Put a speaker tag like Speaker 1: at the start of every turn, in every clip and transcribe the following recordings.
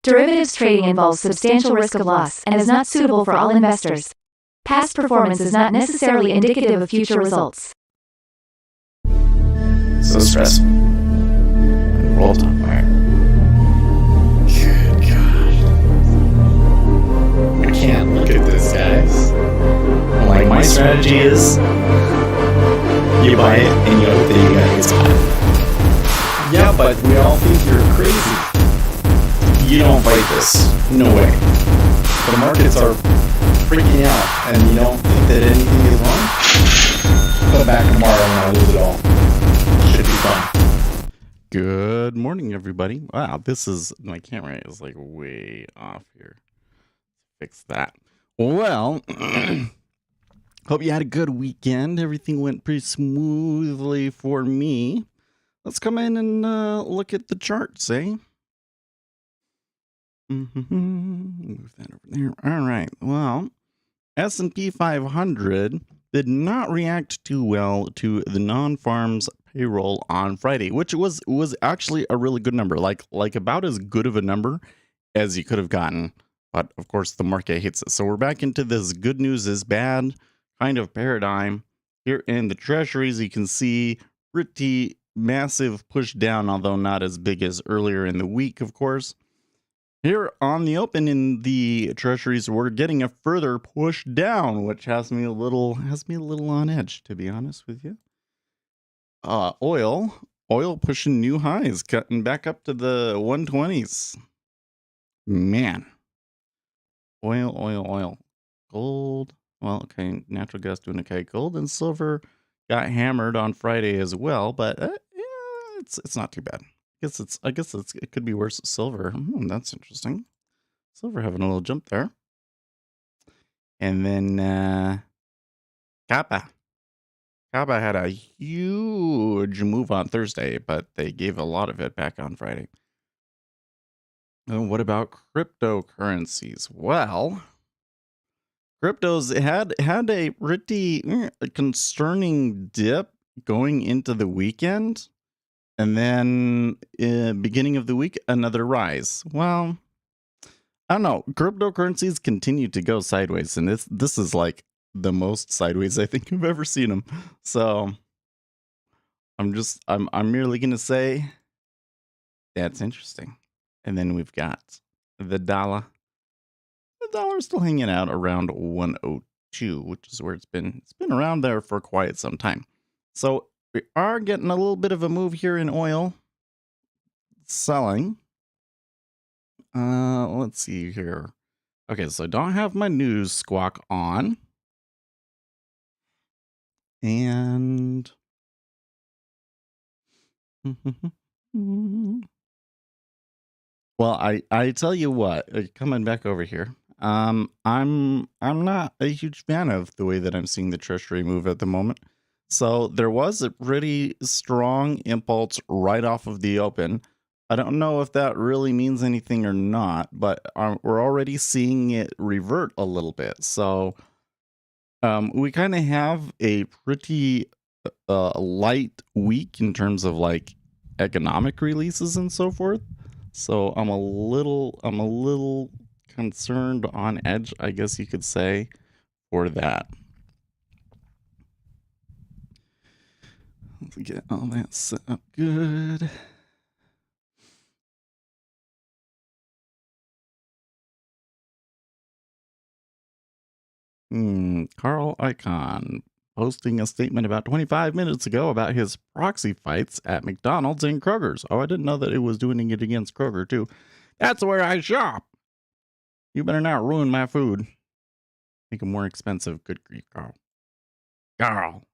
Speaker 1: Derivatives trading involves substantial risk of loss and is not suitable for all investors. Past performance is not necessarily indicative of future results.
Speaker 2: So stressful. World on fire. Good God. I can't look at this, guys. Like, my strategy is you buy it and you hope that you guys buy it. Yeah, but we all think you're crazy. You don't fight this. No way. The markets are freaking out and you don't think that anything is wrong? Come back tomorrow and I'll lose it all. Should be fun.
Speaker 3: Good morning, everybody. Wow, my camera is like way off here. Fix that. Well, hope you had a good weekend. Everything went pretty smoothly for me. Let's come in and look at the charts, eh? Move that over there. All right. Well, S&P 500 did not react too well to the non-farms payroll on Friday, which was actually a really good number, like about as good of a number as you could have gotten. But of course, the market hates it. So we're back into this good news is bad kind of paradigm. Here in the Treasuries, you can see pretty massive push down, although not as big as earlier in the week, of course. Here on the open in the Treasuries, we're getting a further push down, which has me a little on edge, to be honest with you. Oil pushing new highs, cutting back up to the 120s. Man, oil. Gold, well, okay, natural gas doing okay. Gold and silver got hammered on Friday as well, but yeah, it's not too bad. I guess it could be worse. Silver, that's interesting. Silver having a little jump there. And then Kappa had a huge move on Thursday, but they gave a lot of it back on Friday. And what about cryptocurrencies? Well, cryptos had a pretty concerning dip going into the weekend. And then beginning of the week, another rise. Well, I don't know. Cryptocurrencies continue to go sideways, and this is like the most sideways I think I've ever seen them. So I'm merely gonna say that's interesting. And then we've got the dollar. The dollar's still hanging out around 102, which is where it's been. It's been around there for quite some time. So we are getting a little bit of a move here in oil. Selling. Let's see here. Okay, so I don't have my news squawk on. And well, I tell you what, coming back over here. I'm not a huge fan of the way that I'm seeing the Treasury move at the moment. So there was a pretty strong impulse right off of the open. I don't know if that really means anything or not, but we're already seeing it revert a little bit. So we kind of have a pretty light week in terms of like economic releases and so forth. So I'm a little concerned on edge, I guess you could say, for that. Let's get all that set up good. Carl Icahn posting a statement about 25 minutes ago about his proxy fights at McDonald's and Kroger's. Oh, I didn't know that it was doing it against Kroger, too. That's where I shop. You better not ruin my food. Make it more expensive. Good grief, Carl. Carl.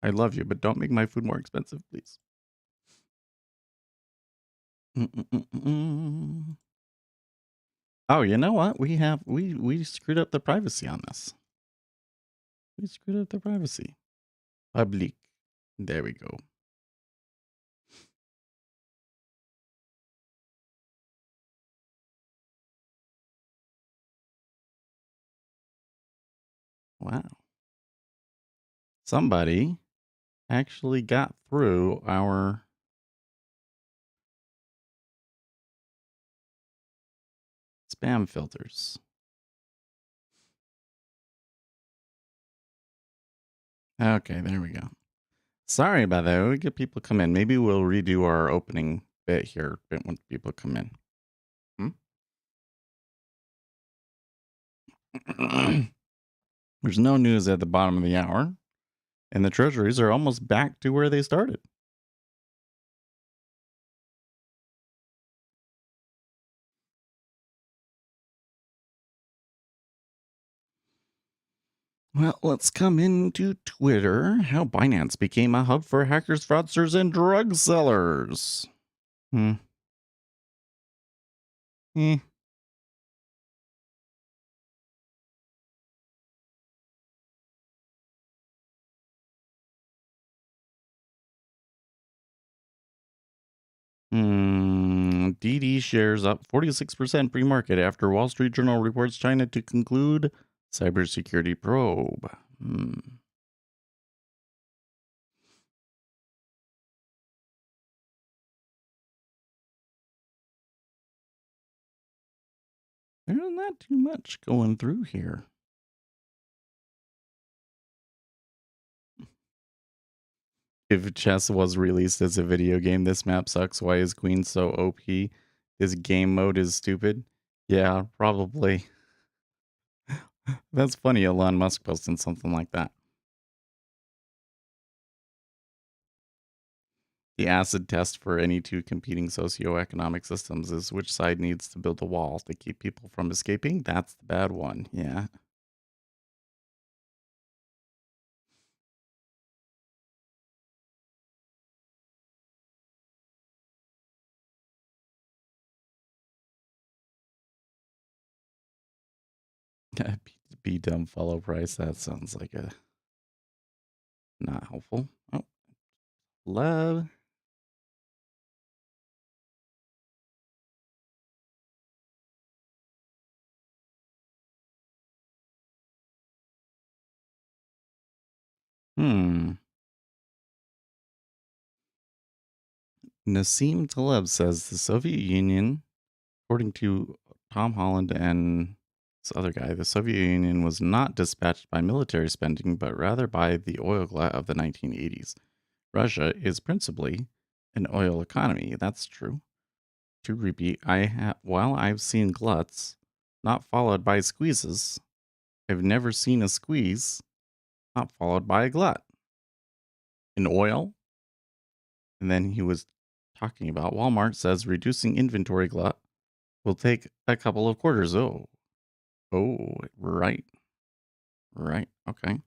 Speaker 3: I love you, but don't make my food more expensive, please. Oh, you know what? We screwed up the privacy on this. We screwed up the privacy. Public. There we go. Wow. Somebody actually got through our spam filters. Okay, there we go. Sorry about that. We get people come in. Maybe we'll redo our opening bit here when people come in. There's no news at the bottom of the hour, and the treasuries are almost back to where they started. Well, let's come into Twitter. How Binance became a hub for hackers, fraudsters, and drug sellers. Eh. DD shares up 46% pre-market after Wall Street Journal reports China to conclude cybersecurity probe. There's not too much going through here. If chess was released as a video game, this map sucks. Why is Queen so OP? This game mode is stupid. Yeah, probably. That's funny, Elon Musk posting something like that. The acid test for any two competing socioeconomic systems is which side needs to build a wall to keep people from escaping. That's the bad one. Yeah. Be dumb follow price. That sounds like a not helpful. Oh, love. Nassim Taleb says the Soviet Union, according to Tom Holland and this other guy, the Soviet Union was not dispatched by military spending, but rather by the oil glut of the 1980s. Russia is principally an oil economy. That's true. To repeat, while I've seen gluts not followed by squeezes, I've never seen a squeeze not followed by a glut. In oil, and then he was talking about Walmart says reducing inventory glut will take a couple of quarters. Oh, right. Okay.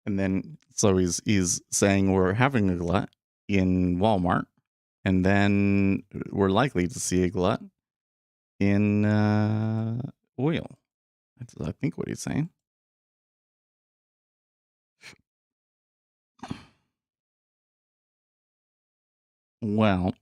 Speaker 3: And then so he's saying we're having a glut in Walmart, and then we're likely to see a glut in oil. That's I think what he's saying. Well,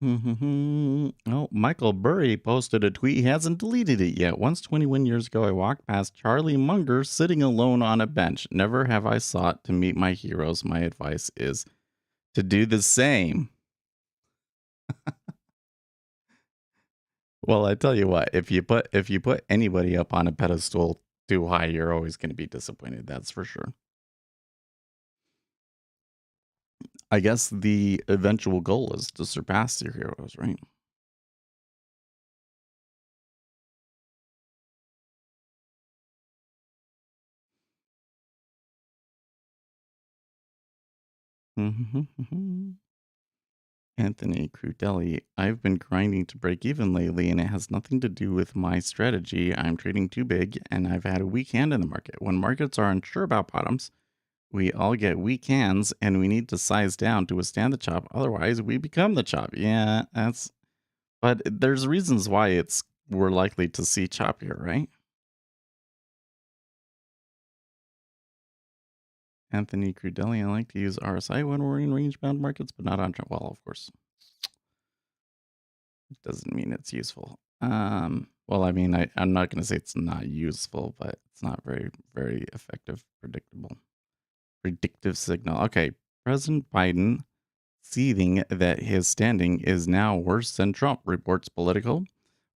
Speaker 3: oh, Michael Burry posted a tweet. He hasn't deleted it yet. Once 21 years ago, I walked past Charlie Munger sitting alone on a bench. Never have I sought to meet my heroes. My advice is to do the same. Well, I tell you what, if you put anybody up on a pedestal too high, you're always going to be disappointed. That's for sure. I guess the eventual goal is to surpass your heroes, right? Anthony Crudelli, I've been grinding to break even lately, and it has nothing to do with my strategy. I'm trading too big, and I've had a weak hand in the market. When markets are unsure about bottoms, we all get weak hands, and we need to size down to withstand the chop. Otherwise, we become the chop. Yeah, but there's reasons why we're likely to see chop here, right? Anthony Crudelli, I like to use RSI when we're in range-bound markets, but not on... Well, of course. It doesn't mean it's useful. Well, I mean, I'm not going to say it's not useful, but it's not very, very effective, predictive signal. Okay, President Biden seething that his standing is now worse than Trump, reports Political.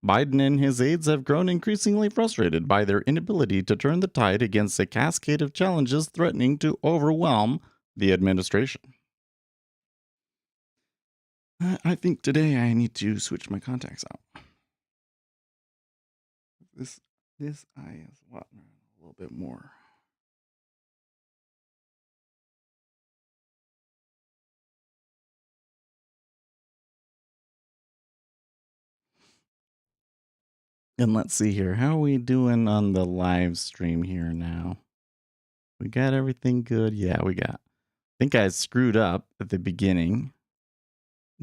Speaker 3: Biden and his aides have grown increasingly frustrated by their inability to turn the tide against a cascade of challenges threatening to overwhelm the administration. I think today I need to switch my contacts out. This eye is watering a little bit more. And let's see here. How are we doing on the live stream here now? We got everything good? Yeah, we got. I think I screwed up at the beginning.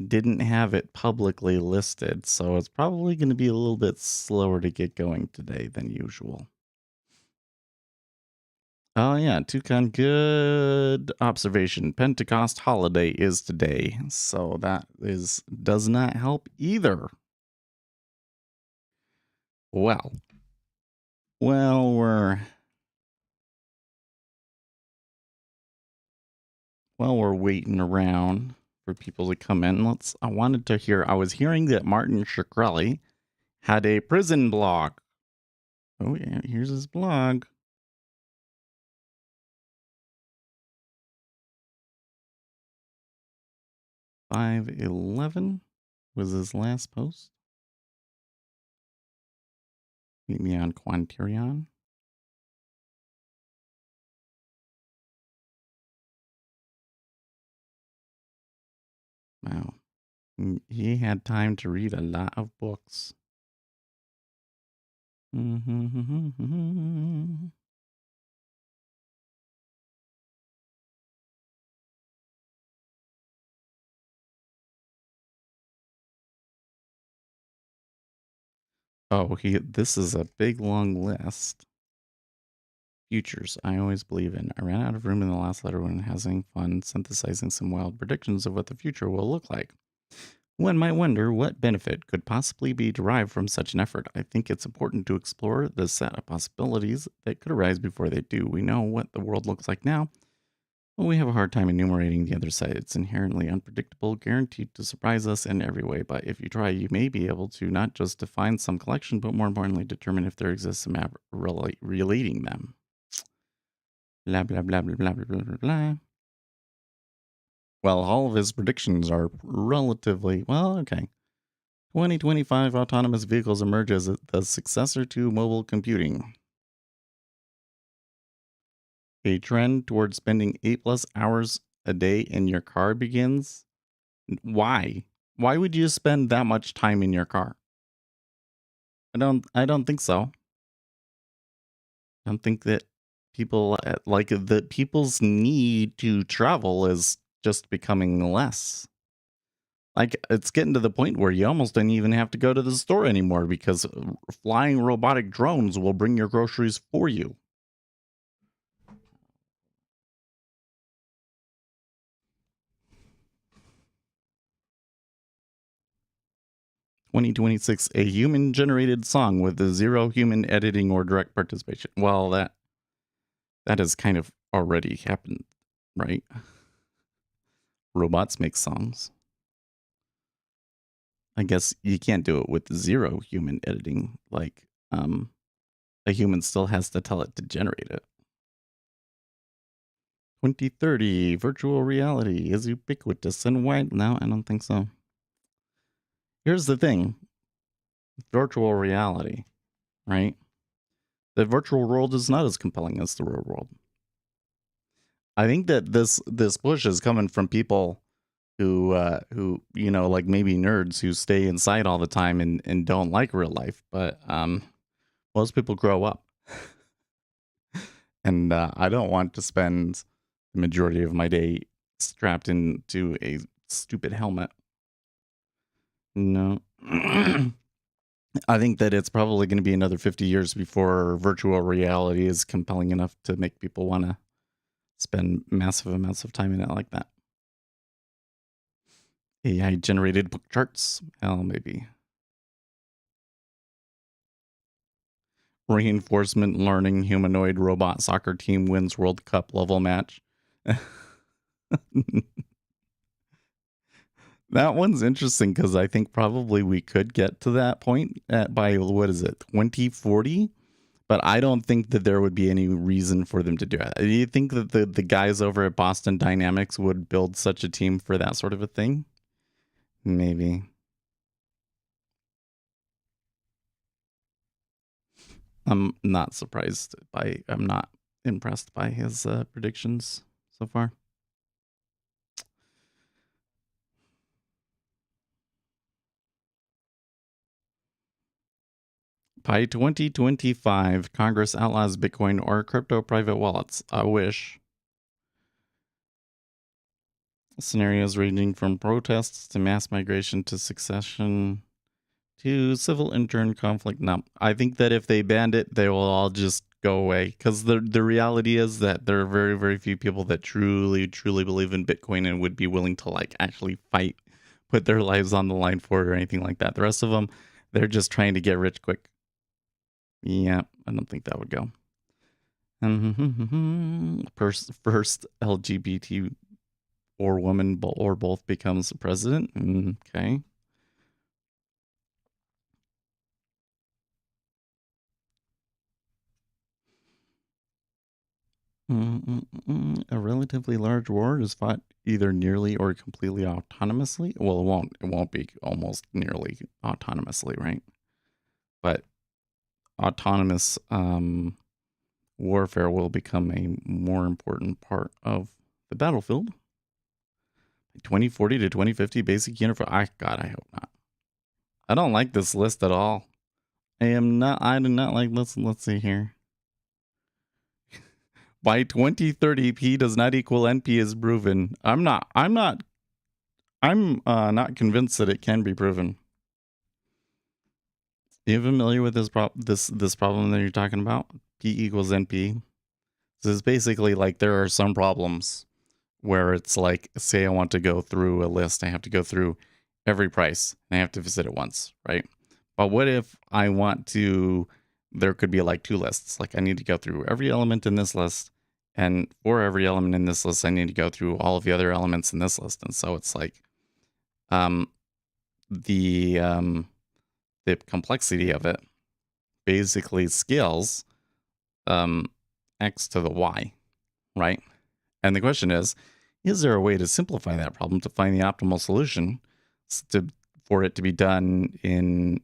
Speaker 3: Didn't have it publicly listed, so it's probably going to be a little bit slower to get going today than usual. Oh yeah, Toucan, good observation. Pentecost holiday is today, so that does not help either. Well, we're waiting around for people to come in. I was hearing that Martin Shkreli had a prison blog. Oh yeah, here's his blog. 5/11 was his last post. Meet me on Quantirion. Wow. He had time to read a lot of books. Oh, this is a big long list. Futures, I always believe in. I ran out of room in the last letter when having fun synthesizing some wild predictions of what the future will look like. One might wonder what benefit could possibly be derived from such an effort. I think it's important to explore the set of possibilities that could arise before they do. We know what the world looks like now, but we have a hard time enumerating the other side. It's inherently unpredictable, guaranteed to surprise us in every way. But if you try, you may be able to not just define some collection, but more importantly, determine if there exists a map relating them. Blah, blah, blah, blah, blah, blah, blah, blah. Well, all of his predictions are relatively, well, okay. 2025 autonomous vehicles emerge as the successor to mobile computing. A trend towards spending 8+ hours a day in your car begins. Why? Why would you spend that much time in your car? I don't think so. I don't think that people's need to travel is just becoming less. Like, it's getting to the point where you almost don't even have to go to the store anymore because flying robotic drones will bring your groceries for you. "2026, a human-generated song with zero human editing or direct participation." Well, that has kind of already happened, right? Robots make songs. I guess you can't do it with zero human editing. Like, a human still has to tell it to generate it. 2030, virtual reality is ubiquitous and wide. No, I don't think so. Here's the thing. Virtual reality, right? The virtual world is not as compelling as the real world. I think that this push is coming from people who like maybe nerds who stay inside all the time and don't like real life, but most people grow up. And I don't want to spend the majority of my day strapped into a stupid helmet. No. I think that it's probably going to be another 50 years before virtual reality is compelling enough to make people want to spend massive amounts of time in it like that. AI generated book charts. Well, maybe. Reinforcement learning humanoid robot soccer team wins World Cup level match. That one's interesting because I think probably we could get to that point by, what is it, 2040? But I don't think that there would be any reason for them to do it. Do you think that the guys over at Boston Dynamics would build such a team for that sort of a thing? Maybe. I'm not I'm not impressed by his predictions so far. By 2025, Congress outlaws Bitcoin or crypto private wallets. I wish. Scenarios ranging from protests to mass migration to succession to civil intern conflict. No, I think that if they banned it, they will all just go away. Because the reality is that there are very, very few people that truly, truly believe in Bitcoin and would be willing to like actually fight, put their lives on the line for it or anything like that. The rest of them, they're just trying to get rich quick. Yeah, I don't think that would go. First LGBT or woman or both becomes president. Okay. A relatively large war is fought either nearly or completely autonomously. Well, it won't be almost nearly autonomously, right? But autonomous warfare will become a more important part of the battlefield. 2040 to 2050 basic uniform. God, I hope not. I don't like this list at all. I do not like, let's see here. By 2030, P does not equal NP is proven. I'm not convinced that it can be proven. Are you familiar with this problem that you're talking about? P equals NP. So it's basically like there are some problems where it's like, say I want to go through a list, I have to go through every price and I have to visit it once, right? But what if I want to, there could be like two lists. Like I need to go through every element in this list, and for every element in this list, I need to go through all of the other elements in this list. And so it's like the complexity of it basically scales x to the y, right? And the question is there a way to simplify that problem to find the optimal solution for it to be done in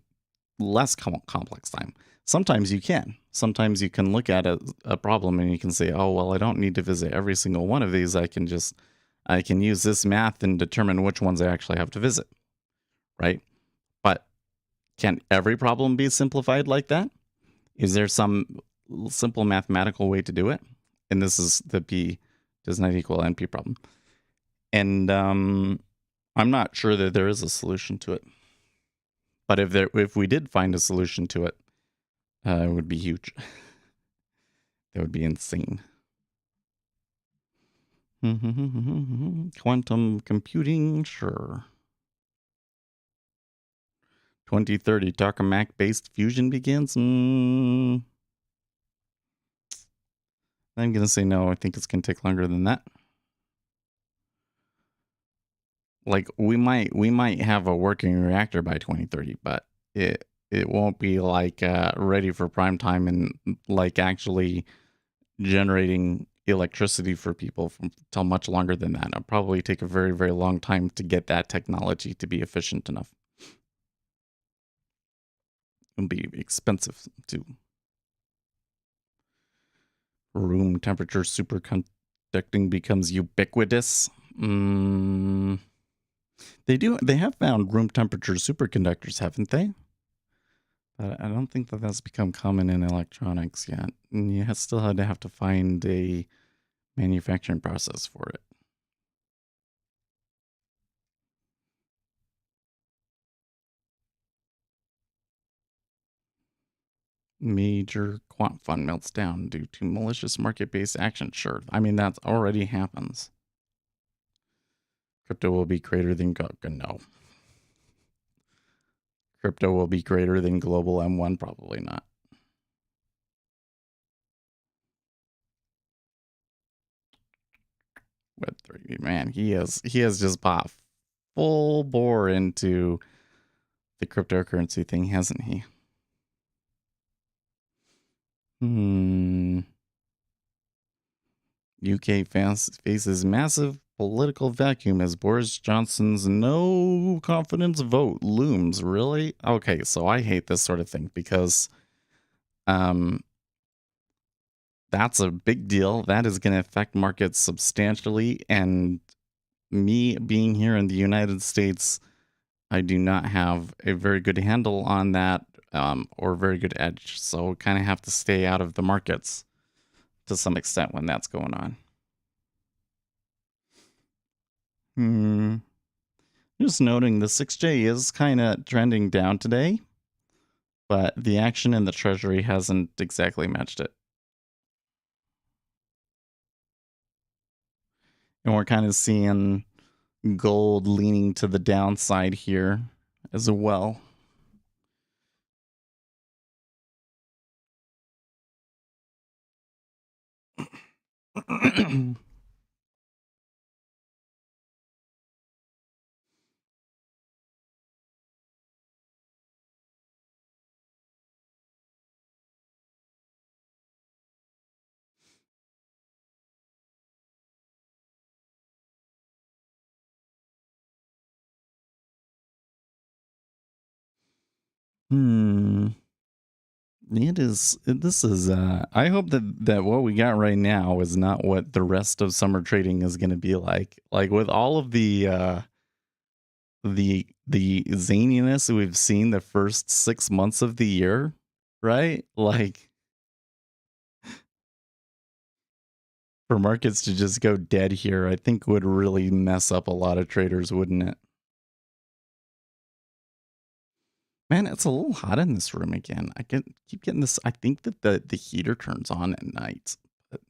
Speaker 3: less complex time? Sometimes you can. Sometimes you can look at a problem and you can say, oh, well, I don't need to visit every single one of these. I can use this math and determine which ones I actually have to visit, right? But can every problem be simplified like that? Is there some simple mathematical way to do it? And this is the P does not equal NP problem. And I'm not sure that there is a solution to it. But if we did find a solution to it, it would be huge. That would be insane. Quantum computing, sure. 2030, tokamak-based fusion begins? I'm going to say no. I think it's going to take longer than that. Like we might have a working reactor by 2030, but it won't be like ready for prime time and like actually generating electricity for people till much longer than that. It'll probably take a very, very long time to get that technology to be efficient enough. It'll be expensive too. Room temperature superconducting becomes ubiquitous. They have found room temperature superconductors, haven't they? But I don't think that that's become common in electronics yet. And you still have to find a manufacturing process for it. Major quant fund melts down due to malicious market-based action. Sure. I mean, that already happens. Crypto will be greater than no. Crypto will be greater than global M1? Probably not. Web3, man, he has just bought full bore into the cryptocurrency thing, hasn't he? UK faces massive political vacuum as Boris Johnson's no confidence vote looms. Really? Okay, so I hate this sort of thing because that's a big deal. That is going to affect markets substantially. And me being here in the United States, I do not have a very good handle on that or very good edge. So kind of have to stay out of the markets to some extent when that's going on. Just noting the 6J is kind of trending down today, but the action in the Treasury hasn't exactly matched it. And we're kind of seeing gold leaning to the downside here as well. This is I hope that what we got right now is not what the rest of summer trading is going to be like with all of the zaniness we've seen the first 6 months of the year, right? Like for markets to just go dead here, I think would really mess up a lot of traders, wouldn't it? Man, it's a little hot in this room again. I keep getting this. I think that the heater turns on at night. But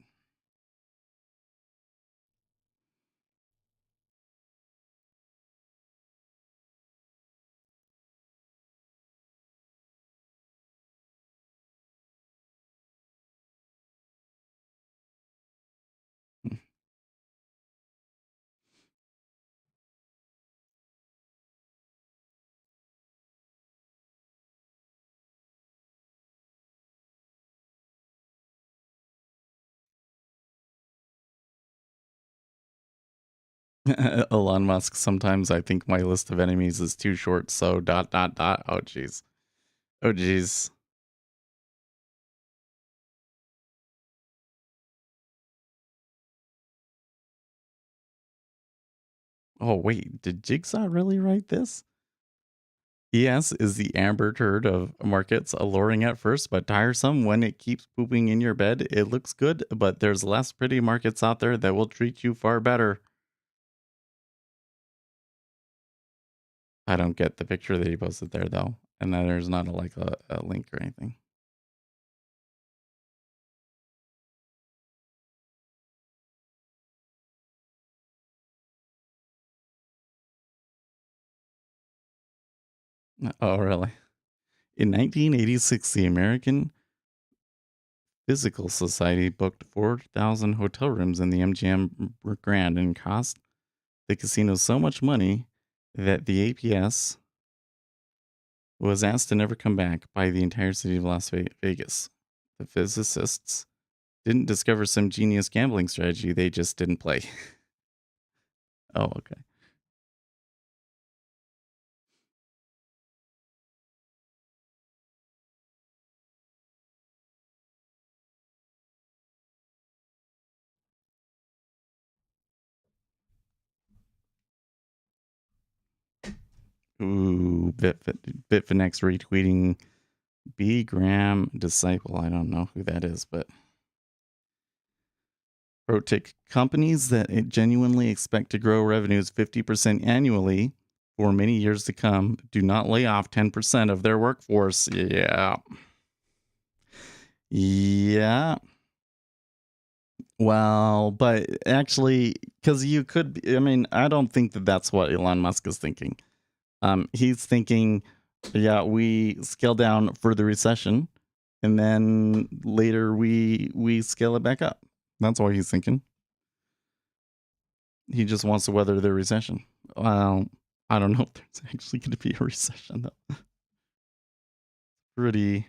Speaker 3: Elon Musk, sometimes I think my list of enemies is too short, so ... Oh jeez. Oh jeez. Oh wait, did Jigsaw really write this? ES is the amber turd of markets, alluring at first but tiresome when it keeps pooping in your bed. It looks good, but there's less pretty markets out there that will treat you far better. I don't get the picture that he posted there though, and then there's not a link or anything. Oh really? In 1986, the American Physical Society booked 4,000 hotel rooms in the MGM Grand and cost the casino so much money that the APS was asked to never come back by the entire city of Las Vegas. The physicists didn't discover some genius gambling strategy, they just didn't play. Oh, okay. Ooh, Bitfinex retweeting B. Graham Disciple. I don't know who that is, but Protic companies that genuinely expect to grow revenues 50% annually for many years to come do not lay off 10% of their workforce. Yeah. Yeah. Well, but actually, because you could, I mean, I don't think that that's what Elon Musk is thinking. He's thinking, yeah, we scale down for the recession, and then later we scale it back up. That's what he's thinking. He just wants to weather the recession. Well, I don't know if there's actually going to be a recession though. Pretty,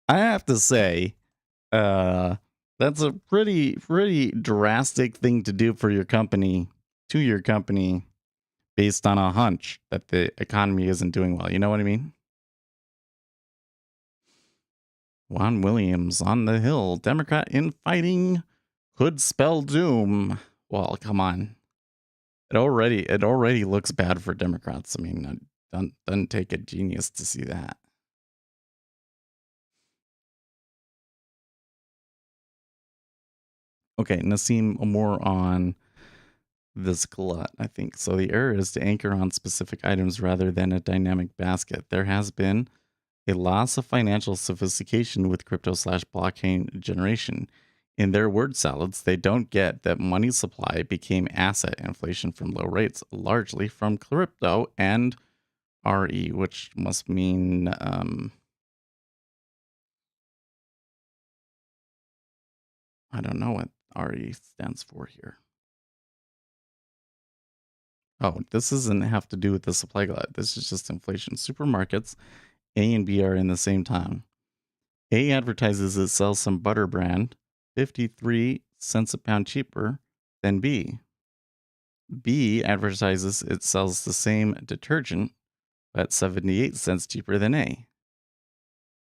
Speaker 3: I have to say, that's a pretty drastic thing to do for your company, to your company, based on a hunch that the economy isn't doing well. You know what I mean? Juan Williams on the Hill, Democrat infighting could spell doom. Well, come on. It already looks bad for Democrats. I mean, doesn't take a genius to see that. Okay, Nassim, more on this glut, I think. So the error is to anchor on specific items rather than a dynamic basket. There has been a loss of financial sophistication with crypto/blockchain generation. In their word salads, they don't get that money supply became asset inflation from low rates, largely from crypto and RE, which must mean I don't know what RE stands for here. Oh, this doesn't have to do with the supply glut. This is just inflation. Supermarkets, A and B are in the same town. A advertises it sells some butter brand 53 cents a pound cheaper than B. B advertises it sells the same detergent at 78 cents cheaper than A.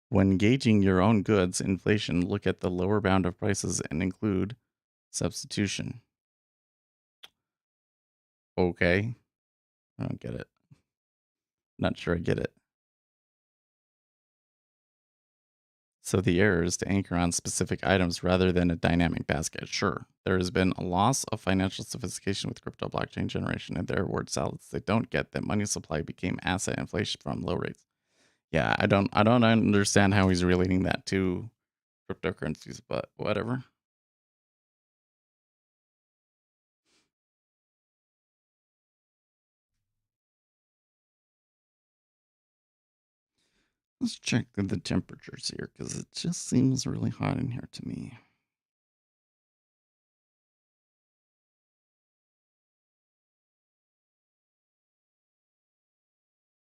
Speaker 3: When gauging your own goods inflation, look at the lower bound of prices and include substitution. Okay. I don't get it. Not sure I get it. So the error is to anchor on specific items rather than a dynamic basket. Sure, there has been a loss of financial sophistication with crypto blockchain generation and their word salads. They don't get that money supply became asset inflation from low rates. Yeah, I don't understand how he's relating that to cryptocurrencies, but whatever. Let's check the temperatures here because it just seems really hot in here to me.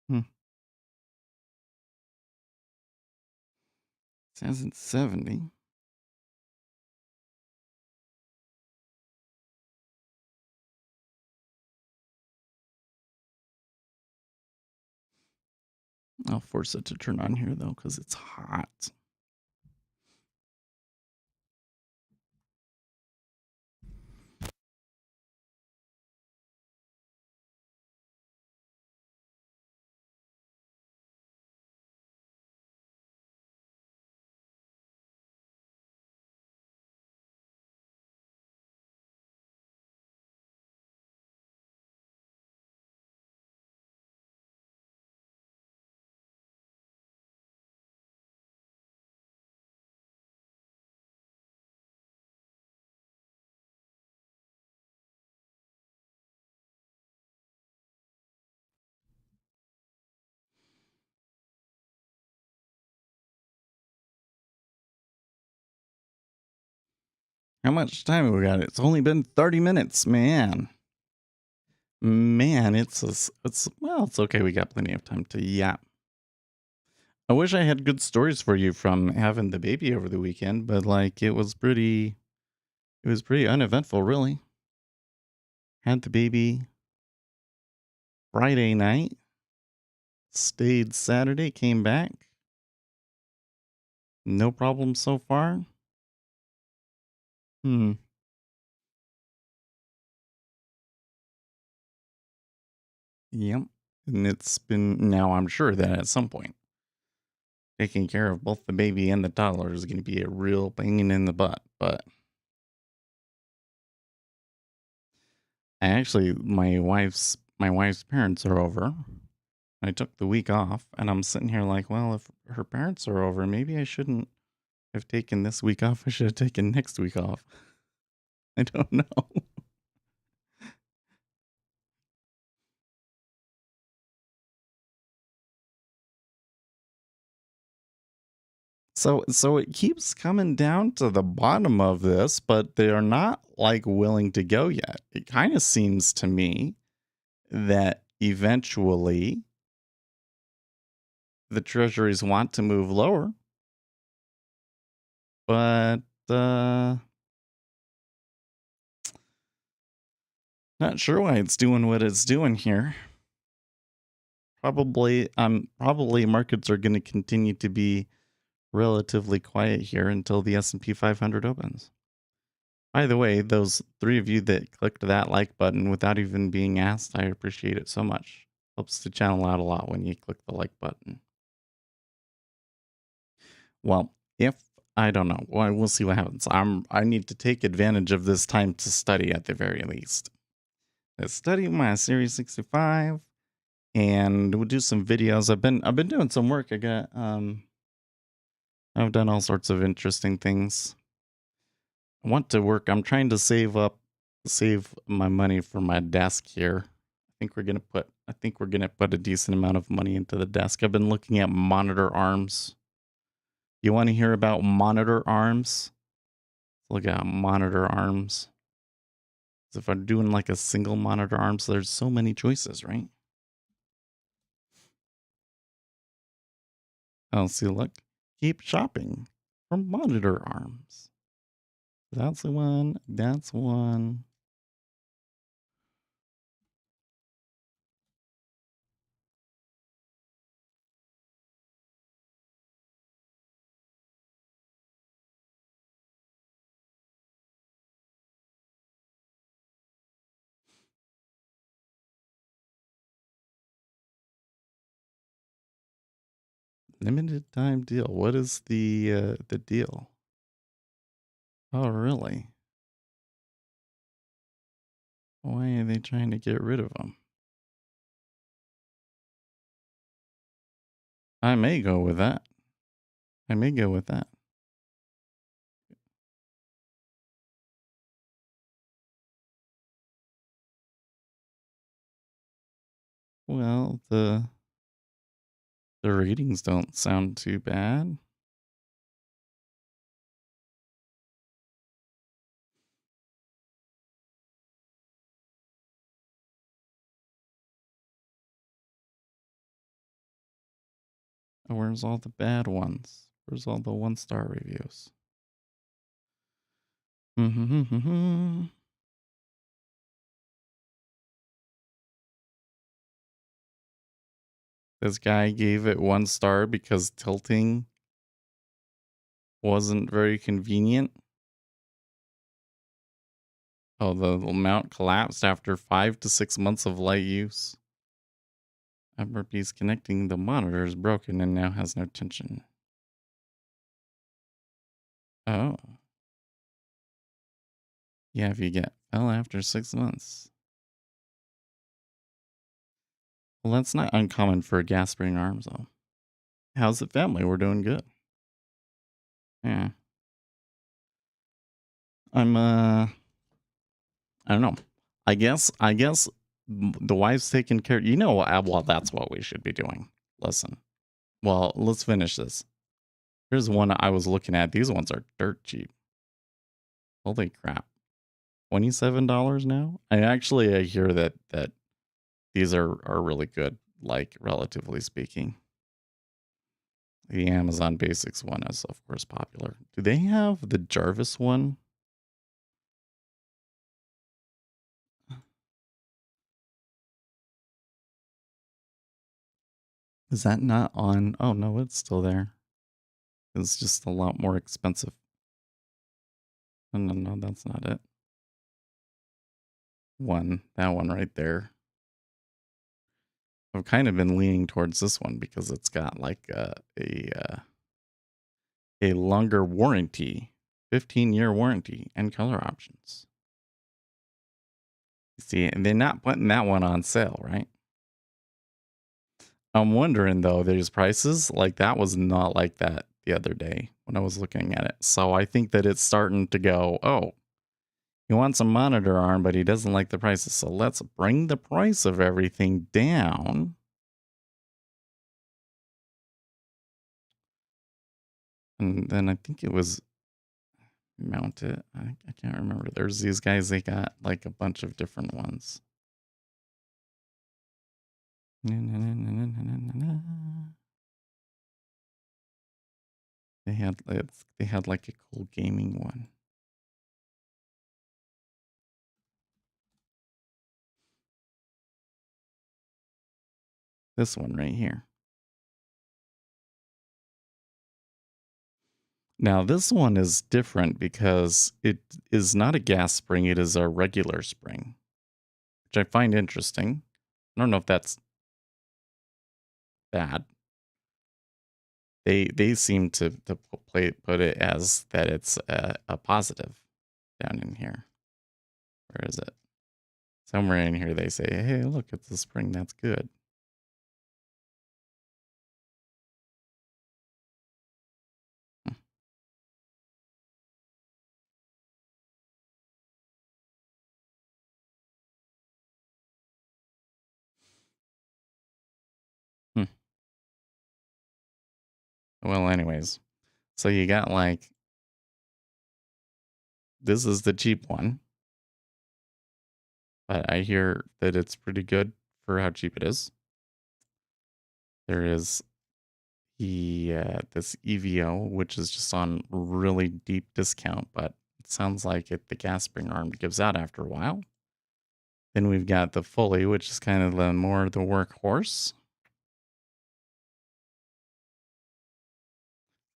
Speaker 3: Hmm. It says it's 70. I'll force it to turn on here though because it's hot. How much time have we got? It's only been 30 minutes, man. Man, it's okay. We got plenty of time to yap. I wish I had good stories for you from having the baby over the weekend, but like it was pretty uneventful, really. Had the baby Friday night, stayed Saturday, came back. No problem so far. Yep. And it's been now I'm sure that at some point taking care of both the baby and the toddler is going to be a real pain in the butt, but my wife's parents are over. I took the week off and I'm sitting here like, well, if her parents are over, maybe I shouldn't I've taken this week off. I should have taken next week off. I don't know. So it keeps coming down to the bottom of this, but they are not like willing to go yet. It kind of seems to me that eventually the treasuries want to move lower, but not sure why it's doing what it's doing here. Probably markets are going to continue to be relatively quiet here until the S&P 500 opens. By the way, those 3 of you that clicked that like button without even being asked, I appreciate it so much. Helps the channel out a lot when you click the like button. Well, if I don't know, well, we'll see what happens. I need to take advantage of this time to study at the very least. Let's study my Series 65, and we'll do some videos. I've been doing some work. I've done all sorts of interesting things. I want to work. I'm trying to save my money for my desk here. I think we're gonna put a decent amount of money into the desk. I've been looking at monitor arms. You want to hear about monitor arms? Look at monitor arms. So if I'm doing like a single monitor arms, there's so many choices, right? Oh, see, look. Keep shopping for monitor arms. That's the one. That's one. Limited time deal. What is the deal? Oh, really? Why are they trying to get rid of them? I may go with that. I may go with that. Well, the ratings don't sound too bad. Oh, where's all the bad ones? Where's all the 1-star reviews? This guy gave it 1 star because tilting wasn't very convenient. Oh, the mount collapsed after 5 to 6 months of light use. FRP's connecting the monitor is broken and now has no tension. Oh. Yeah, if you get fell after 6 months. Well, that's not uncommon for gas spring arms, though. How's the family? We're doing good. Yeah. I don't know. I guess the wife's taking care. You know, well, that's what we should be doing. Listen. Well, let's finish this. Here's one I was looking at. These ones are dirt cheap. Holy crap. $27 now? I hear that these are really good, like relatively speaking. The Amazon Basics one is of course popular. Do they have the Jarvis one? Is that not on? Oh no, it's still there. It's just a lot more expensive. No, that's not it. That one right there. I've kind of been leaning towards this one because it's got like a longer warranty, 15-year warranty and color options. See, and they're not putting that one on sale, right? I'm wondering though, there's prices like that was not like that the other day. when I was looking at it. So I think that it's starting to go, oh, he wants a monitor arm, but he doesn't like the prices. So let's bring the price of everything down. And then I think it was mount it. I can't remember. There's these guys, they got like a bunch of different ones. They had like a cool gaming one. This one right here. Now this one is different because it is not a gas spring, it is a regular spring, which I find interesting. I don't know if that's bad. They seem to put it as that it's a positive down in here. Where is it? Somewhere in here they say, hey, look, it's a spring, that's good. Hmm. Well, anyways, so you got like, this is the cheap one, but I hear that it's pretty good for how cheap it is. There is this EVO, which is just on really deep discount, but it sounds like the gas spring arm gives out after a while. Then we've got the Fully, which is kind of the more the workhorse.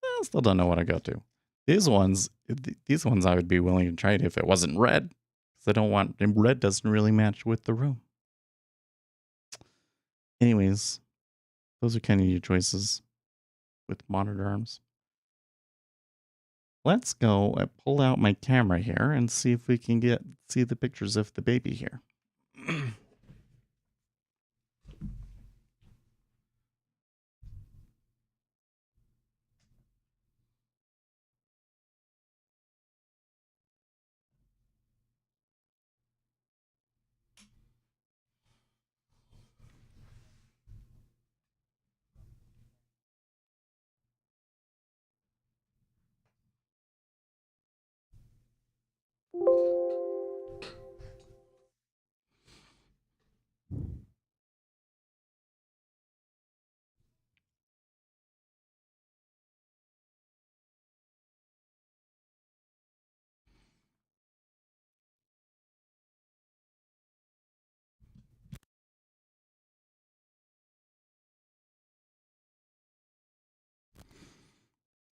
Speaker 3: I still don't know what I go to. These ones I would be willing to try it if it wasn't red, because I don't want red. Doesn't really match with the room. Anyways, those are kind of your choices with monitor arms. Let's go pull out my camera here and see if we can see the pictures of the baby here.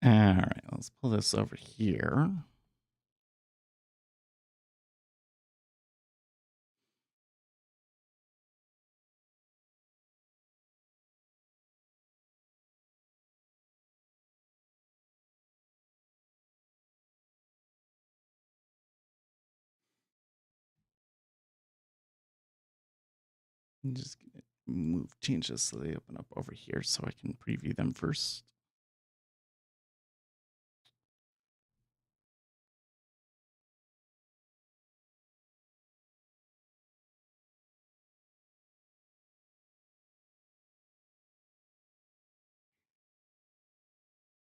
Speaker 3: All right, let's pull this over here. Just change this so they open up over here so I can preview them first.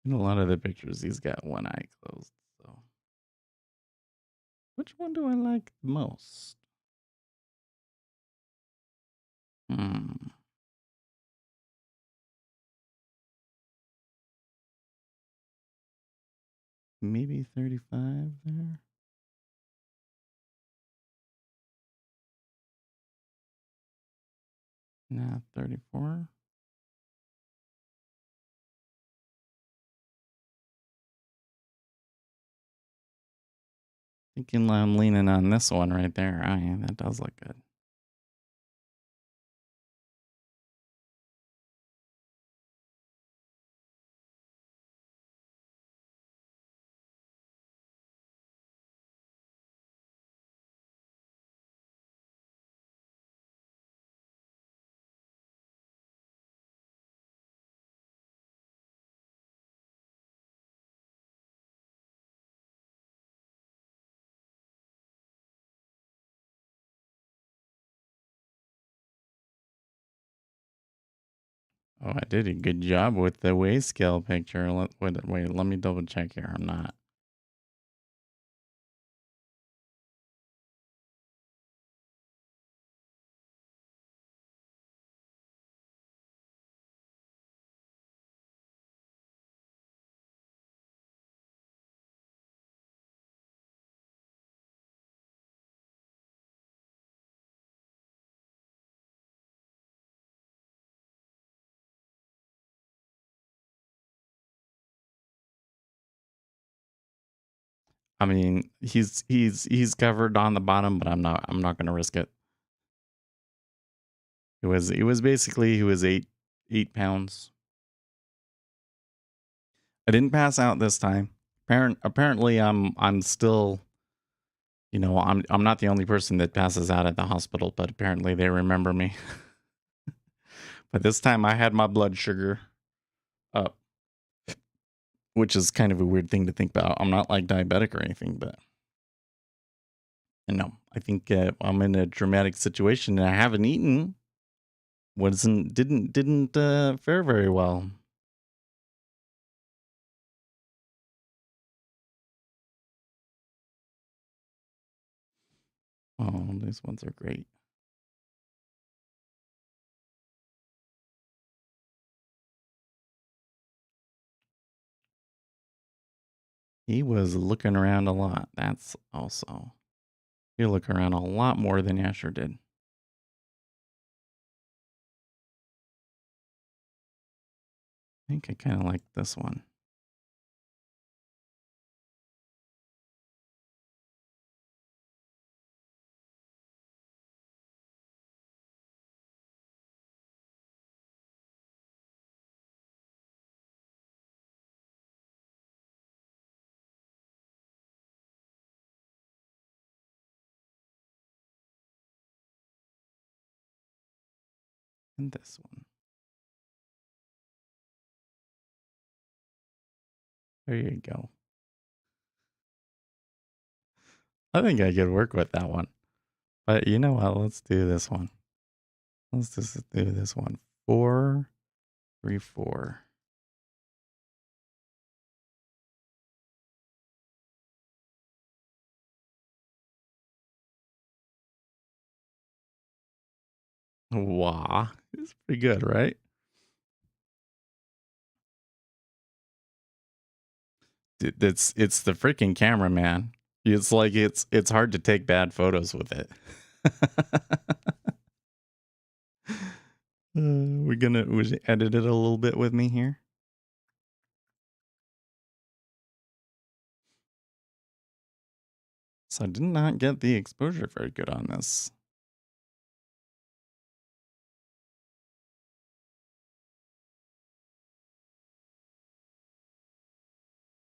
Speaker 3: In a lot of the pictures, he's got one eye closed. So, which one do I like most? Maybe 35 there. Nah, 34. Thinking I'm leaning on this one right there. Oh, yeah, that does look good. Oh, I did a good job with the weigh scale picture. Wait, let me double check here. I'm not. I mean, he's covered on the bottom, but I'm not gonna risk it. It was basically he was 8 pounds. I didn't pass out this time. Apparently I'm still, I'm not the only person that passes out at the hospital, but apparently they remember me. But this time I had my blood sugar up, which is kind of a weird thing to think about. I'm not like diabetic or anything, but no, I think I'm in a dramatic situation and I haven't eaten. Wasn't didn't fare very well. Oh, these ones are great. He was looking around a lot. That's also. He look around a lot more than Asher did. I think I kind of like this one. And this one. There you go. I think I could work with that one. But you know what? Let's do this one. Let's just do this one. 4, 3, 4. Wow. It's pretty good, right? It's the freaking camera, man. It's like it's hard to take bad photos with it. Would you edit it a little bit with me here? So I did not get the exposure very good on this.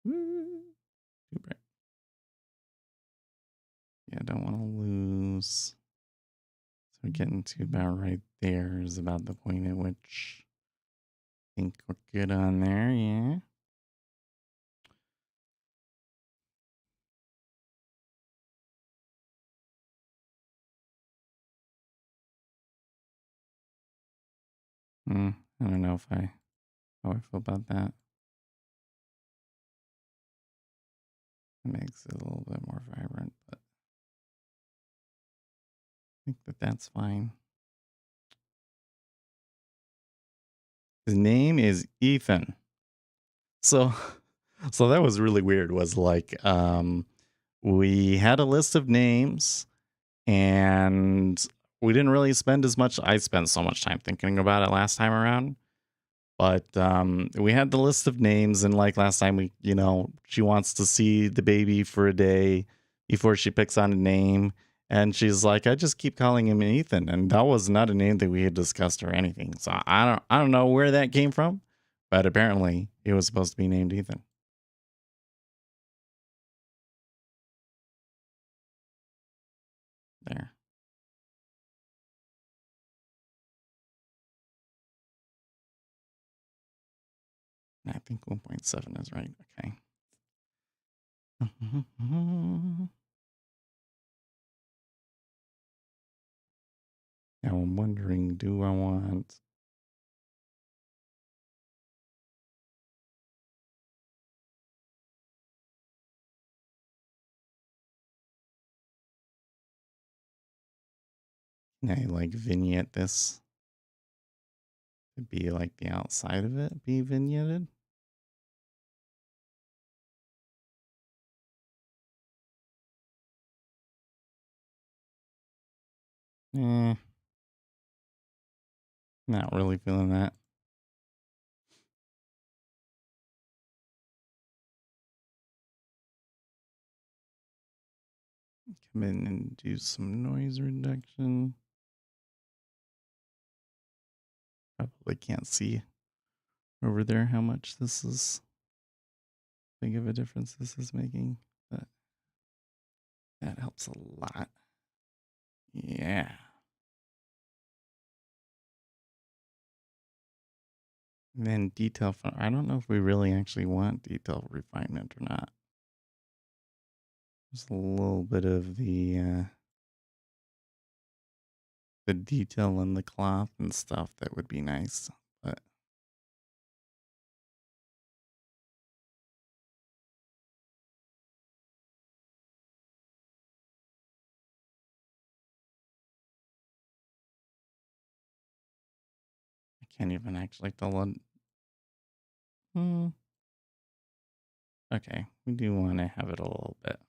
Speaker 3: Too bright. Yeah, I don't want to lose. So getting to about right there is about the point at which I think we're good on there, yeah. I don't know how I feel about that. It makes it a little bit more vibrant, but I think that's fine. His name is Ethan. So so that was really weird. Was like we had a list of names and we didn't really spend as much. I spent so much time thinking about it last time around. But we had the list of names, and like last time, she wants to see the baby for a day before she picks on a name. And she's like, I just keep calling him Ethan, and that was not a name that we had discussed or anything. So I don't know where that came from, but apparently it was supposed to be named Ethan. There. I think 1.7 is right. Okay. Now I'm wondering, do I want Can I like vignette this to be like the outside of it be vignetted? Eh, not really feeling that. Come in and do some noise reduction. Probably can't see over there how much this is big of a difference this is making, but that helps a lot. Yeah. And then detail. I don't know if we really actually want detail refinement or not. Just a little bit of the detail in the cloth and stuff that would be nice, but I can't even actually tell what. Okay, we do want to have it a little bit.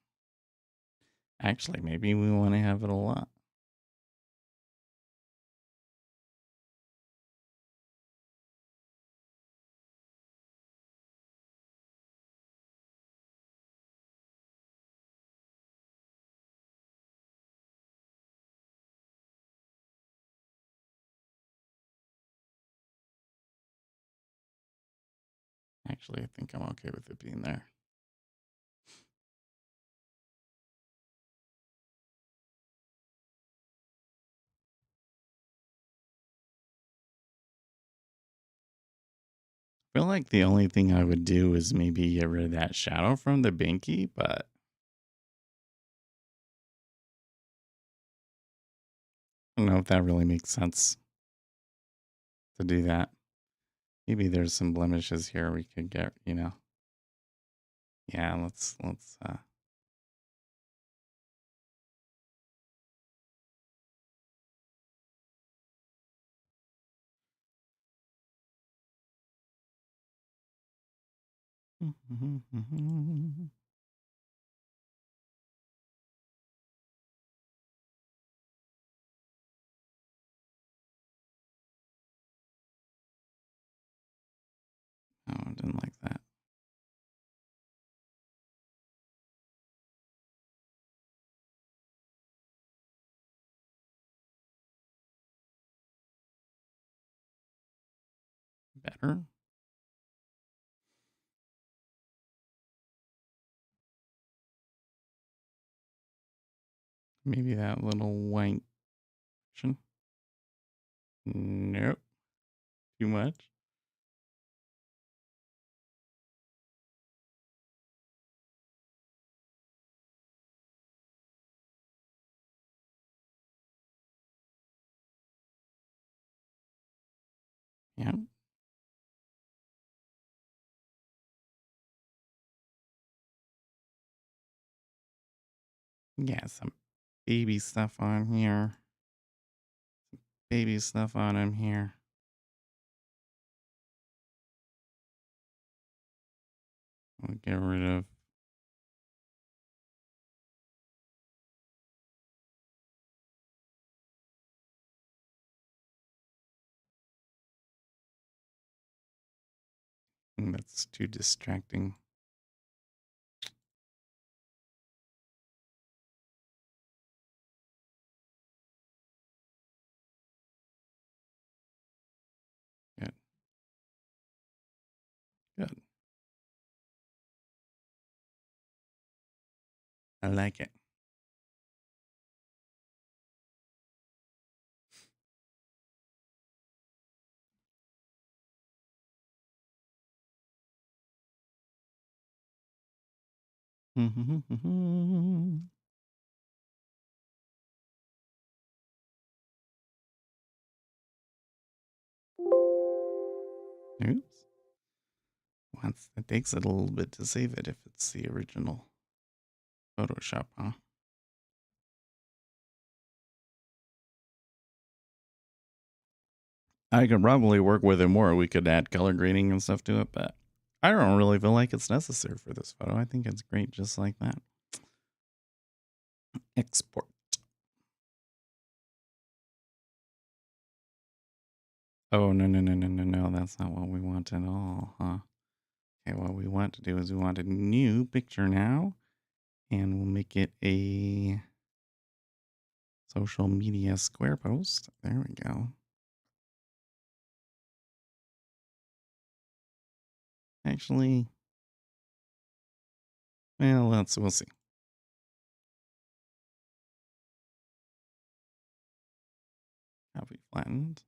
Speaker 3: Actually, maybe we want to have it a lot. Actually, I think I'm okay with it being there. I feel like the only thing I would do is maybe get rid of that shadow from the binky, but I don't know if that really makes sense to do that. Maybe there's some blemishes here we could get, Yeah, let's Oh, I didn't like that. Better. Maybe that little white section. Nope. Too much. Yeah. Yeah, some baby stuff on here. Baby stuff on him here. We'll get rid of. That's too distracting. Good. Good. I like it. Oops. Once it takes it a little bit to save it if it's the original Photoshop, huh? I could probably work with it more. We could add color grading and stuff to it, but I don't really feel like it's necessary for this photo. I think it's great just like that. Export. Oh, no. That's not what we want at all, huh? Okay, what we want to do is we want a new picture now, and we'll make it a social media square post. There we go. Actually, well, we'll see. Copy flattened.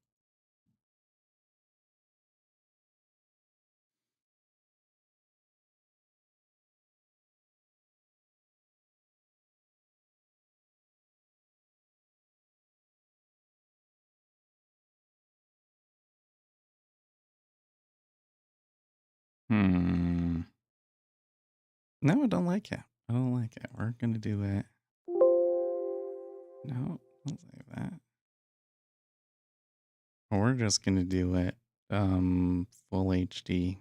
Speaker 3: No, I don't like it. I don't like it. We're gonna do it. No, don't say that. We're just gonna do it full HD.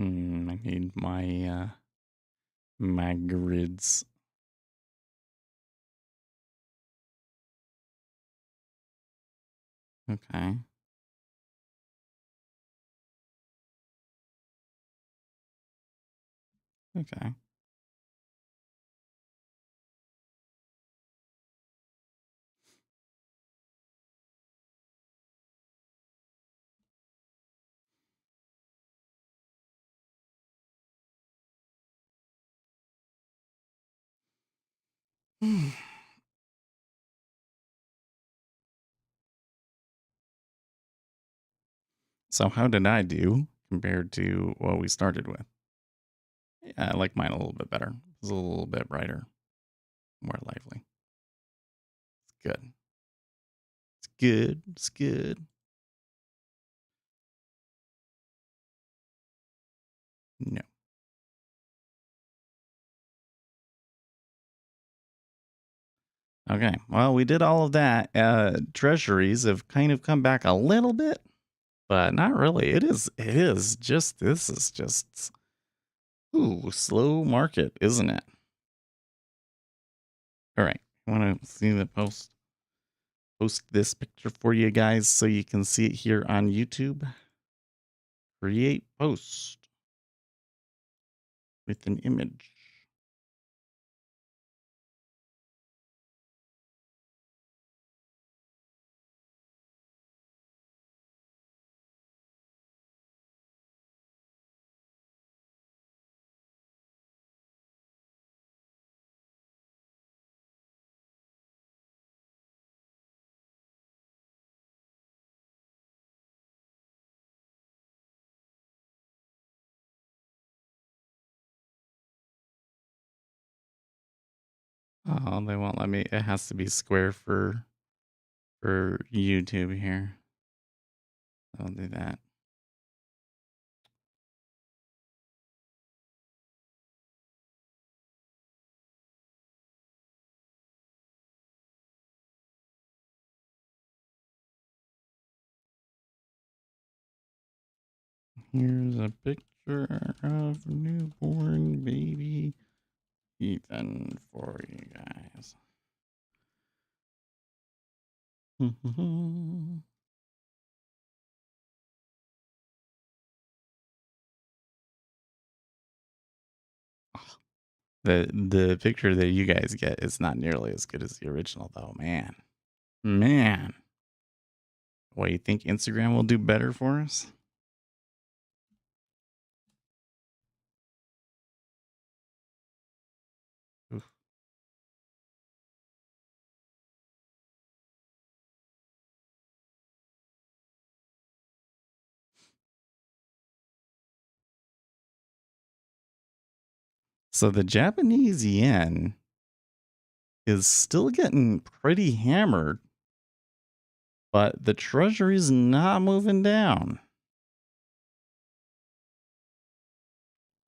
Speaker 3: I need my grids. Okay. Okay. So how did I do compared to what we started with? Yeah, I like mine a little bit better. It's a little bit brighter, more lively. It's good. It's good. It's good. No. Okay. Well, we did all of that. Treasuries have kind of come back a little bit, but not really. This is just slow market, isn't it? All right. I want to see the post this picture for you guys so you can see it here on YouTube. Create post with an image. Oh, they won't let me. It has to be square for YouTube here. I'll do that. Here's a picture of newborn baby Ethan for you guys. The picture that you guys get is not nearly as good as the original, though. Man. What, you think Instagram will do better for us? Oof. So the Japanese yen is still getting pretty hammered, but the Treasury's not moving down.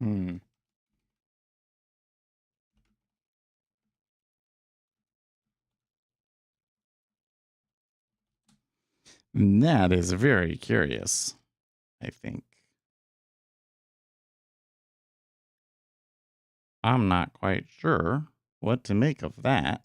Speaker 3: Hmm. That is very curious, I think. I'm not quite sure what to make of that.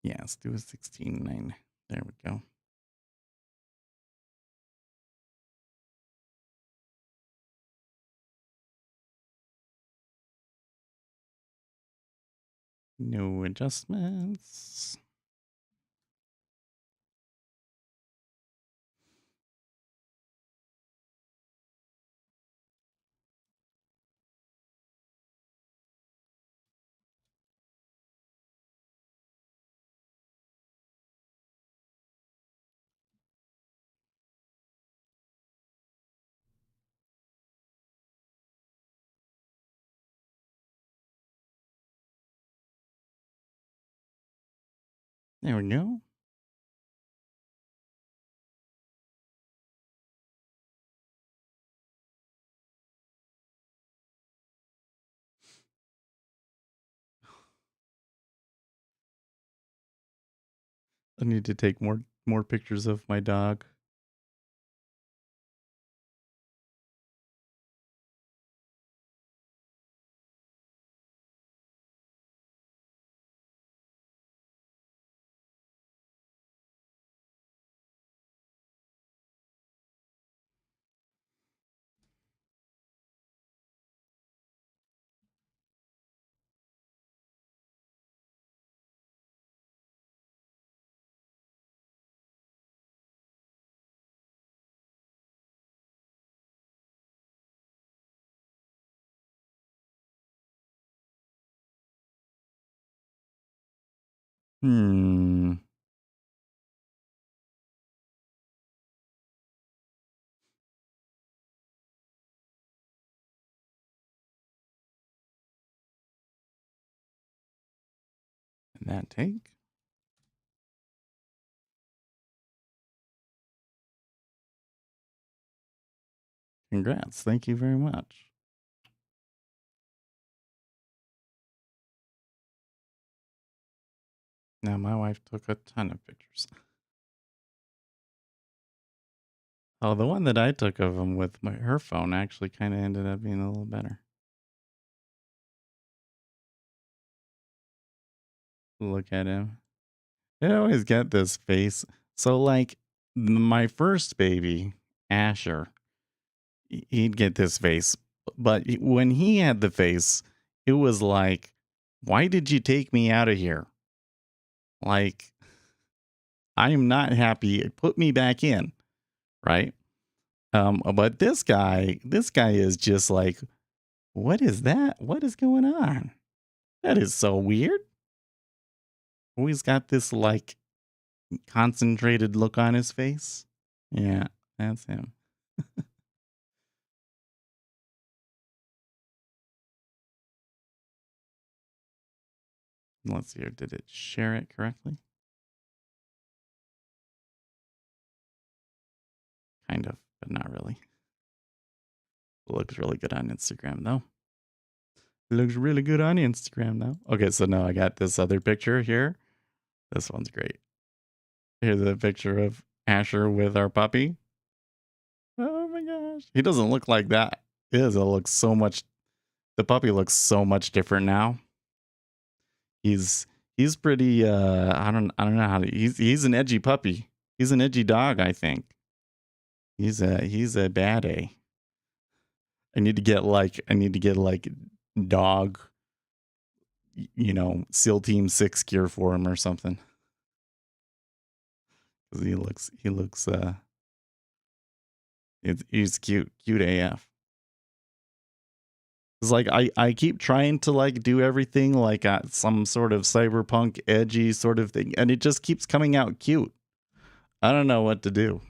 Speaker 3: Yeah, let's do a 16.9. There we go. No adjustments. There we go. I need to take more pictures of my dog. Hmm. And that take. Congrats. Thank you very much. Now, my wife took a ton of pictures. Oh, the one that I took of him with her phone actually kind of ended up being a little better. Look at him. I always get this face. So, like, my first baby, Asher, he'd get this face. But when he had the face, it was like, why did you take me out of here? Like, I am not happy. Put me back in. Right. But this guy is just like, what is that? What is going on? That is so weird. Always got this like concentrated look on his face. Yeah, that's him. Let's see here. Did it share it correctly? Kind of, but not really. Looks really good on Instagram though. Looks really good on Instagram though. Okay, so now I got this other picture here. This one's great. Here's a picture of Asher with our puppy. Oh my gosh. He doesn't look like that. It doesn't look so much. The puppy looks so much different now. He's pretty I don't know how to he's an edgy puppy. He's an edgy dog, I think. He's a bad A. I need to get like dog SEAL Team 6 gear for him or something. Cuz he looks He's cute AF. It's like I keep trying to like do everything like some sort of cyberpunk edgy sort of thing, and it just keeps coming out cute. I don't know what to do.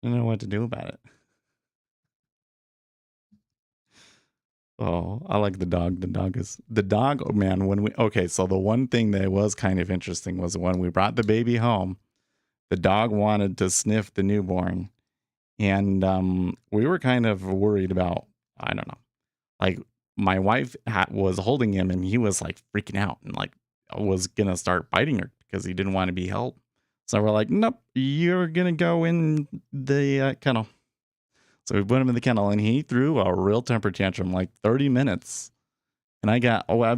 Speaker 3: I don't know what to do about it. Oh, I like the dog. The dog. Oh man, so the one thing that was kind of interesting was when we brought the baby home, the dog wanted to sniff the newborn, and we were kind of worried about, I don't know, like my wife was holding him and he was like freaking out and like was gonna start biting her because he didn't want to be held. So we're like, nope, you're gonna go in the kennel. So we put him in the kennel and he threw a real temper tantrum, like 30 minutes. And I've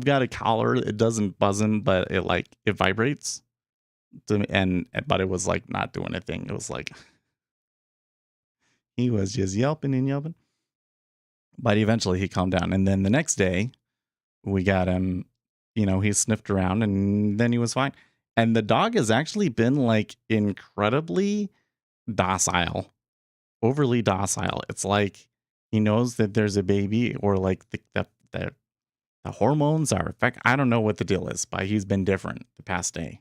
Speaker 3: got a collar. It doesn't buzz him, but it vibrates. But it was like not doing a thing. It was like he was just yelping and yelping. But eventually he calmed down. And then the next day we got him, he sniffed around and then he was fine. And the dog has actually been like incredibly docile. Overly docile. It's like he knows that there's a baby, or like the hormones are affected. I don't know what the deal is, but he's been different the past day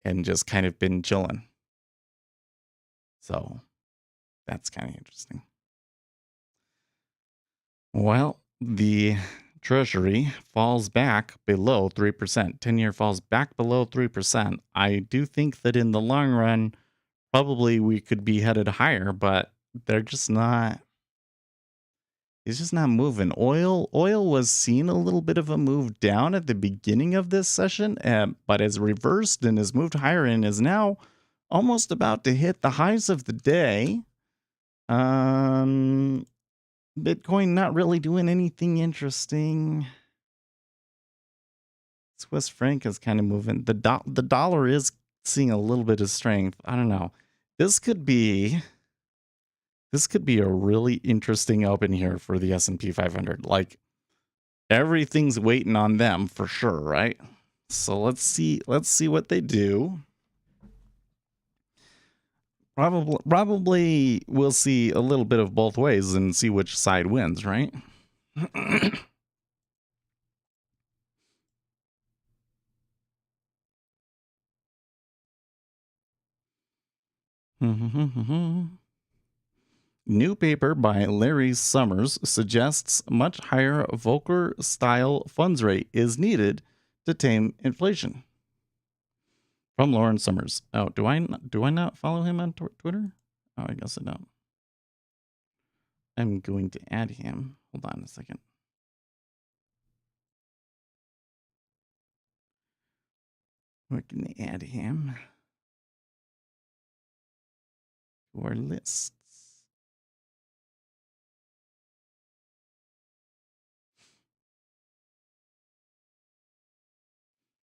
Speaker 3: and just kind of been chilling. So that's kind of interesting. Well, the Treasury falls back below 3%. 10-year falls back below 3%. I do think that in the long run, probably we could be headed higher, but they're just not. It's just not moving. Oil was seeing a little bit of a move down at the beginning of this session, but has reversed and has moved higher and is now almost about to hit the highs of the day. Bitcoin not really doing anything interesting. Swiss franc is kind of moving. The dollar is seeing a little bit of strength. I don't know. This could be a really interesting open here for the S&P 500. Like everything's waiting on them for sure, right? So let's see what they do. Probably we'll see a little bit of both ways and see which side wins, right? New paper by Larry Summers suggests much higher Volcker-style funds rate is needed to tame inflation. From Lauren Summers. Oh, do I not follow him on Twitter? Oh, I guess I don't. I'm going to add him. Hold on a second. We're going to add him to our lists.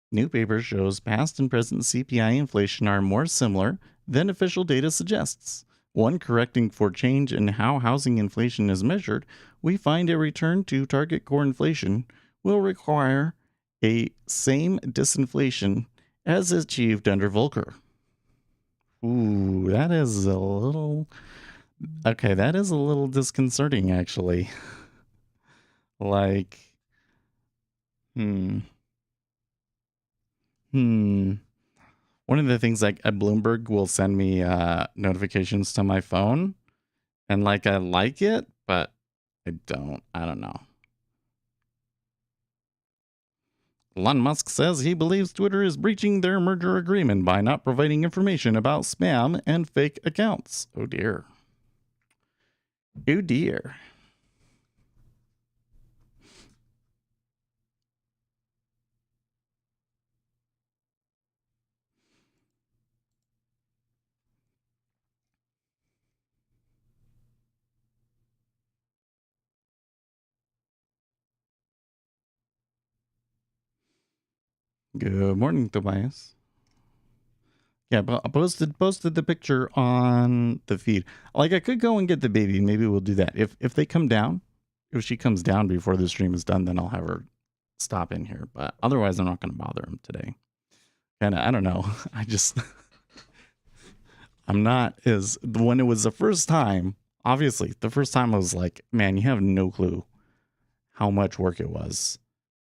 Speaker 3: New paper shows past and present CPI inflation are more similar than official data suggests. When correcting for change in how housing inflation is measured, we find a return to target core inflation will require a same disinflation as achieved under Volcker. Ooh, that is a little disconcerting, actually. Like, one of the things, like Bloomberg will send me notifications to my phone, and like I like it, but I don't know. Elon Musk says he believes Twitter is breaching their merger agreement by not providing information about spam and fake accounts. Oh dear. Oh dear. Good morning, Tobias. Yeah, but I posted the picture on the feed. Like, I could go and get the baby. Maybe we'll do that. If they come down, if she comes down before the stream is done, then I'll have her stop in here. But otherwise, I'm not going to bother him today. And I don't know. I'm not as when it was the first time. Obviously, the first time I was like, man, you have no clue how much work it was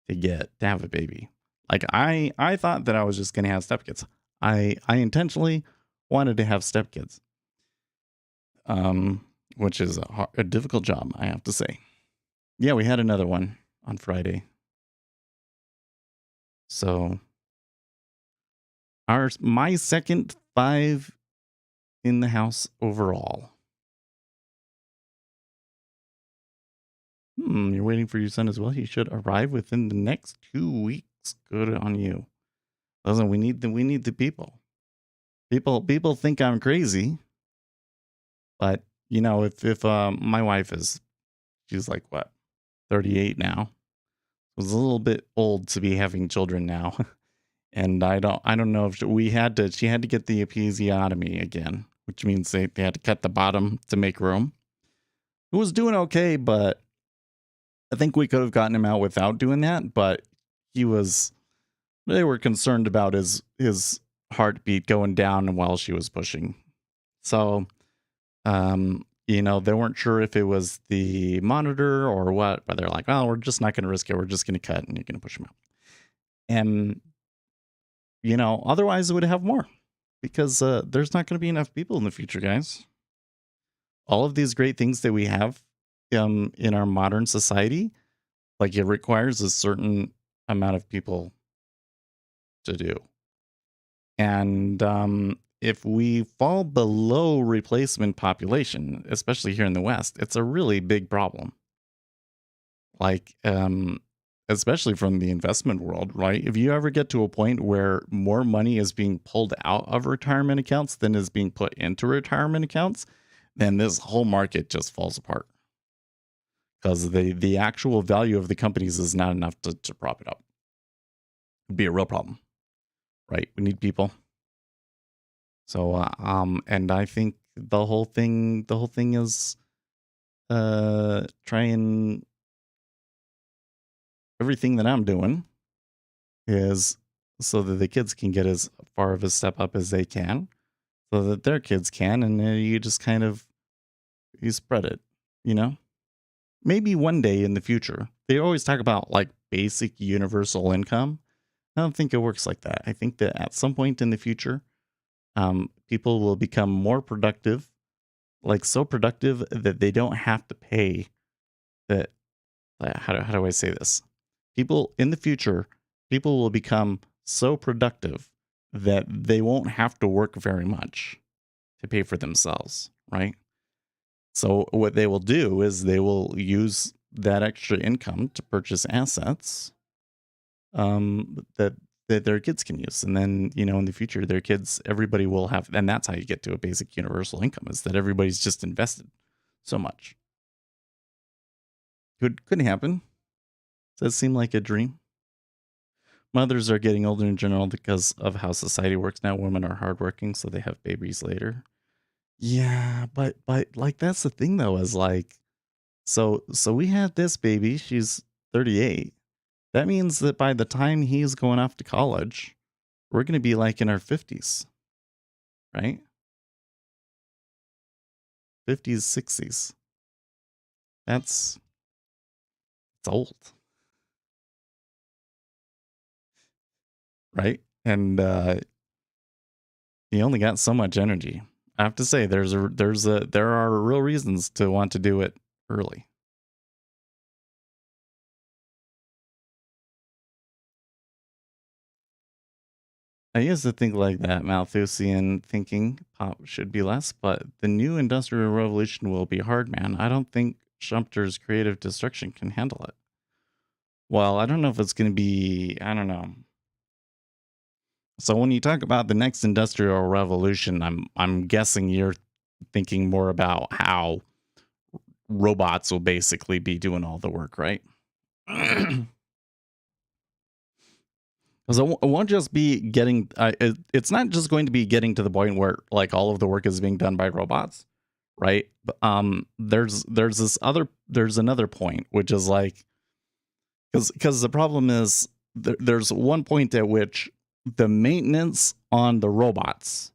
Speaker 3: to have a baby. Like I thought that I was just gonna have stepkids. I intentionally wanted to have stepkids, which is a difficult job, I have to say. Yeah, we had another one on Friday. So my second 5 in the house overall. You're waiting for your son as well. He should arrive within the next 2 weeks. Good on you. Listen, we need the people. People think I'm crazy, but if my wife she's like what 38 now. Was a little bit old to be having children now. And I don't know if she had to get the episiotomy again, which means they had to cut the bottom to make room. It was doing okay, but I think we could have gotten him out without doing that, but they were concerned about his heartbeat going down while she was pushing. So, they weren't sure if it was the monitor or what, but they're like, well, we're just not going to risk it. We're just going to cut and you're going to push him out. And, otherwise it would have more because there's not going to be enough people in the future, guys. All of these great things that we have in our modern society, like it requires a certain amount of people to do. And if we fall below replacement population, especially here in the West, it's a really big problem. Like, especially from the investment world, right? If you ever get to a point where more money is being pulled out of retirement accounts than is being put into retirement accounts, then this whole market just falls apart. Because the actual value of the companies is not enough to prop it up. It'd be a real problem, right? We need people. So, and I think the whole thing is, trying everything that I'm doing is so that the kids can get as far of a step up as they can, so that their kids can, and then you just kind of you spread it, Maybe one day in the future. They always talk about like basic universal income. I don't think it works like that. I think that at some point in the future, people will become more productive, like so productive that they don't have to pay that. How do I say this? People in the future, people will become so productive that they won't have to work very much to pay for themselves, right? So what they will do is they will use that extra income to purchase assets that their kids can use. And then, in the future, their kids, everybody will have, and that's how you get to a basic universal income, is that everybody's just invested so much. Couldn't happen. Does that seem like a dream? Mothers are getting older in general because of how society works now. Women are hardworking, so they have babies later. Yeah, but like that's the thing though, is like, so we had this baby. She's 38. That means that by the time he's going off to college, we're going to be like in our 50s, right? 50s, 60s. It's old, right? And you only got so much energy. I have to say, there are real reasons to want to do it early. I used to think like that. Malthusian thinking pop should be less, but the new industrial revolution will be hard, man. I don't think Schumpeter's creative destruction can handle it. Well, I don't know if it's going to be, I don't know. So when you talk about the next industrial revolution, I'm guessing you're thinking more about how robots will basically be doing all the work, right? Because it won't just be getting. It's not just going to be getting to the point where like all of the work is being done by robots, right? But, there's another point, which is like, because the problem is there's one point at which the maintenance on the robots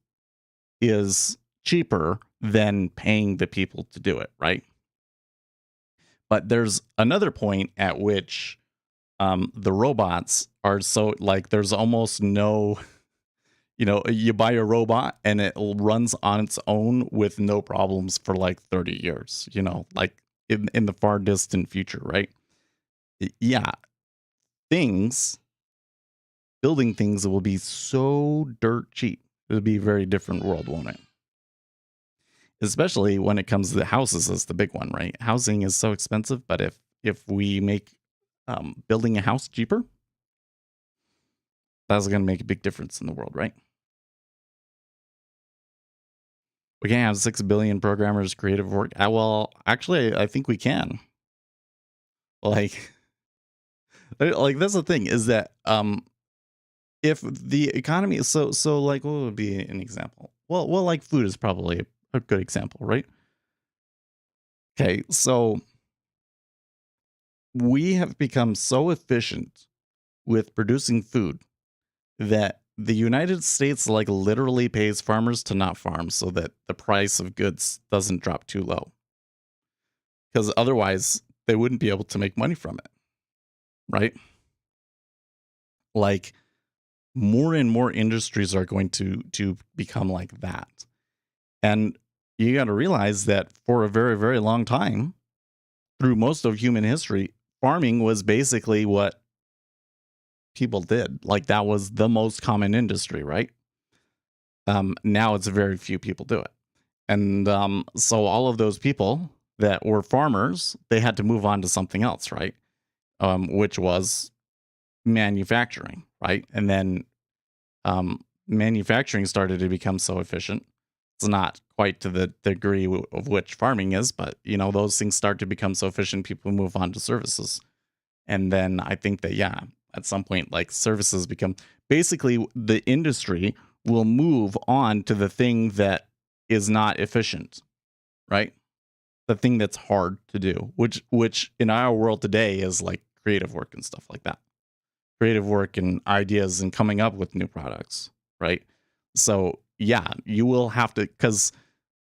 Speaker 3: is cheaper than paying the people to do it, right? But there's another point at which the robots are so like there's almost no, you buy a robot and it runs on its own with no problems for like 30 years, like in the far distant future, right? Yeah, things, building things will be so dirt cheap. It'll be a very different world, won't it? Especially when it comes to the houses as the big one, right? Housing is so expensive, but if we make building a house cheaper, that's going to make a big difference in the world, right? We can't have 6 billion programmers creative work. Well, actually, I think we can. Like, like that's the thing is that if the economy is so like what would be an example? Well, like food is probably a good example, right? Okay, so we have become so efficient with producing food that the United States like literally pays farmers to not farm so that the price of goods doesn't drop too low. Because otherwise they wouldn't be able to make money from it, right? Like more and more industries are going to become like that. And you got to realize that for a very, very long time, through most of human history, farming was basically what people did. Like that was the most common industry, right? Now it's very few people do it. And so all of those people that were farmers, they had to move on to something else, right? Which was manufacturing, right? And then manufacturing started to become so efficient. It's not quite to the degree of which farming is, but those things start to become so efficient, people move on to services. And then I think that, yeah, at some point, like services become basically the industry will move on to the thing that is not efficient, right? The thing that's hard to do, which in our world today is like creative work and stuff like that. Creative work and ideas and coming up with new products, right? So yeah, you will have to, because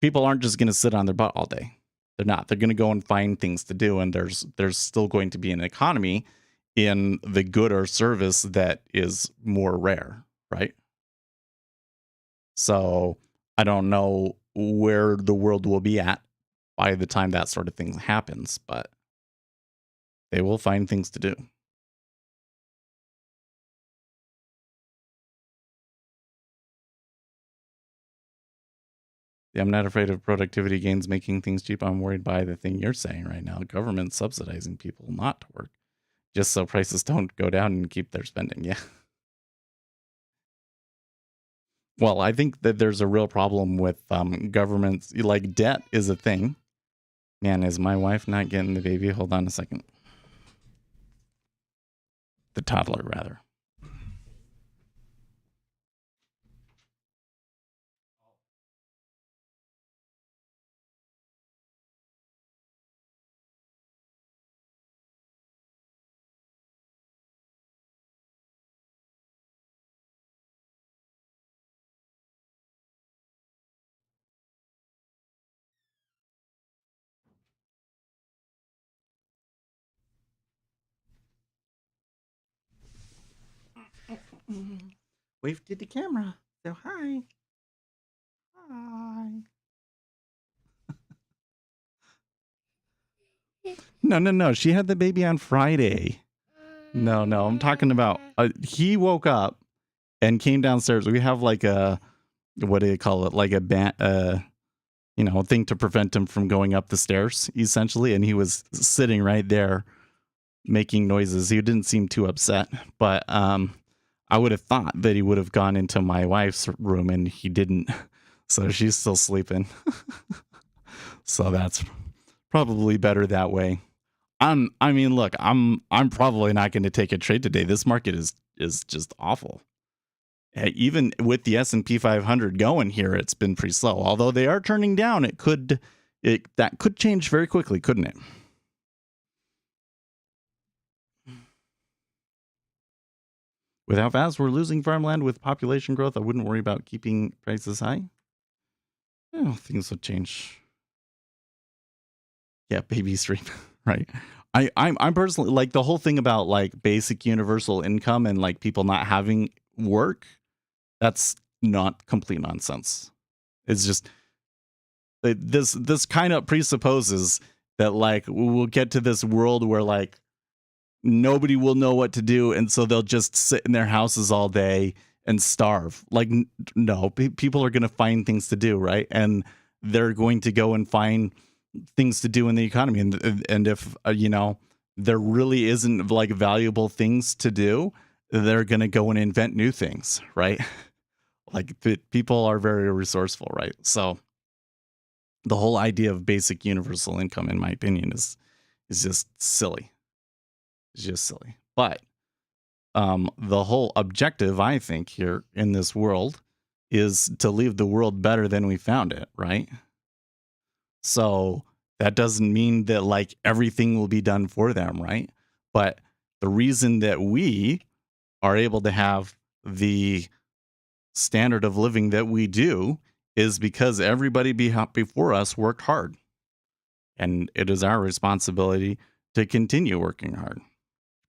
Speaker 3: people aren't just going to sit on their butt all day. They're not. They're going to go and find things to do, and there's still going to be an economy in the good or service that is more rare, right? So I don't know where the world will be at by the time that sort of thing happens, but they will find things to do. Yeah, I'm not afraid of productivity gains making things cheap. I'm worried by the thing you're saying right now. Government subsidizing people not to work just so prices don't go down and keep their spending. Yeah. Well, I think that there's a real problem with governments. Like debt is a thing. Man, is my wife not getting the baby? Hold on a second. The toddler, rather. Wave to the camera. So hi. Hi. No. She had the baby on Friday. No. I'm talking about he woke up and came downstairs. We have like a, what do you call it? Like a thing to prevent him from going up the stairs, essentially. And he was sitting right there making noises. He didn't seem too upset, but I would have thought that he would have gone into my wife's room, and he didn't. So she's still sleeping. So that's probably better that way. Look, I'm probably not going to take a trade today. This market is just awful. Even with the S&P 500 going here, it's been pretty slow. Although they are turning down, that could change very quickly, couldn't it? With how fast we're losing farmland with population growth, I wouldn't worry about keeping prices high. things would change. Yeah, baby stream, right? I'm personally like the whole thing about like basic universal income and like people not having work. That's not complete nonsense. It's just this kind of presupposes that like we'll get to this world where like nobody will know what to do, and so they'll just sit in their houses all day and starve. Like no, people are going to find things to do, right? And they're going to go and find things to do in the economy, and if there really isn't like valuable things to do, they're going to go and invent new things, right? Like people are very resourceful, right? So the whole idea of basic universal income, in my opinion, is just silly. It's just silly. But the whole objective, I think, here in this world is to leave the world better than we found it, right? So that doesn't mean that like everything will be done for them, right? But the reason that we are able to have the standard of living that we do is because everybody before us worked hard. And it is our responsibility to continue working hard.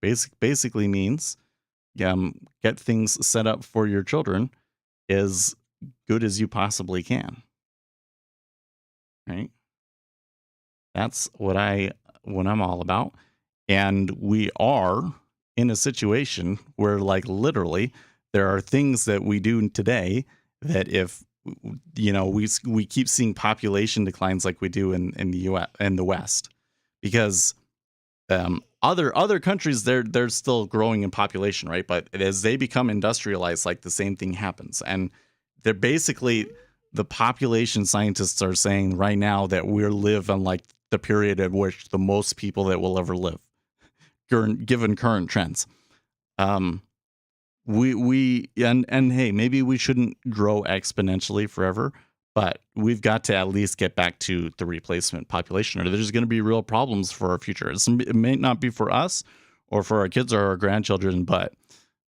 Speaker 3: Basically means get things set up for your children as good as you possibly can. Right? That's what I'm all about. And we are in a situation where like literally there are things that we do today that if we keep seeing population declines like we do in the US and the West, because other countries they're still growing in population, right? But as they become industrialized, like the same thing happens. And they're basically, the population scientists are saying right now that we're live on like the period at which the most people that will ever live, given current trends. We hey, maybe we shouldn't grow exponentially forever, but we've got to at least get back to the replacement population, or there's going to be real problems for our future. It may not be for us or for our kids or our grandchildren, but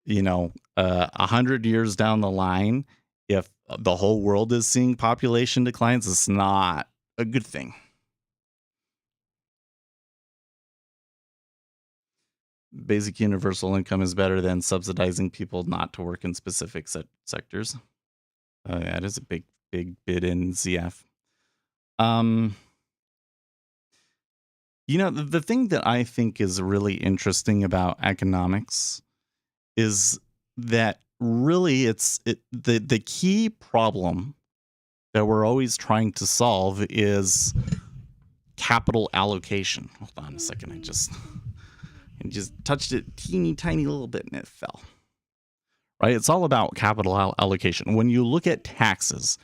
Speaker 3: 100 years down the line, if the whole world is seeing population declines, it's not a good thing. Basic universal income is better than subsidizing people not to work in specific sectors. That is a big bid in ZF. The thing that I think is really interesting about economics is that really the key problem that we're always trying to solve is capital allocation. Hold on a second, I just touched it teeny tiny little bit and it fell. Right? It's all about capital allocation. When you look at taxes,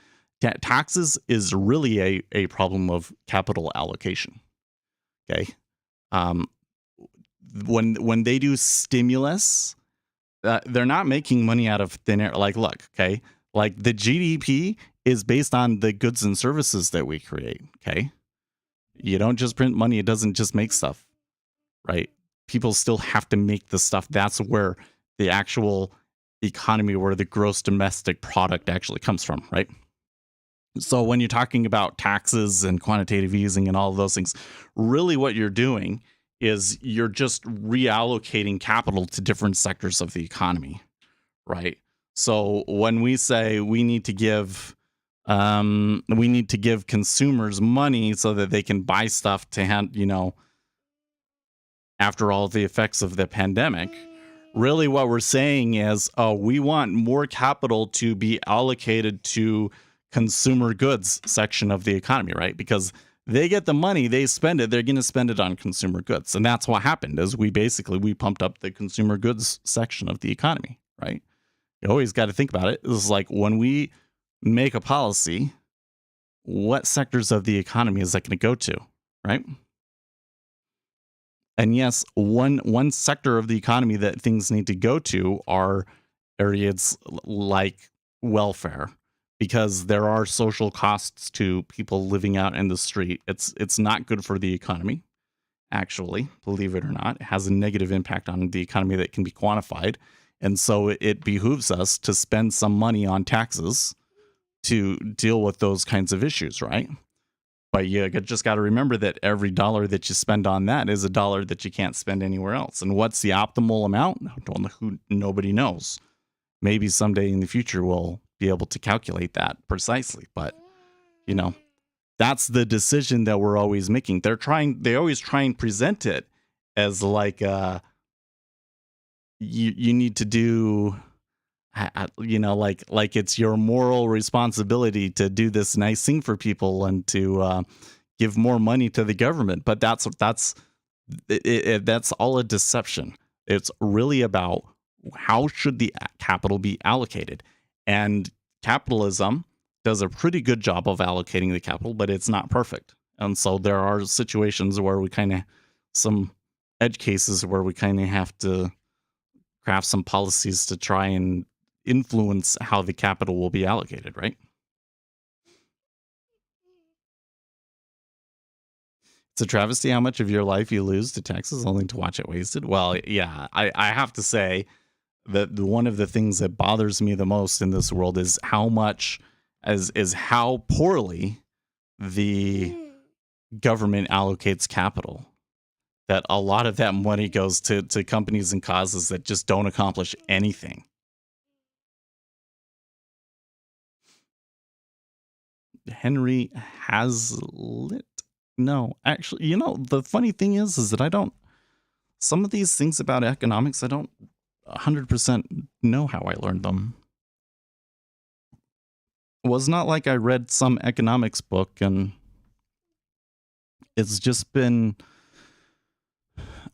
Speaker 3: taxes is really a problem of capital allocation. Okay. When they do stimulus, they're not making money out of thin air. Like, look, okay, like the GDP is based on the goods and services that we create. Okay. You don't just print money. It doesn't just make stuff, right? People still have to make the stuff. That's where the actual economy, where the gross domestic product actually comes from, right? So when you're talking about taxes and quantitative easing and all of those things, really what you're doing is you're just reallocating capital to different sectors of the economy, right? So when we say we need to give consumers money so that they can buy stuff to after all the effects of the pandemic, really what we're saying is, we want more capital to be allocated to consumer goods section of the economy, right? Because they get the money, they spend it, they're going to spend it on consumer goods. And that's what happened is we pumped up the consumer goods section of the economy, right? You always got to think about it. It's like when we make a policy, what sectors of the economy is that going to go to, right? And yes, one sector of the economy that things need to go to are areas like welfare, because there are social costs to people living out in the street. It's not good for the economy, actually, believe it or not. It has a negative impact on the economy that can be quantified. And so it behooves us to spend some money on taxes to deal with those kinds of issues, right? But you just got to remember that every dollar that you spend on that is a dollar that you can't spend anywhere else. And what's the optimal amount? Nobody knows. Maybe someday in the future we'll be able to calculate that precisely. But, you know, that's the decision that we're always making. They always try and present it as like you need to do, you know, like it's your moral responsibility to do this nice thing for people and to give more money to the government. But that's all a deception. It's really about how should the capital be allocated, and capitalism does a pretty good job of allocating the capital, but it's not perfect. And so there are situations where we some edge cases where we kind of have to craft some policies to try and influence how the capital will be allocated, right? It's a travesty how much of your life you lose to taxes only to watch it wasted. Well, yeah, I have to say that one of the things that bothers me the most in this world is how poorly the government allocates capital. That a lot of that money goes to companies and causes that just don't accomplish anything. Henry Hazlitt? No, actually, you know, the funny thing is that some of these things about economics, I don't 100% know how I learned them. It was not like I read some economics book and it's just been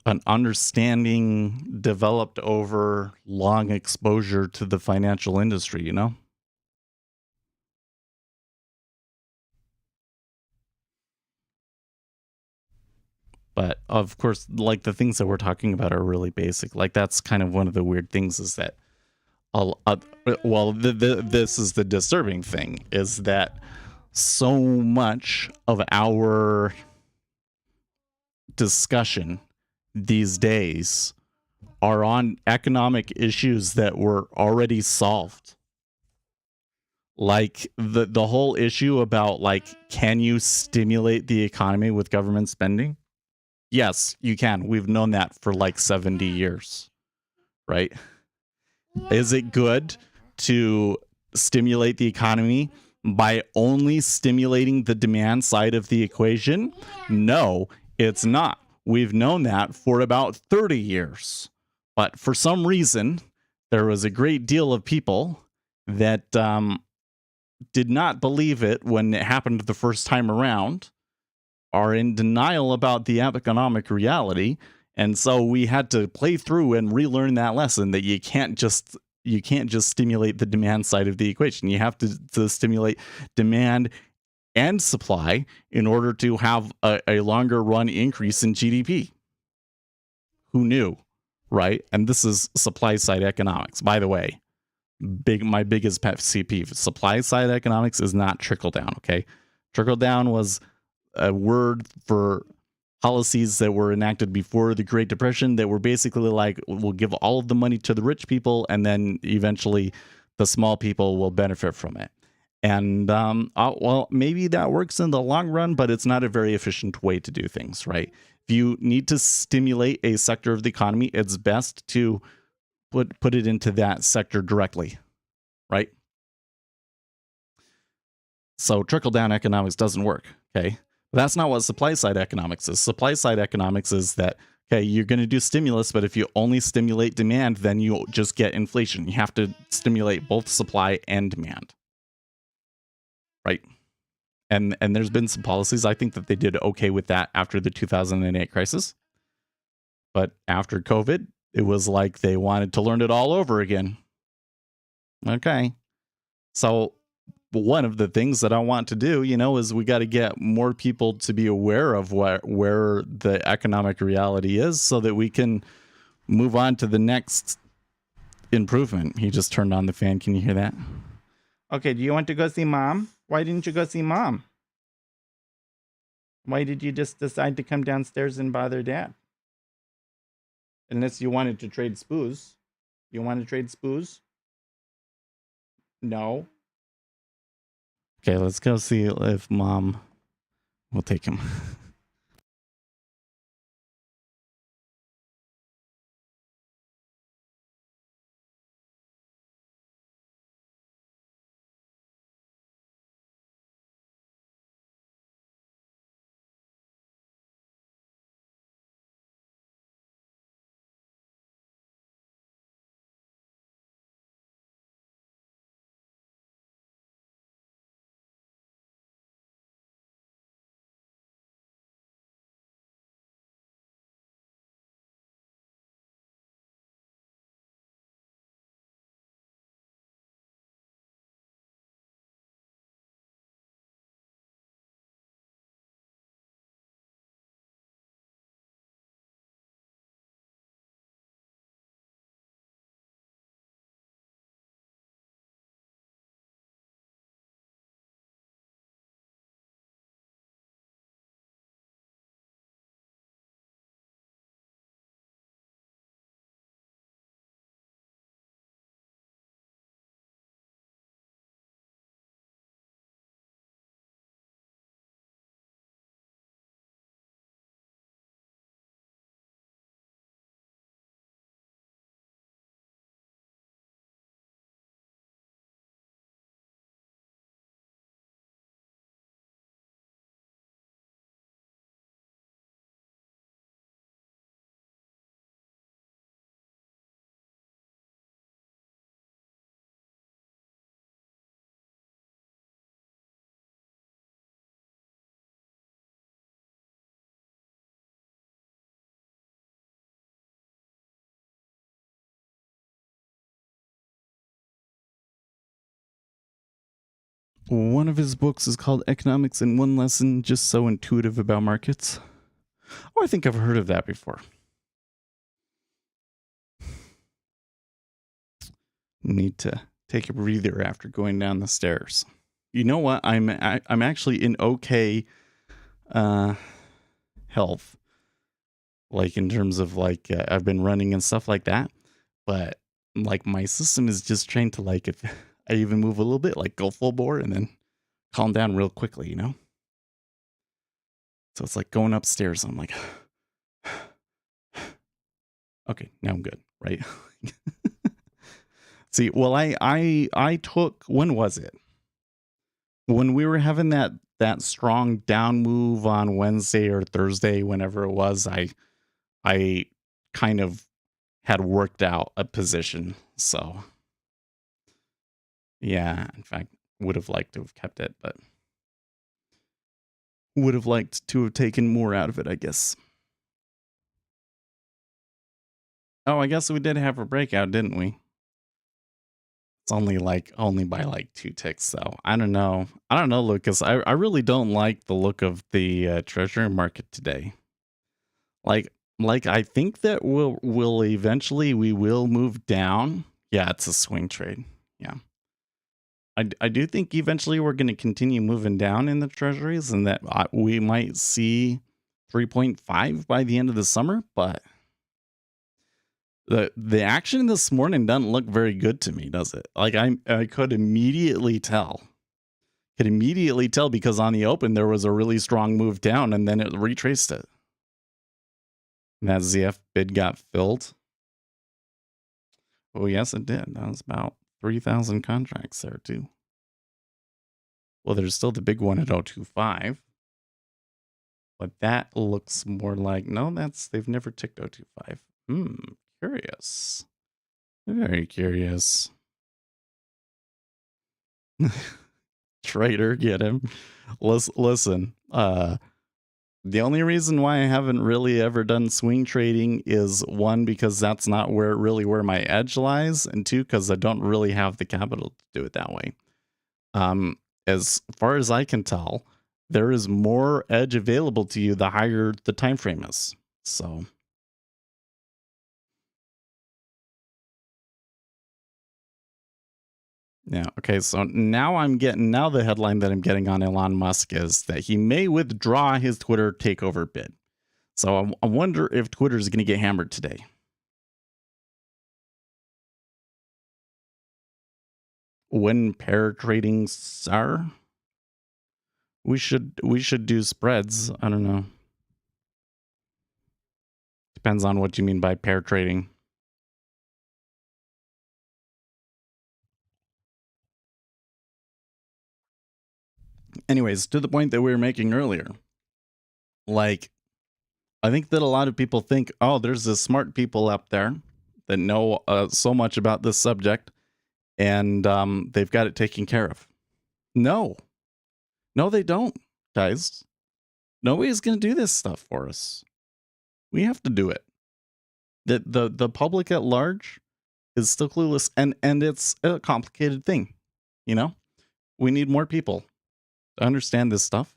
Speaker 3: an understanding developed over long exposure to the financial industry, you know? But of course, like the things that we're talking about are really basic. Like that's kind of one of the weird things is that, this is the disturbing thing is that so much of our discussion these days are on economic issues that were already solved. Like the whole issue about like, can you stimulate the economy with government spending? Yes, you can. We've known that for like 70 years, right? Is it good to stimulate the economy by only stimulating the demand side of the equation? No, it's not. We've known that for about 30 years. But for some reason, there was a great deal of people that did not believe it when it happened the first time around, are in denial about the economic reality. And so we had to play through and relearn that lesson that you can't just stimulate the demand side of the equation. You have to stimulate demand and supply in order to have a longer run increase in GDP. Who knew, right? And this is supply side economics, by the way. My biggest pet peeve. Supply side economics is not trickle down. Okay, trickle down was a word for policies that were enacted before the Great Depression that were basically like, we'll give all of the money to the rich people and then eventually the small people will benefit from it. And well, maybe that works in the long run, but it's not a very efficient way to do things, right? If you need to stimulate a sector of the economy, it's best to put it into that sector directly, right? So trickle down economics doesn't work, okay? But that's not what supply side economics is. Supply side economics is that, okay, you're going to do stimulus, but if you only stimulate demand, then you'll just get inflation. You have to stimulate both supply and demand, right? And there's been some policies. I think that they did okay with that after the 2008 crisis. But after COVID, it was like they wanted to learn it all over again. Okay. So one of the things that I want to do, you know, is we got to get more people to be aware of where the economic reality is so that we can move on to the next improvement. He just turned on the fan. Can you hear that? Okay, do you want to go see mom? Why didn't you go see mom? Why did you just decide to come downstairs and bother dad? Unless you wanted to trade spoos. You want to trade spoos? No. Okay, let's go see if Mom will take him. One of his books is called Economics in One Lesson, just so intuitive about markets. Oh, I think I've heard of that before. Need to take a breather after going down the stairs. You know what? I'm actually in okay health, like in terms of like I've been running and stuff like that, but like my system is just trained to like if I even move a little bit, like go full bore and then calm down real quickly, you know? So it's like going upstairs. I'm like, okay, now I'm good, right? See, well, I took, when was it? When we were having that strong down move on Wednesday or Thursday, whenever it was, I kind of had worked out a position. So yeah, in fact, would have liked to have kept it, but would have liked to have taken more out of it, I guess. Oh, I guess we did have a breakout, didn't we? It's only by like 2 ticks, though. I don't know. I don't know, Lucas. I really don't like the look of the treasury market today. Like I think that will eventually we will move down. Yeah, it's a swing trade. Yeah. I do think eventually we're going to continue moving down in the treasuries and that we might see 3.5 by the end of the summer, but the action this morning doesn't look very good to me, does it? Like I could immediately tell. Could immediately tell because on the open there was a really strong move down and then it retraced it. And that ZF bid got filled. Oh yes, it did. That was about 3,000 contracts there too. Well, there's still the big one at 025. But that looks more like no, they've never ticked 025. Curious. Very curious. Traitor, get him. Listen, the only reason why I haven't really ever done swing trading is one, because that's not where my edge lies, and two, because I don't really have the capital to do it that way. As far as I can tell, there is more edge available to you the higher the time frame is. So yeah, okay. So now the headline that I'm getting on Elon Musk is that he may withdraw his Twitter takeover bid. So I wonder if Twitter is going to get hammered today. When pair trading SAR? We should do spreads. I don't know. Depends on what you mean by pair trading. Anyways, to the point that we were making earlier, like, I think that a lot of people think, oh, there's this smart people up there that know so much about this subject, and they've got it taken care of. No, they don't, guys. Nobody's going to do this stuff for us. We have to do it. The public at large is still clueless, and it's a complicated thing. You know, we need more people to understand this stuff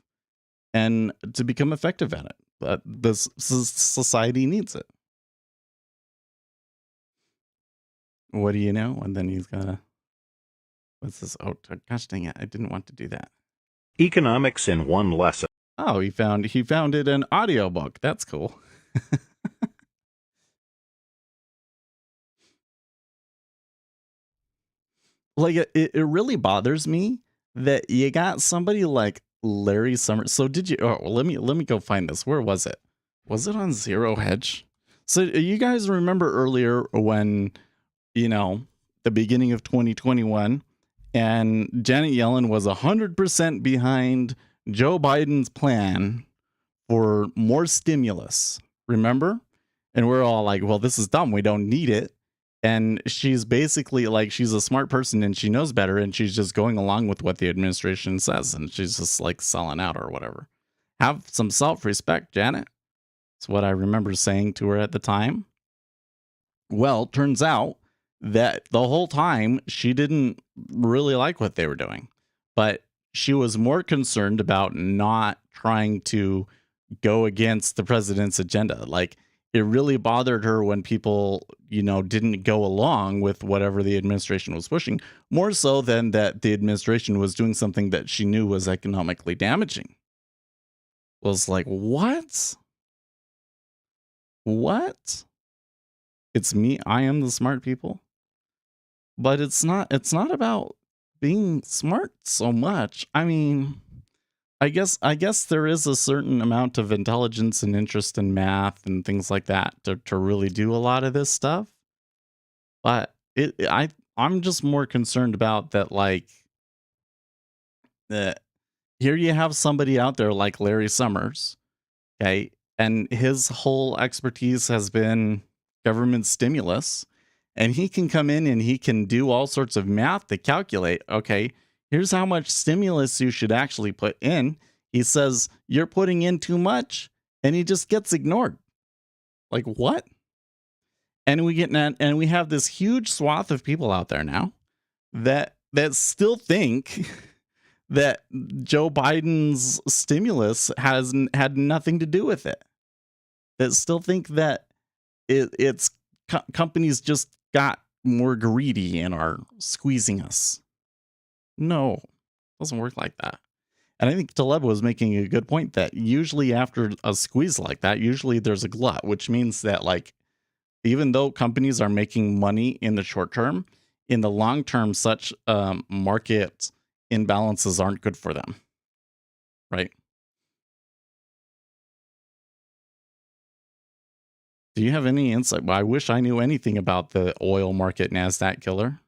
Speaker 3: and to become effective at it. But this society needs it. What do you know? And then he's got what's this? Oh, gosh dang it! I didn't want to do that.
Speaker 4: Economics in one lesson.
Speaker 3: Oh, he found it an audiobook. That's cool. Like it really bothers me that you got somebody like Larry Summers. So did you? Oh, let me go find this. Where was it? Was it on Zero Hedge? So you guys remember earlier when, the beginning of 2021, and Janet Yellen was 100% behind Joe Biden's plan for more stimulus. Remember? And we're all like, well, this is dumb. We don't need it. And she's basically like, she's a smart person and she knows better. And she's just going along with what the administration says. And she's just like selling out or whatever. Have some self-respect, Janet. That's what I remember saying to her at the time. Well, turns out that the whole time she didn't really like what they were doing. But she was more concerned about not trying to go against the president's agenda. Like, it really bothered her when people, didn't go along with whatever the administration was pushing, more so than that the administration was doing something that she knew was economically damaging. Was like, what? What? It's me. I am the smart people. But it's not about being smart so much. I mean, I guess there is a certain amount of intelligence and interest in math and things like that to really do a lot of this stuff. But I'm just more concerned about that, like, that here you have somebody out there like Larry Summers, okay, and his whole expertise has been government stimulus, and he can come in and he can do all sorts of math to calculate, okay, here's how much stimulus you should actually put in. He says, you're putting in too much, and he just gets ignored. Like, what? And we have this huge swath of people out there now that still think that Joe Biden's stimulus had nothing to do with it. That still think that it's companies just got more greedy and are squeezing us. No, it doesn't work like that. And I think Taleb was making a good point that usually after a squeeze like that, usually there's a glut, which means that, like, even though companies are making money in the short term, in the long term, such market imbalances aren't good for them. Right? Do you have any insight? Well, I wish I knew anything about the oil market NASDAQ killer.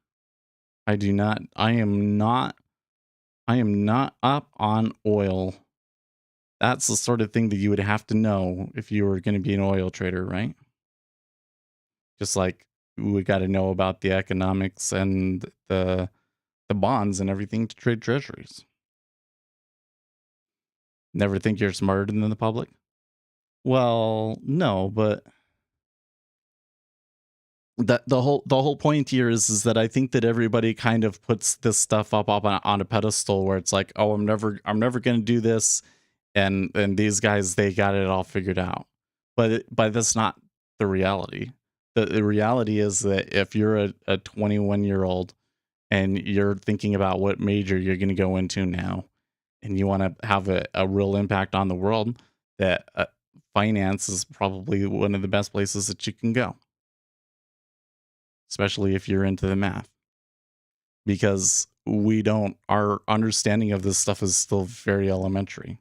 Speaker 3: I do not. I am not up on oil. That's the sort of thing that you would have to know if you were going to be an oil trader, right? Just like we got to know about the economics and the bonds and everything to trade treasuries. Never think you're smarter than the public? Well, no, but that the whole point here is that I think that everybody kind of puts this stuff up on a pedestal where it's like, oh, I'm never going to do this, and these guys, they got it all figured out. But that's not the reality. The reality is that if you're a 21-year-old and you're thinking about what major you're going to go into now, and you want to have a real impact on the world, that finance is probably one of the best places that you can go. Especially if you're into the math. because our understanding of this stuff is still very elementary.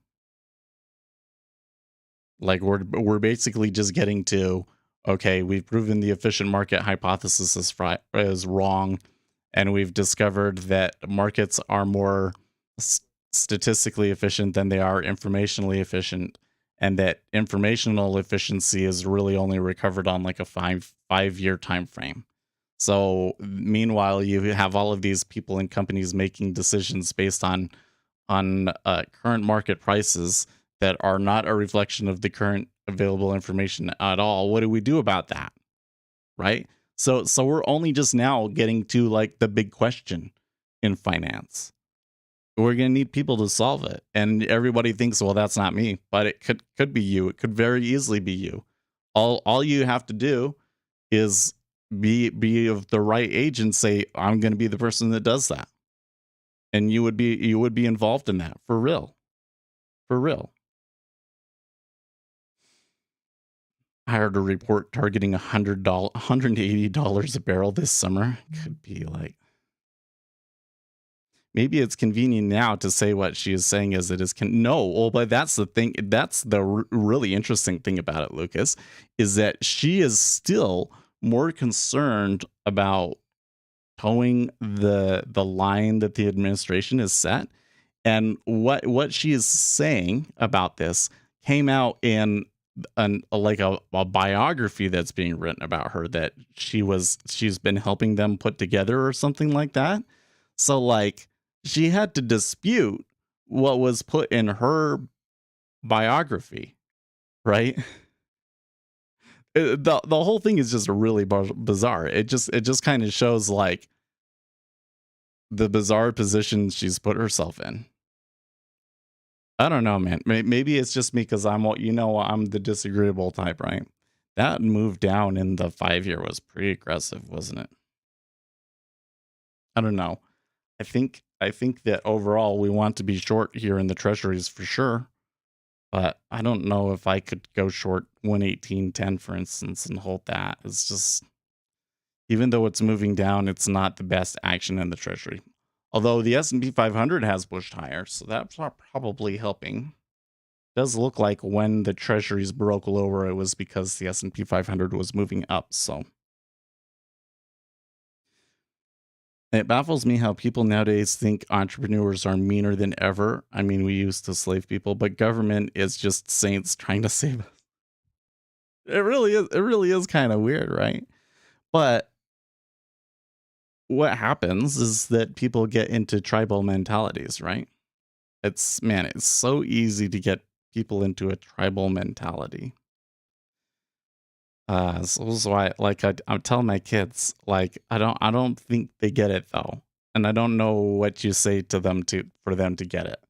Speaker 3: Like we're basically just getting to, okay, we've proven the efficient market hypothesis is wrong, and we've discovered that markets are more statistically efficient than they are informationally efficient, and that informational efficiency is really only recovered on like a five-year time frame. So meanwhile, you have all of these people and companies making decisions based on current market prices that are not a reflection of the current available information at all. What do we do about that? Right? So we're only just now getting to like the big question in finance. We're going to need people to solve it. And everybody thinks, well, that's not me, but it could be you. It could very easily be you. All you have to do is be of the right age and say, I'm going to be the person that does that. And you would be involved in that for real. For real. I heard a report targeting $180 a barrel this summer. Could be like, maybe it's convenient now to say what she is saying as it is. No, well, but that's the thing. That's the really interesting thing about it, Lucas, is that she is still more concerned about towing the line that the administration has set. And what she is saying about this came out in a biography that's being written about her that she's been helping them put together or something like that. So like she had to dispute what was put in her biography, right? The whole thing is just really bizarre. It just kind of shows like the bizarre position she's put herself in. I don't know, man. Maybe it's just me because I'm the disagreeable type, right? That move down in the 5-year was pretty aggressive, wasn't it? I don't know. I think that overall we want to be short here in the treasuries for sure, but I don't know if I could go short 118.10 for instance and hold that. It's just, even though it's moving down, it's not the best action in the treasury. Although the S&P 500 has pushed higher, so that's probably helping. It does look like when the treasuries broke lower, it was because the S&P 500 was moving up, so. It baffles me how people nowadays think entrepreneurs are meaner than ever. I mean, we used to slave people, but government is just saints trying to save us. It really is kind of weird, right? But what happens is that people get into tribal mentalities, right? It's so easy to get people into a tribal mentality. So why, like, I'm telling my kids, like, I don't think they get it though, and I don't know what you say to them for them to get it.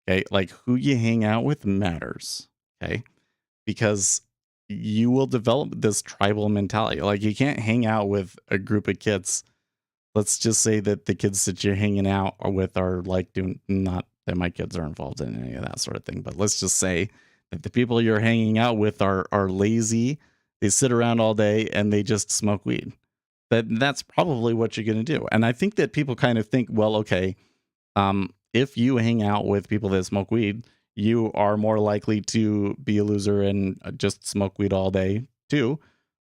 Speaker 3: Okay, like who you hang out with matters. Okay, because you will develop this tribal mentality. Like, you can't hang out with a group of kids. Let's just say that the kids that you're hanging out with are like doing, not that my kids are involved in any of that sort of thing, but let's just say that the people you're hanging out with are lazy. They sit around all day and they just smoke weed. That's probably what you're going to do. And I think that people kind of think, well, okay, if you hang out with people that smoke weed, you are more likely to be a loser and just smoke weed all day too,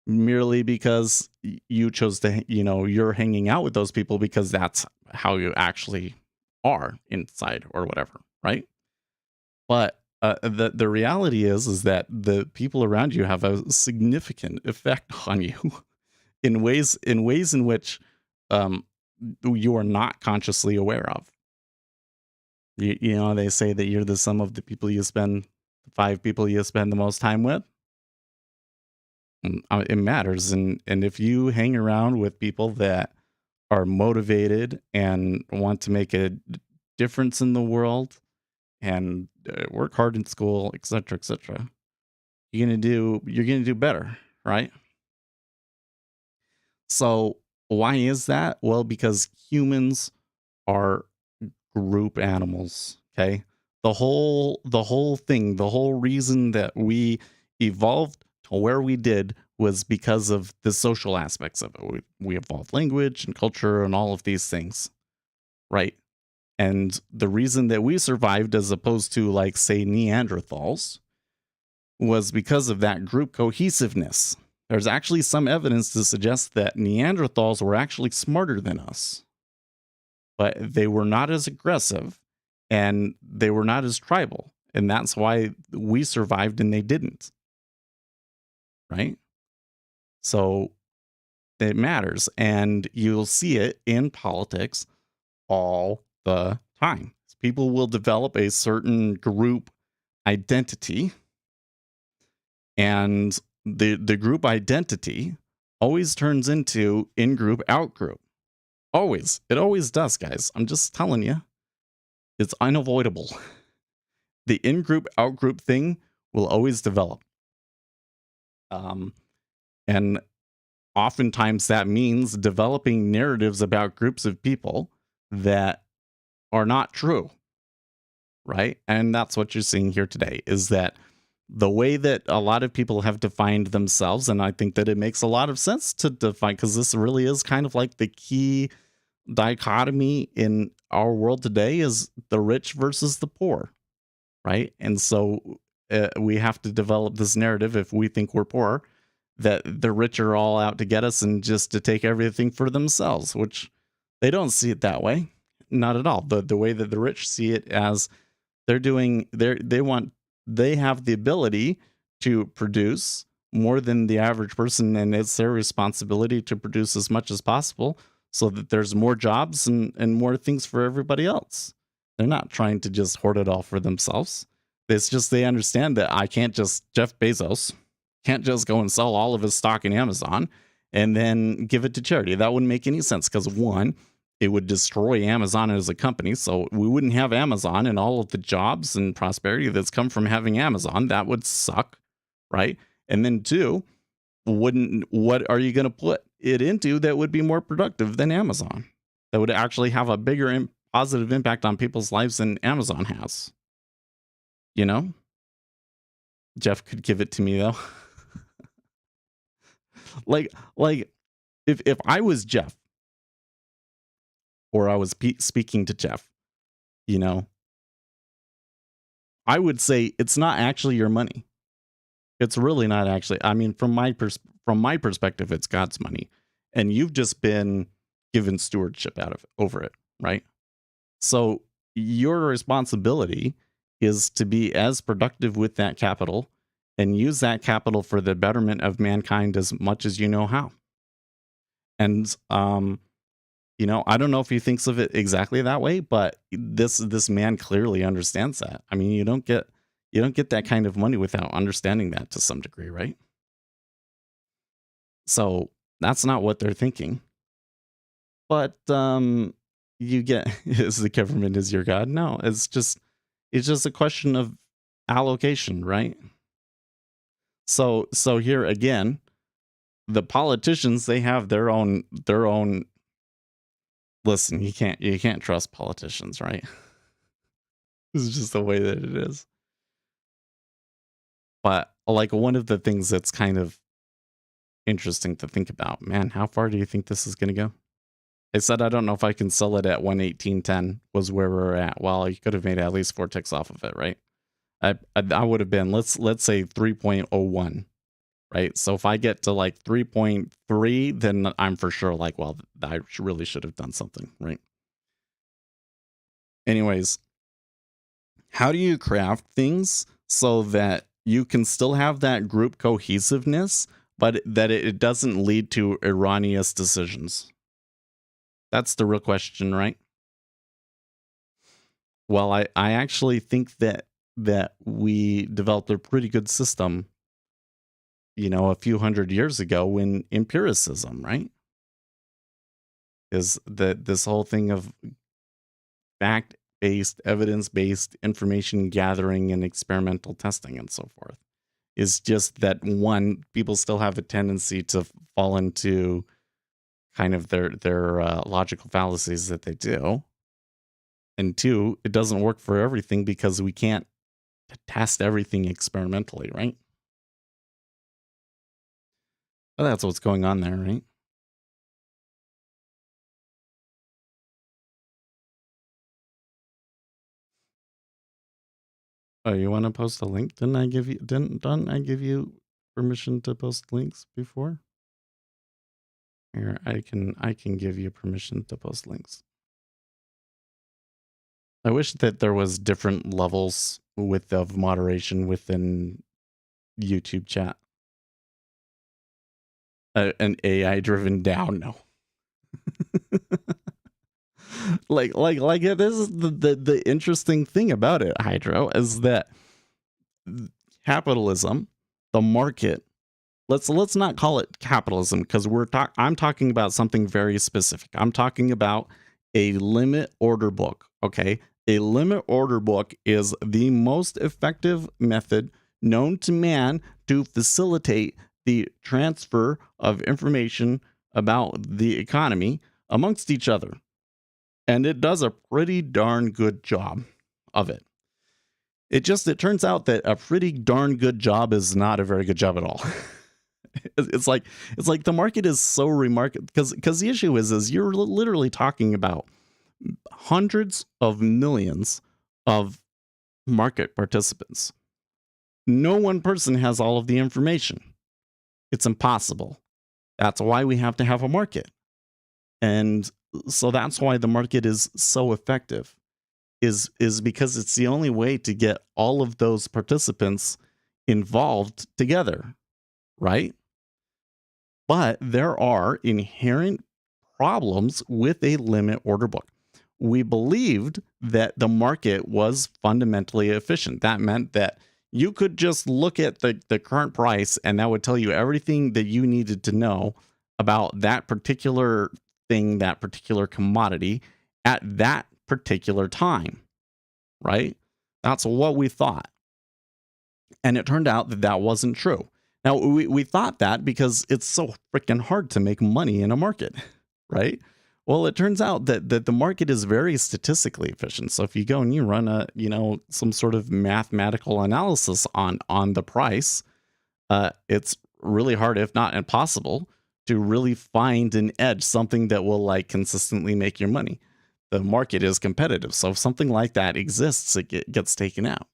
Speaker 3: merely because you chose to, you're hanging out with those people because that's how you actually are inside or whatever, right? But the reality is that the people around you have a significant effect on you in ways in which you are not consciously aware of. They say that you're the sum of the 5 people you spend the most time with. And it matters, and if you hang around with people that are motivated and want to make a difference in the world and work hard in school, etc., etc., you're gonna do better, right? So why is that? Well, because humans are group animals. Okay, the whole thing, the whole reason that we evolved to where we did was because of the social aspects of it. We evolved language and culture and all of these things. right? And the reason that we survived as opposed to, like, say, Neanderthals was because of that group cohesiveness. There's actually some evidence to suggest that Neanderthals were actually smarter than us, but they were not as aggressive and they were not as tribal. And that's why we survived and they didn't, right? So it matters. And you'll see it in politics all the time. People will develop a certain group identity, and the group identity always turns into in-group, out-group. Always. It always does, guys. I'm just telling you. It's unavoidable. The in-group, out-group thing will always develop. And oftentimes that means developing narratives about groups of people that are not true, right? And that's what you're seeing here today, is that the way that a lot of people have defined themselves, and I think that it makes a lot of sense to define, because this really is kind of like the key dichotomy in our world today, is the rich versus the poor, right? And so we have to develop this narrative, if we think we're poor, that the rich are all out to get us and just to take everything for themselves, which they don't see it that way. Not at all. The way that the rich see it as they're doing, they have the ability to produce more than the average person, and it's their responsibility to produce as much as possible so that there's more jobs and more things for everybody else. They're not trying to just hoard it all for themselves. It's just they understand that Jeff Bezos can't just go and sell all of his stock in Amazon and then give it to charity. That wouldn't make any sense, because one, it would destroy Amazon as a company. So we wouldn't have Amazon and all of the jobs and prosperity that's come from having Amazon. That would suck, right? And then two, what are you going to put it into that would be more productive than Amazon? That would actually have a bigger positive impact on people's lives than Amazon has. You know? Jeff could give it to me though. like if I was Jeff, or I was speaking to Jeff, you know, I would say it's not actually your money. It's really not actually. I mean, from my perspective, it's God's money, and you've just been given stewardship over it, right? So your responsibility is to be as productive with that capital and use that capital for the betterment of mankind as much as you know how. And you know, I don't know if he thinks of it exactly that way, but this man clearly understands that. I mean, you don't get that kind of money without understanding that to some degree, right? So that's not what they're thinking. But you get, is the government is your God? No, it's just a question of allocation, right? So here again, the politicians, they have their own. Listen, you can't trust politicians, right? This is just the way that it is. But like, one of the things that's kind of interesting to think about, man, how far do you think this is going to go? I said I don't know if I can sell it at 118.10 was where we're at. Well, you could have made at least 4 ticks off of it, right? I would have been, let's say 3.01, right? So if I get to like 3.3, then I'm for sure like, well, I really should have done something, right? Anyways, how do you craft things so that you can still have that group cohesiveness, but that it doesn't lead to erroneous decisions? That's the real question, right? Well, I actually think that we developed a pretty good system, you know, a few hundred years ago in empiricism, right? Is that this whole thing of fact-based, evidence-based information gathering and experimental testing and so forth, is just that, one, people still have a tendency to fall into kind of their logical fallacies that they do. And two, it doesn't work for everything because we can't test everything experimentally, right? Well, that's what's going on there, right? Oh, you want to post a link? Didn't I give you permission to post links before? Here, I can give you permission to post links. I wish that there was different levels of moderation within YouTube chat. An AI driven down, no. like this is the interesting thing about it, Hydro, is that capitalism, the market. Let's not call it capitalism, because I'm talking about something very specific. I'm talking about a limit order book. Okay, a limit order book is the most effective method known to man to facilitate the transfer of information about the economy amongst each other. And it does a pretty darn good job of it. It turns out that a pretty darn good job is not a very good job at all. It's like the market is so remarkable, because the issue is you're literally talking about hundreds of millions of market participants. No one person has all of the information. It's impossible. That's why we have to have a market. And so that's why the market is so effective, is because it's the only way to get all of those participants involved together, right? But there are inherent problems with a limit order book. We believed that the market was fundamentally efficient. That meant that you could just look at the current price, and that would tell you everything that you needed to know about that particular thing, that particular commodity at that particular time, right? That's what we thought. And it turned out that that wasn't true. Now, we thought that because it's so freaking hard to make money in a market, right? Well, it turns out that the market is very statistically efficient. So if you go and you run some sort of mathematical analysis on the price, it's really hard, if not impossible, to really find an edge, something that will like consistently make your money. The market is competitive. So if something like that exists, it gets taken out.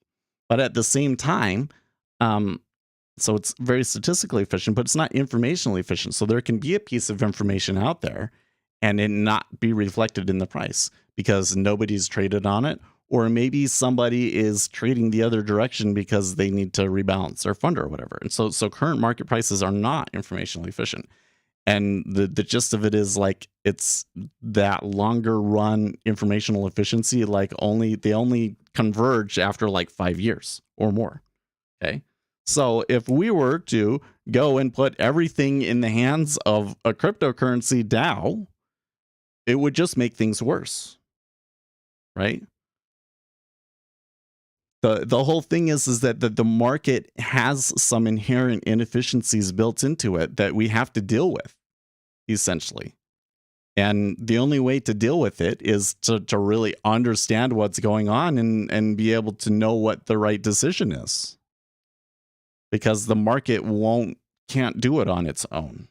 Speaker 3: But at the same time, so it's very statistically efficient, but it's not informationally efficient. So there can be a piece of information out there and it not be reflected in the price because nobody's traded on it, or maybe somebody is trading the other direction because they need to rebalance their fund or whatever. And so current market prices are not informationally efficient. And the gist of it is like it's that longer run informational efficiency, like they only converge after like 5 years or more. Okay. So if we were to go and put everything in the hands of a cryptocurrency DAO, it would just make things worse. Right? The whole thing is that the market has some inherent inefficiencies built into it that we have to deal with, essentially. And the only way to deal with it is to really understand what's going on and be able to know what the right decision is. Because the market can't do it on its own.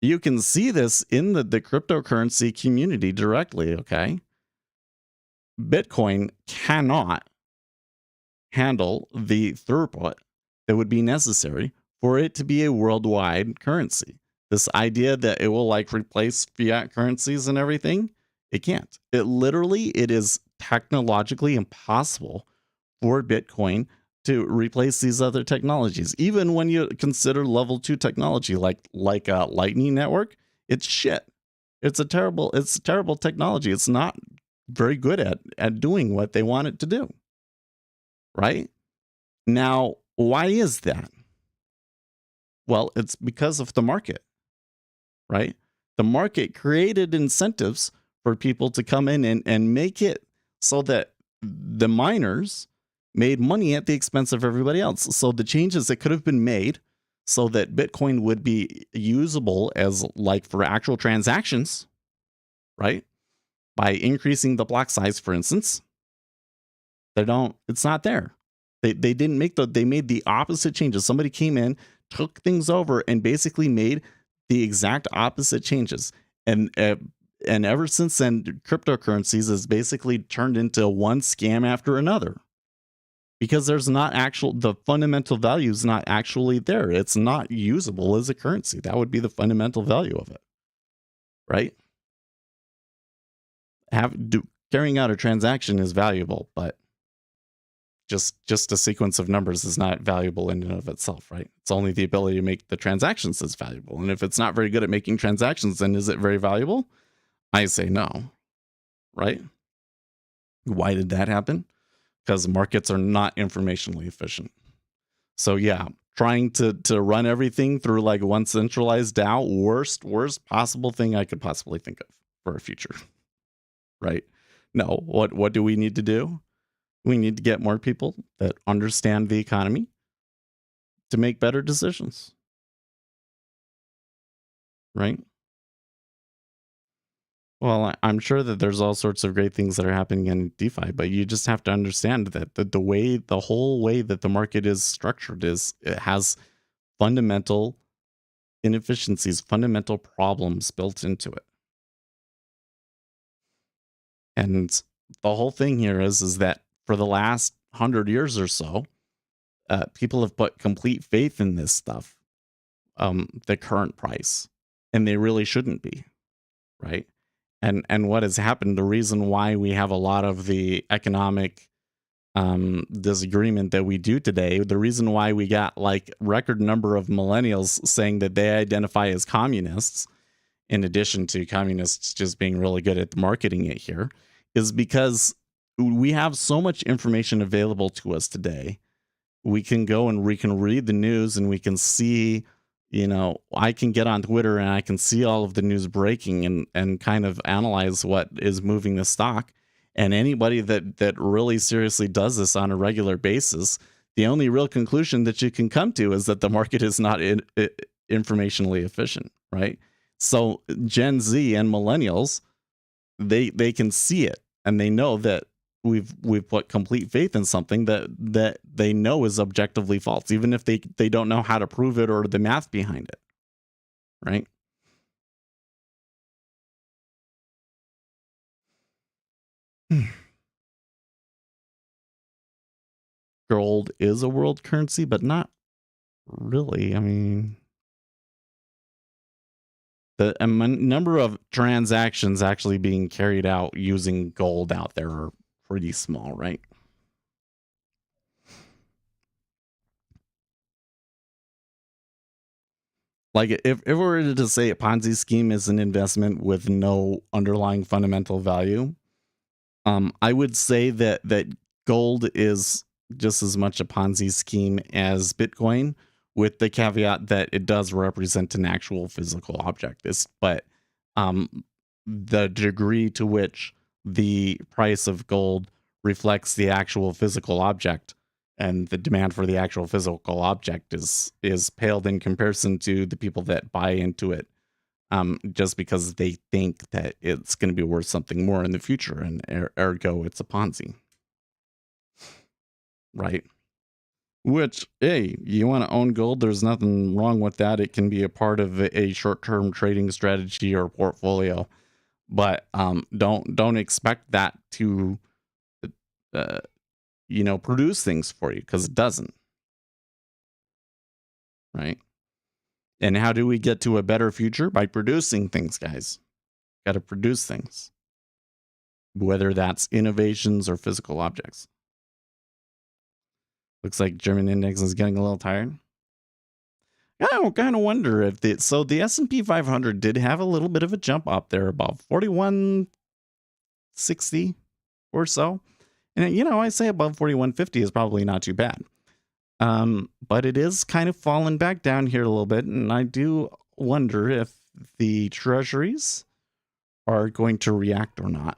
Speaker 3: You can see this in the cryptocurrency community directly, okay? Bitcoin cannot handle the throughput that would be necessary for it to be a worldwide currency. This idea that it will like replace fiat currencies and everything, it can't. It is technologically impossible for Bitcoin to replace these other technologies. Even when you consider level 2 technology like a Lightning Network, it's shit. It's terrible technology. It's not very good at doing what they want it to do. Right? Now, why is that? Well, it's because of the market. Right? The market created incentives for people to come in and make it so that the miners made money at the expense of everybody else. So the changes that could have been made so that Bitcoin would be usable as like for actual transactions, right? By increasing the block size, for instance, it's not there. They didn't they made the opposite changes. Somebody came in, took things over and basically made the exact opposite changes. And ever since then, cryptocurrencies has basically turned into one scam after another. because there's not the fundamental value is not actually there. It's not usable as a currency. That would be the fundamental value of it, right? Carrying out a transaction is valuable, but just a sequence of numbers is not valuable in and of itself, right? It's only the ability to make the transactions that's valuable. And if it's not very good at making transactions, then is it very valuable? I say no, right? Why did that happen? Because markets are not informationally efficient. So yeah, trying to run everything through like one centralized DAO, worst possible thing I could possibly think of for a future, right? No, what do we need to do? We need to get more people that understand the economy to make better decisions, right? Well, I'm sure that there's all sorts of great things that are happening in DeFi, but you just have to understand that the whole way that the market is structured is it has fundamental inefficiencies, fundamental problems built into it. And the whole thing here is that for the last 100 years or so, people have put complete faith in this stuff, the current price, and they really shouldn't be, right? And what has happened, the reason why we have a lot of the economic disagreement that we do today, the reason why we got like record number of millennials saying that they identify as communists, in addition to communists just being really good at marketing it here, is because we have so much information available to us today. We can go and we can read the news and we can see, I can get on Twitter and I can see all of the news breaking and kind of analyze what is moving the stock. And anybody that really seriously does this on a regular basis, the only real conclusion that you can come to is that the market is not informationally efficient, right? So Gen Z and millennials, they can see it and they know that we've put complete faith in something that they know is objectively false, even if they don't know how to prove it or the math behind it, right? Gold is a world currency, but not really. I mean, the number of transactions actually being carried out using gold out there are pretty small, right? Like if we were to say a Ponzi scheme is an investment with no underlying fundamental value, I would say that gold is just as much a Ponzi scheme as Bitcoin, with the caveat that it does represent an actual physical object. But the degree to which the price of gold reflects the actual physical object and the demand for the actual physical object is paled in comparison to the people that buy into it, just because they think that it's going to be worth something more in the future, and ergo it's a Ponzi, right? Which, hey, you want to own gold, there's nothing wrong with that. It can be a part of a short-term trading strategy or portfolio, but don't expect that to produce things for you, because it doesn't, right? And how do we get to a better future? By producing things, guys. Got to produce things, whether that's innovations or physical objects. Looks like German index is getting a little tired. I kind of wonder if the S&P 500 did have a little bit of a jump up there, about 4160 or so. And I say above 4150 is probably not too bad. But it is kind of fallen back down here a little bit, and I do wonder if the Treasuries are going to react or not.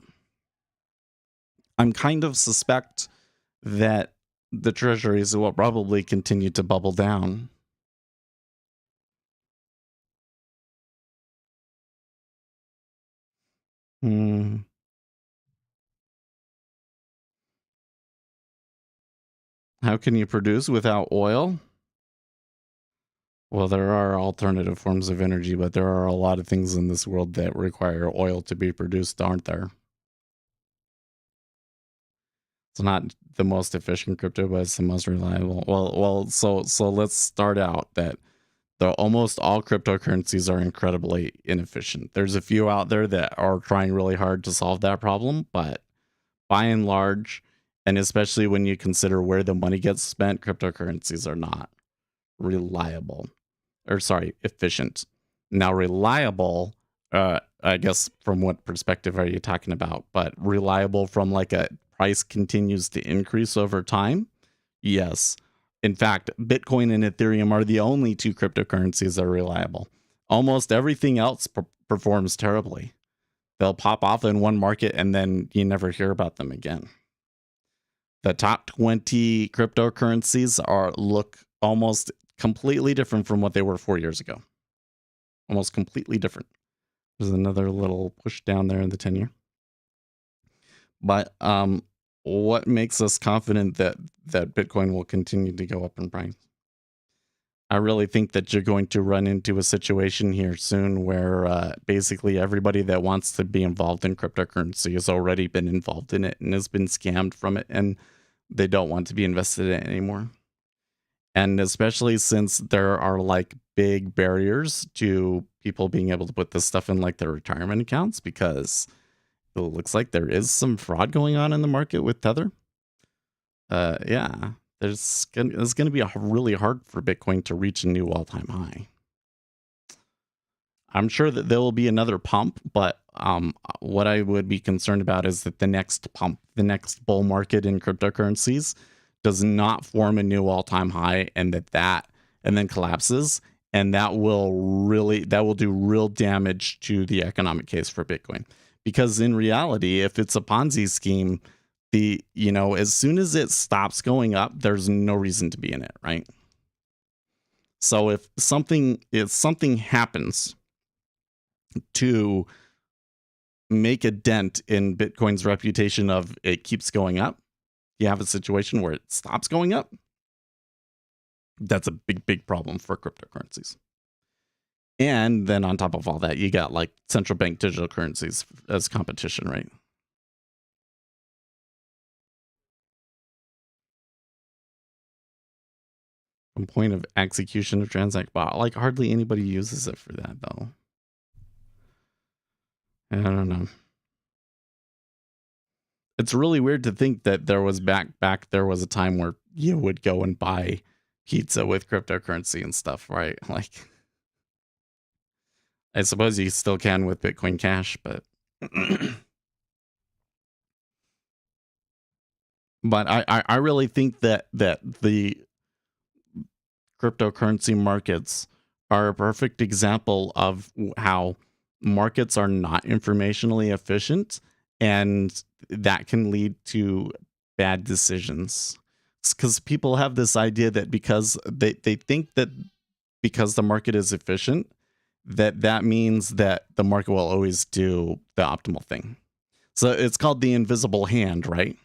Speaker 3: I'm kind of suspect that the Treasuries will probably continue to bubble down. How can you produce without oil? Well, there are alternative forms of energy, but there are a lot of things in this world that require oil to be produced, aren't there? It's not the most efficient crypto, but it's the most reliable. So let's start out that almost all cryptocurrencies are incredibly inefficient. There's a few out there that are trying really hard to solve that problem, but by and large, and especially when you consider where the money gets spent, cryptocurrencies are not reliable, or sorry, efficient. Now, reliable, I guess from what perspective are you talking about? But reliable from like a price continues to increase over time? Yes. In fact, Bitcoin and Ethereum are the only two cryptocurrencies that are reliable. Almost everything else performs terribly. They'll pop off in one market and then you never hear about them again. The top 20 cryptocurrencies look almost completely different from what they were 4 years ago. Almost completely different. There's another little push down there in the 10-year. But what makes us confident that Bitcoin will continue to go up in price? I really think that you're going to run into a situation here soon where basically everybody that wants to be involved in cryptocurrency has already been involved in it and has been scammed from it, and they don't want to be invested in it anymore. And especially since there are like big barriers to people being able to put this stuff in like their retirement accounts, because it looks like there is some fraud going on in the market with Tether. Yeah, it's going to be really hard for Bitcoin to reach a new all-time high. I'm sure that there will be another pump, but what I would be concerned about is that the next pump, the next bull market in cryptocurrencies, does not form a new all-time high, and that and then collapses, and that will do real damage to the economic case for Bitcoin. Because in reality, if it's a Ponzi scheme, as soon as it stops going up, there's no reason to be in it, right? So if something happens to make a dent in Bitcoin's reputation of it keeps going up, you have a situation where it stops going up. That's a big problem for cryptocurrencies. And then on top of all that, you got like central bank digital currencies as competition, right? From point of execution of transact bot, like hardly anybody uses it for that though. I don't know. It's really weird to think that there was there was a time where you would go and buy pizza with cryptocurrency and stuff, right? Like, I suppose you still can with Bitcoin Cash, but but I really think that the cryptocurrency markets are a perfect example of how markets are not informationally efficient, and that can lead to bad decisions. Because people have this idea that because they think that because the market is efficient, that means that the market will always do the optimal thing. So it's called the invisible hand, right?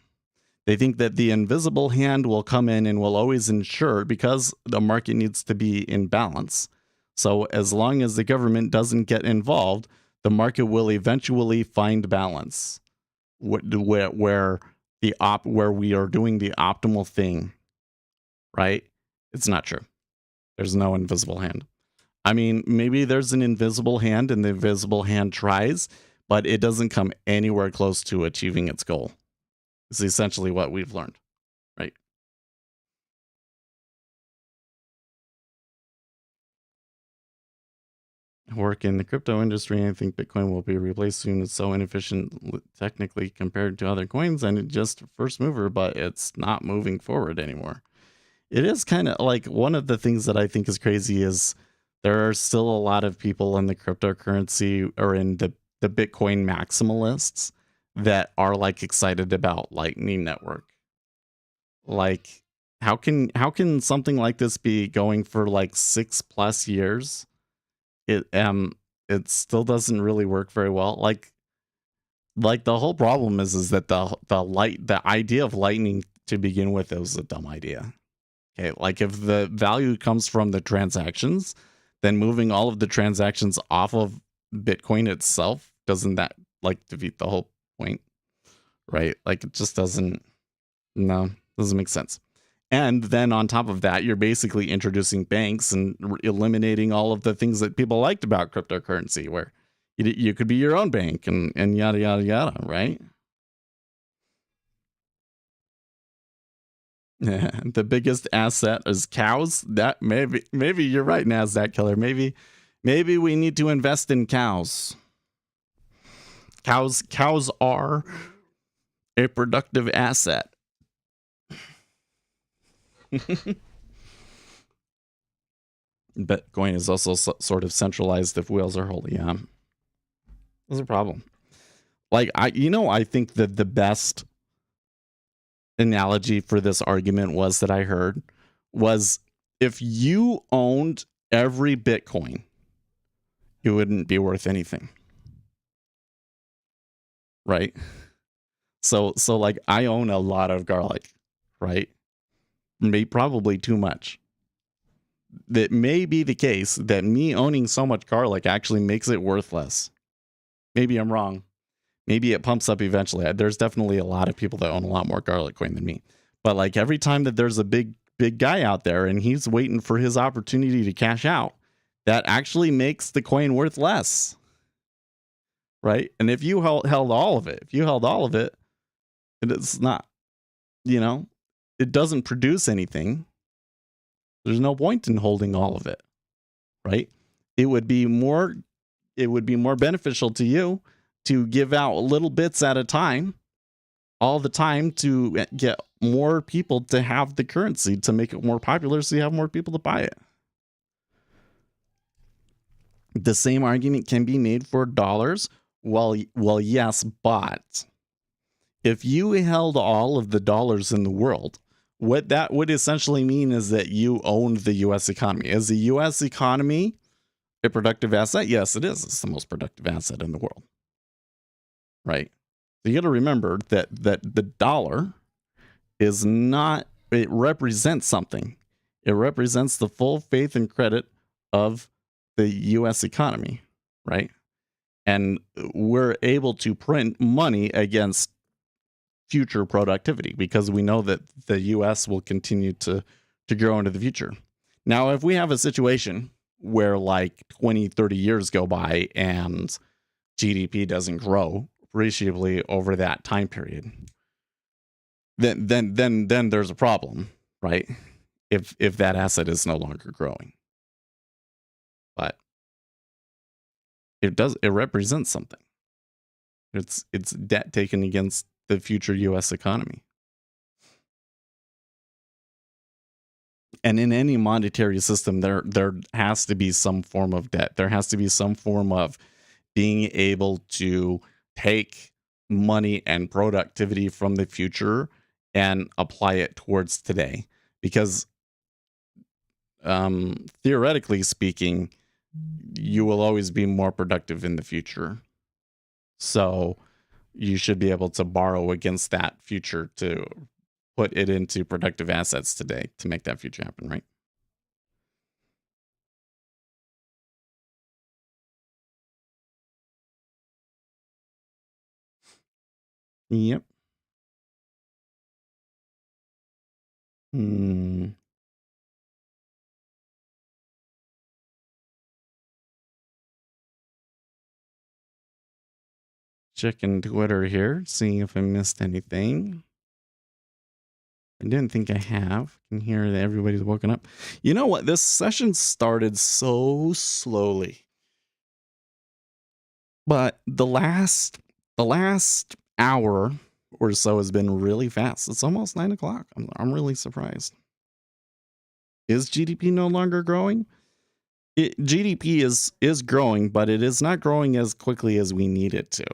Speaker 3: They think that the invisible hand will come in and will always ensure, because the market needs to be in balance. So as long as the government doesn't get involved, the market will eventually find balance where we are doing the optimal thing, right? It's not true. There's no invisible hand. I mean, maybe there's an invisible hand and the invisible hand tries, but it doesn't come anywhere close to achieving its goal. It's essentially what we've learned, right? Work in the crypto industry. I think Bitcoin will be replaced soon. It's so inefficient technically compared to other coins, and it's just first mover, but it's not moving forward anymore. It is kind of like one of the things that I think is crazy is there are still a lot of people in the cryptocurrency or in the Bitcoin maximalists that are like excited about Lightning Network. Like, how can something like this be going for like 6+ years? It still doesn't really work very well. Like the whole problem is that the idea of Lightning to begin with was a dumb idea. Okay, like if the value comes from the transactions, then moving all of the transactions off of Bitcoin itself, doesn't that like defeat the whole point? Right? Like it just doesn't No, doesn't make sense. And then on top of that, you're basically introducing banks and eliminating all of the things that people liked about cryptocurrency, where you could be your own bank and yada, yada, yada, right? The biggest asset is cows. That maybe you're right, NASDAQ killer. Maybe we need to invest in cows. Cows are a productive asset. Bitcoin is also sort of centralized if wheels are whole. Yeah, that's a problem. Like I think that the best analogy for this argument that I heard was, if you owned every Bitcoin, it wouldn't be worth anything, right? So like, I own a lot of garlic, right? Probably too much. That may be the case that me owning so much garlic actually makes it worth less. Maybe I'm wrong. Maybe it pumps up eventually. There's definitely a lot of people that own a lot more garlic coin than me. But like, every time that there's a big guy out there and he's waiting for his opportunity to cash out, that actually makes the coin worth less. Right? And if you held all of it, it's not, it doesn't produce anything. There's no point in holding all of it. Right? It would be more beneficial to you to give out little bits at a time, all the time, to get more people to have the currency, to make it more popular, so you have more people to buy it. The same argument can be made for dollars. Well, yes, but if you held all of the dollars in the world, what that would essentially mean is that you owned the U.S. economy. Is the U.S. economy a productive asset? Yes, it is. It's the most productive asset in the world. Right? So you got to remember that the dollar is not, it represents something. It represents the full faith and credit of the U.S. economy, right? And we're able to print money against future productivity because we know that the U.S. will continue to grow into the future. Now, if we have a situation where like 20, 30 years go by and GDP doesn't grow appreciably over that time period, then there's a problem, right? If that asset is no longer growing. But it represents something. It's debt taken against the future US economy. And in any monetary system, there has to be some form of debt. There has to be some form of being able to take money and productivity from the future and apply it towards today. Because theoretically speaking, you will always be more productive in the future. So you should be able to borrow against that future to put it into productive assets today to make that future happen, right? Yep. Checking Twitter here, seeing if I missed anything. I didn't think I have. I can hear that everybody's woken up. You know what? This session started so slowly. But the last hour or so has been really fast. It's almost 9 o'clock. I'm really surprised. Is GDP no longer growing? GDP is growing, but it is not growing as quickly as we need it to.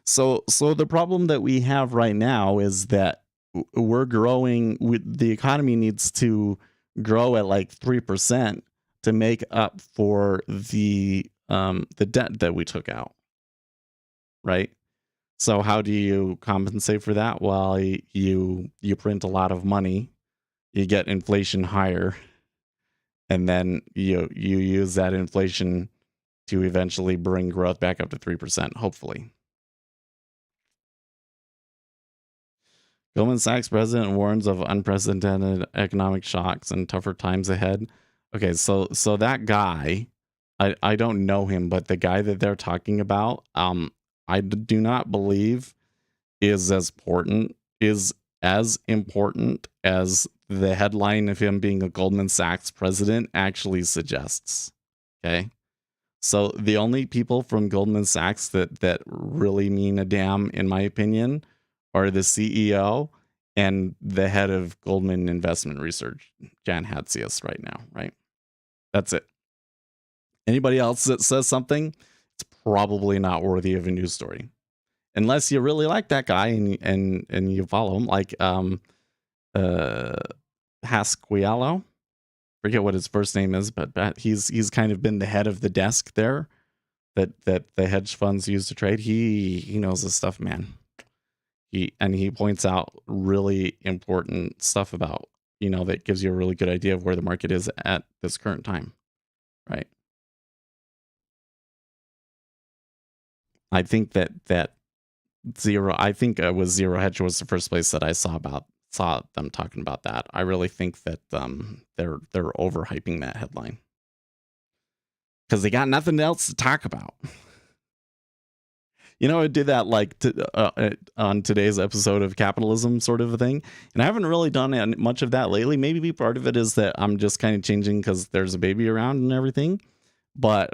Speaker 3: So the problem that we have right now is that we're growing. The economy needs to grow at like 3% to make up for the debt that we took out, right? So how do you compensate for that? Well, you print a lot of money, you get inflation higher, and then you use that inflation to eventually bring growth back up to 3%, hopefully. Goldman Sachs president warns of unprecedented economic shocks and tougher times ahead. Okay, so that guy, I don't know him, but the guy that they're talking about, I do not believe is as important as the headline of him being a Goldman Sachs president actually suggests. Okay. So the only people from Goldman Sachs that really mean a damn, in my opinion, are the CEO and the head of Goldman Investment Research, Jan Hatzius, right now, right? That's it. Anybody else that says something, it's probably not worthy of a news story. Unless you really like that guy and you follow him, like Hasquialo. Forget what his first name is, but he's kind of been the head of the desk there that the hedge funds use to trade. He knows his stuff, man. He points out really important stuff about, that gives you a really good idea of where the market is at this current time, right? I think that it was Zero Hedge was the first place that I saw them talking about that. I really think that they're overhyping that headline because they got nothing else to talk about. I did that like on today's episode of Capitalism sort of a thing, and I haven't really done much of that lately. Maybe part of it is that I'm just kind of changing because there's a baby around and everything. But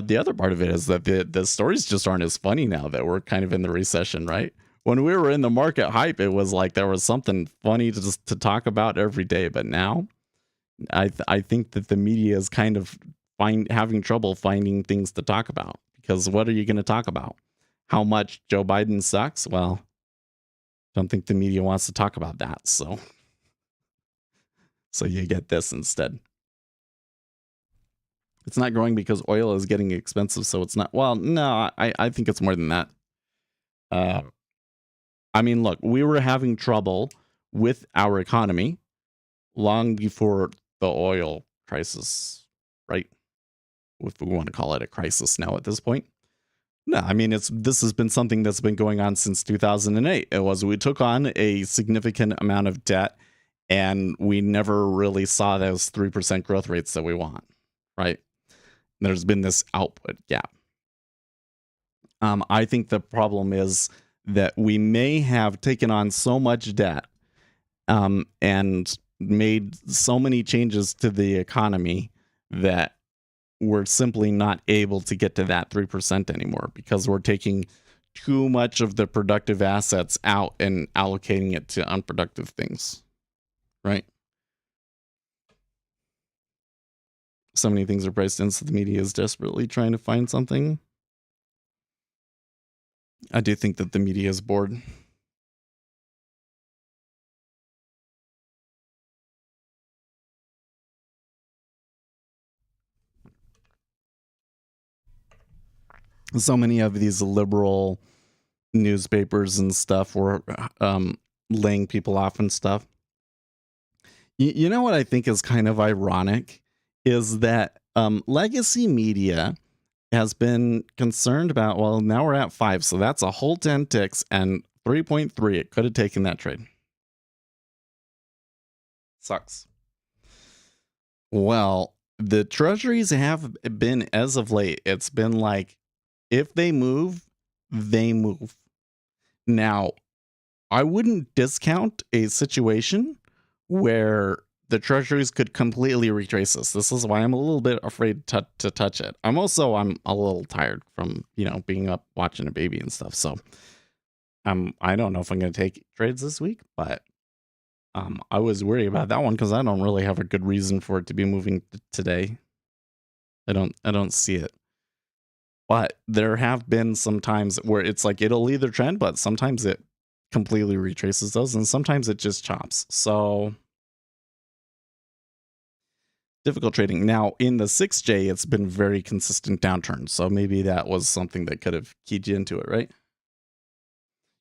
Speaker 3: the other part of it is that the stories just aren't as funny now that we're kind of in the recession, right? When we were in the market hype, it was like there was something funny to talk about every day. But now, I think that the media is kind of having trouble finding things to talk about, because what are you going to talk about? How much Joe Biden sucks? Well, I don't think the media wants to talk about that. So you get this instead. It's not growing because oil is getting expensive, so it's not. Well, no, I think it's more than that. I mean, look, we were having trouble with our economy long before the oil crisis, right? If we want to call it a crisis now at this point. No, I mean, this has been something that's been going on since 2008. We took on a significant amount of debt, and we never really saw those 3% growth rates that we want, right? There's been this output gap. I think the problem is that we may have taken on so much debt and made so many changes to the economy that we're simply not able to get to that 3% anymore, because we're taking too much of the productive assets out and allocating it to unproductive things, right? So many things are priced in, so the media is desperately trying to find something. I do think that the media is bored. So many of these liberal newspapers and stuff were laying people off and stuff. You know what I think is kind of ironic is that legacy media has been concerned about, well, now we're at 5, so that's a whole 10 ticks, and 3.3, it could have taken that trade. Sucks. Well, the treasuries have been, as of late, it's been like, if they move, they move. Now, I wouldn't discount a situation where the treasuries could completely retrace this. This is why I'm a little bit afraid to touch it. I'm a little tired from, being up watching a baby and stuff. So I don't know if I'm going to take trades this week, but I was worried about that one because I don't really have a good reason for it to be moving today. I don't see it. But there have been some times where it's like it'll either trend, but sometimes it completely retraces those, and sometimes it just chops. So difficult trading. Now, in the 6J, it's been very consistent downturn. So maybe that was something that could have keyed you into it, right?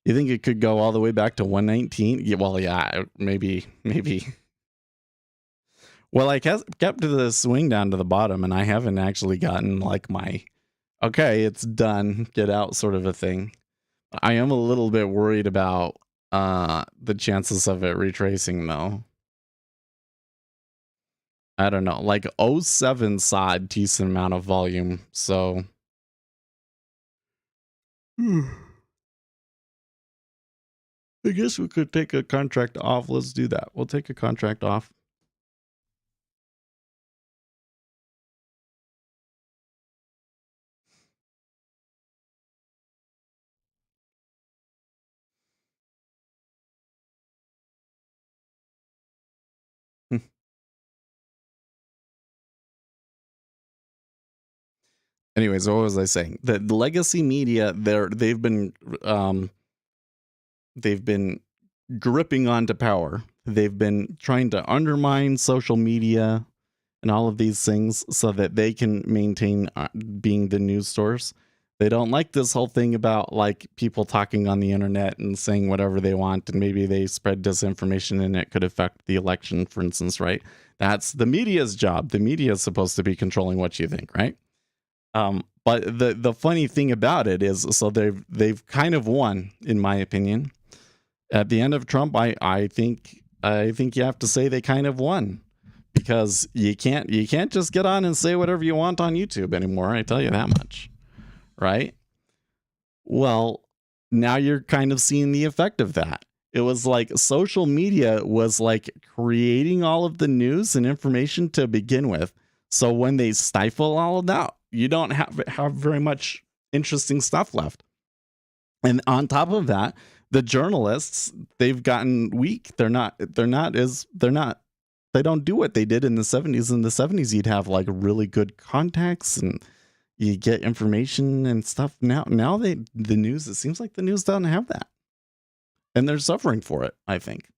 Speaker 3: You think it could go all the way back to 119? Yeah, well, yeah, maybe. Well, I kept the swing down to the bottom, and I haven't actually gotten like my, okay, it's done, get out sort of a thing. I am a little bit worried about the chances of it retracing though. I don't know. Like 07 saw a decent amount of volume, so I guess we could take a contract off. Let's do that. We'll take a contract off. Anyways, what was I saying? The legacy media, they've been gripping onto power. They've been trying to undermine social media and all of these things so that they can maintain being the news source. They don't like this whole thing about like people talking on the internet and saying whatever they want, and maybe they spread disinformation and it could affect the election, for instance, right? That's the media's job. The media is supposed to be controlling what you think, right? But the funny thing about it is, so they've kind of won, in my opinion. At the end of Trump, I think you have to say they kind of won, because you can't just get on and say whatever you want on YouTube anymore. I tell you that much, right? Well, now you're kind of seeing the effect of that. It was like social media was like creating all of the news and information to begin with. So when they stifle all of that, you don't have very much interesting stuff left. And on top of that, the journalists, they've gotten weak. They don't do what they did in the 70s. In the 70s, you'd have like really good contacts and you get information and stuff. Now the news, it seems like the news doesn't have that. And they're suffering for it, I think,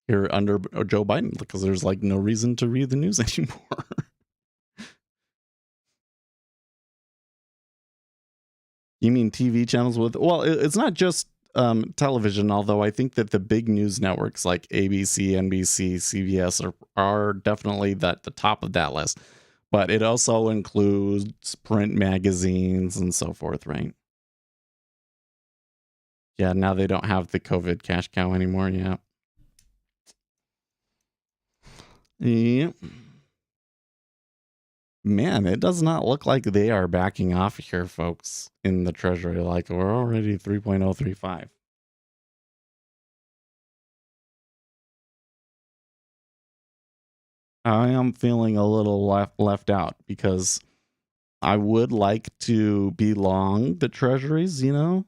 Speaker 3: here under Joe Biden, because there's like no reason to read the news anymore. You mean TV channels with, well, it's not just television, although I think that the big news networks like ABC, NBC, CBS are definitely at the top of that list. But it also includes print magazines and so forth, right? Yeah, now they don't have the COVID cash cow anymore. Yeah. Yep. Man, it does not look like they are backing off here, folks, in the Treasury. Like, we're already 3.035. I am feeling a little left out, because I would like to be long the Treasuries, and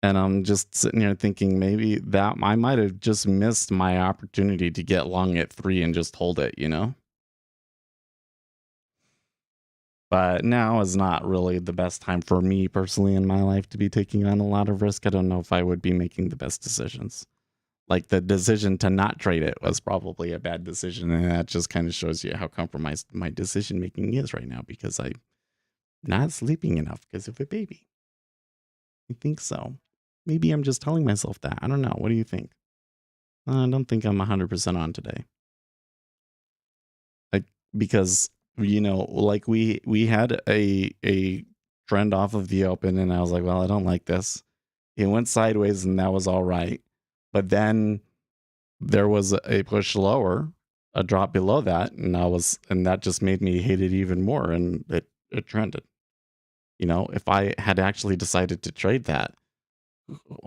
Speaker 3: I'm just sitting here thinking maybe that I might have just missed my opportunity to get long at 3 and just hold it, But now is not really the best time for me personally in my life to be taking on a lot of risk. I don't know if I would be making the best decisions. Like the decision to not trade it was probably a bad decision. And that just kind of shows you how compromised my decision making is right now, because I'm not sleeping enough because of a baby. I think so. Maybe I'm just telling myself that. I don't know. What do you think? I don't think I'm 100% on today. Like, because like we had a trend off of the open, and I was like, well, I don't like this. It went sideways, and that was all right. But then there was a push lower, a drop below that, and that just made me hate it even more, and it trended. If I had actually decided to trade that,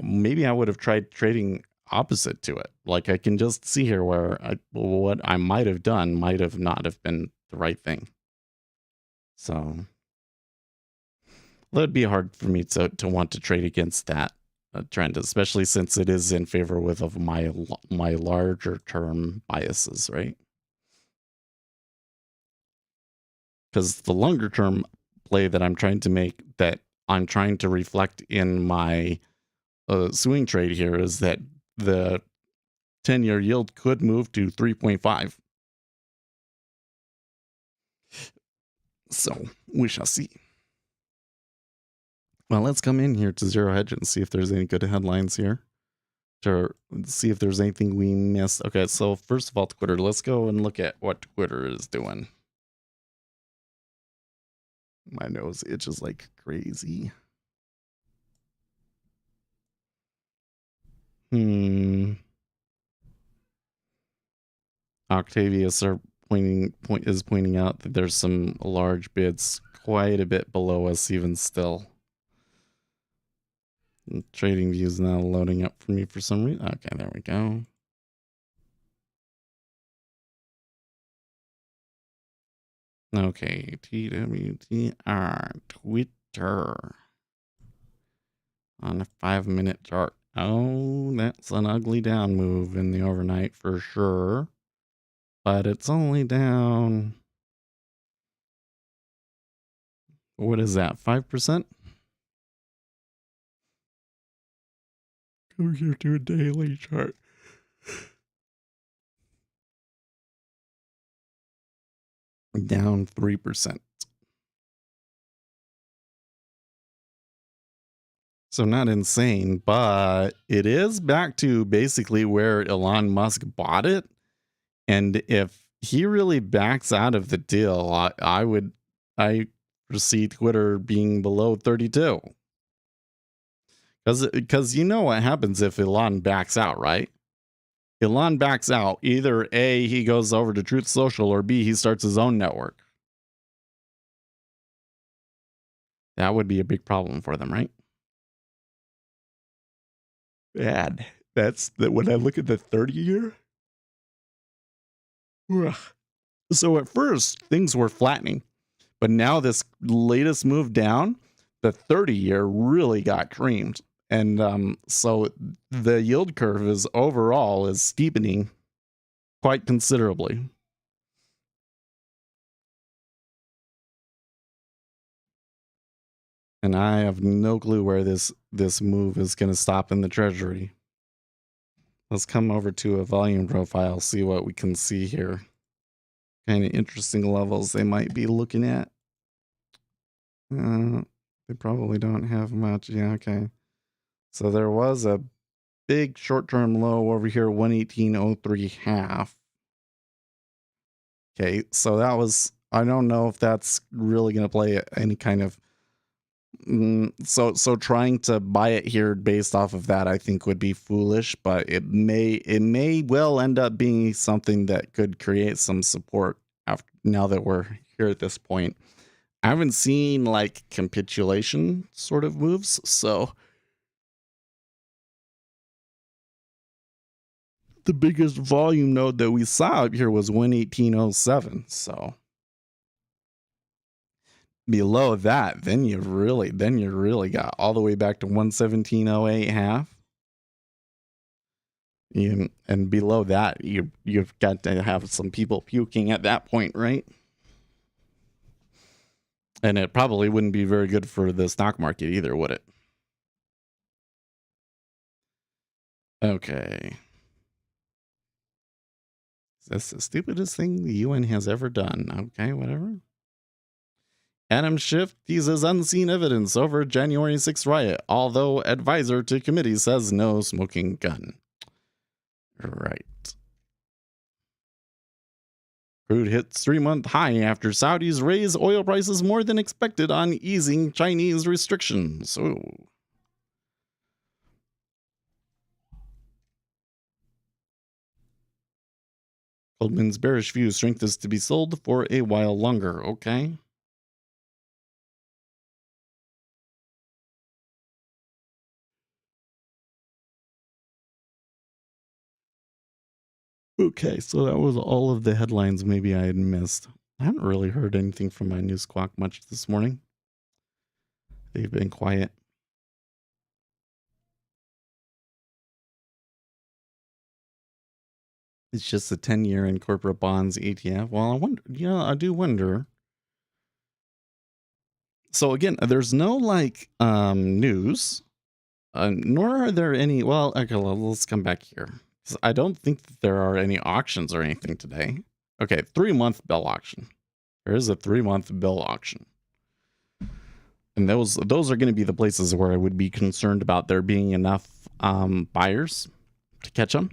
Speaker 3: maybe I would have tried trading opposite to it. Like, I can just see here where what I might have done might have not have been the right thing. So that would be hard for me to want to trade against that trend, especially since it is in favor of my larger term biases, right? Because the longer term play that I'm trying to make, that I'm trying to reflect in my swing trade here, is that the 10-year yield could move to 3.5. So we shall see. Well, let's come in here to Zero Hedge and see if there's any good headlines here, to see if there's anything we missed. Okay, so first of all, Twitter. Let's go and look at what Twitter is doing. My nose itches like crazy. Octavius is pointing out that there's some large bids quite a bit below us even still. Trading view is now loading up for me for some reason. Okay, there we go. Okay, TWTR Twitter on a 5-minute chart. Oh, that's an ugly down move in the overnight for sure. But it's only down. What is that? 5%? Go here to a daily chart. Down 3%. So not insane, but it is back to basically where Elon Musk bought it. And if he really backs out of the deal, I foresee Twitter being below 32. Because you know what happens if Elon backs out, right? Elon backs out. Either A, he goes over to Truth Social, or B, he starts his own network. That would be a big problem for them, right? Bad. That's when I look at the 30-year. So at first, things were flattening. But now this latest move down, the 30-year really got creamed. And so the yield curve is steepening quite considerably. And I have no clue where this move is going to stop in the Treasury. Let's come over to a volume profile, see what we can see here. Kind of interesting levels they might be looking at. They probably don't have much. Yeah, okay. So there was a big short-term low over here, 118.03 half. Okay, so that was, I don't know if that's really going to play any kind of, so trying to buy it here based off of that, I think would be foolish, but it may well end up being something that could create some support now that we're here at this point. I haven't seen like capitulation sort of moves, so the biggest volume node that we saw up here was 118.07. So below that, then you really got all the way back to 117.08 half. And below that, you've got to have some people puking at that point, right? And it probably wouldn't be very good for the stock market either, would it? Okay. That's the stupidest thing the UN has ever done. Okay, whatever. Adam Schiff teases unseen evidence over January 6th riot, although advisor to committee says no smoking gun. Right. Crude hits 3-month high after Saudis raise oil prices more than expected on easing Chinese restrictions. Oh. Goldman's bearish view strength is to be sold for a while longer. Okay. Okay, so that was all of the headlines maybe I had missed. I haven't really heard anything from my news squawk much this morning. They've been quiet. It's just the 10-year in corporate bonds ETF. Well, I wonder, I do wonder. So again, there's no like news, nor are there any. Well, okay, let's come back here. I don't think that there are any auctions or anything today. Okay, 3-month bill auction. There is a 3-month bill auction. And those are going to be the places where I would be concerned about there being enough buyers to catch them,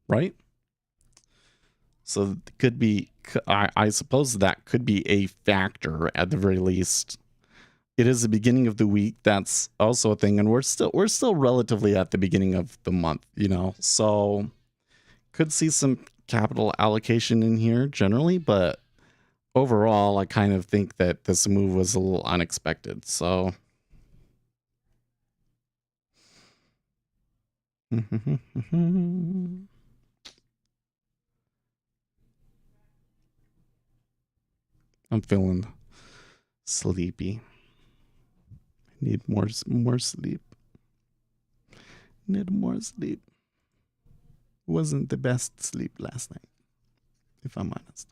Speaker 3: right? So it could be, I suppose that could be a factor at the very least. it is the beginning of the week. That's also a thing, and we're still relatively at the beginning of the month, So could see some capital allocation in here generally, but overall, I kind of think that this move was a little unexpected. So I'm feeling sleepy. Need more sleep. Need more sleep. Wasn't the best sleep last night, if I'm honest.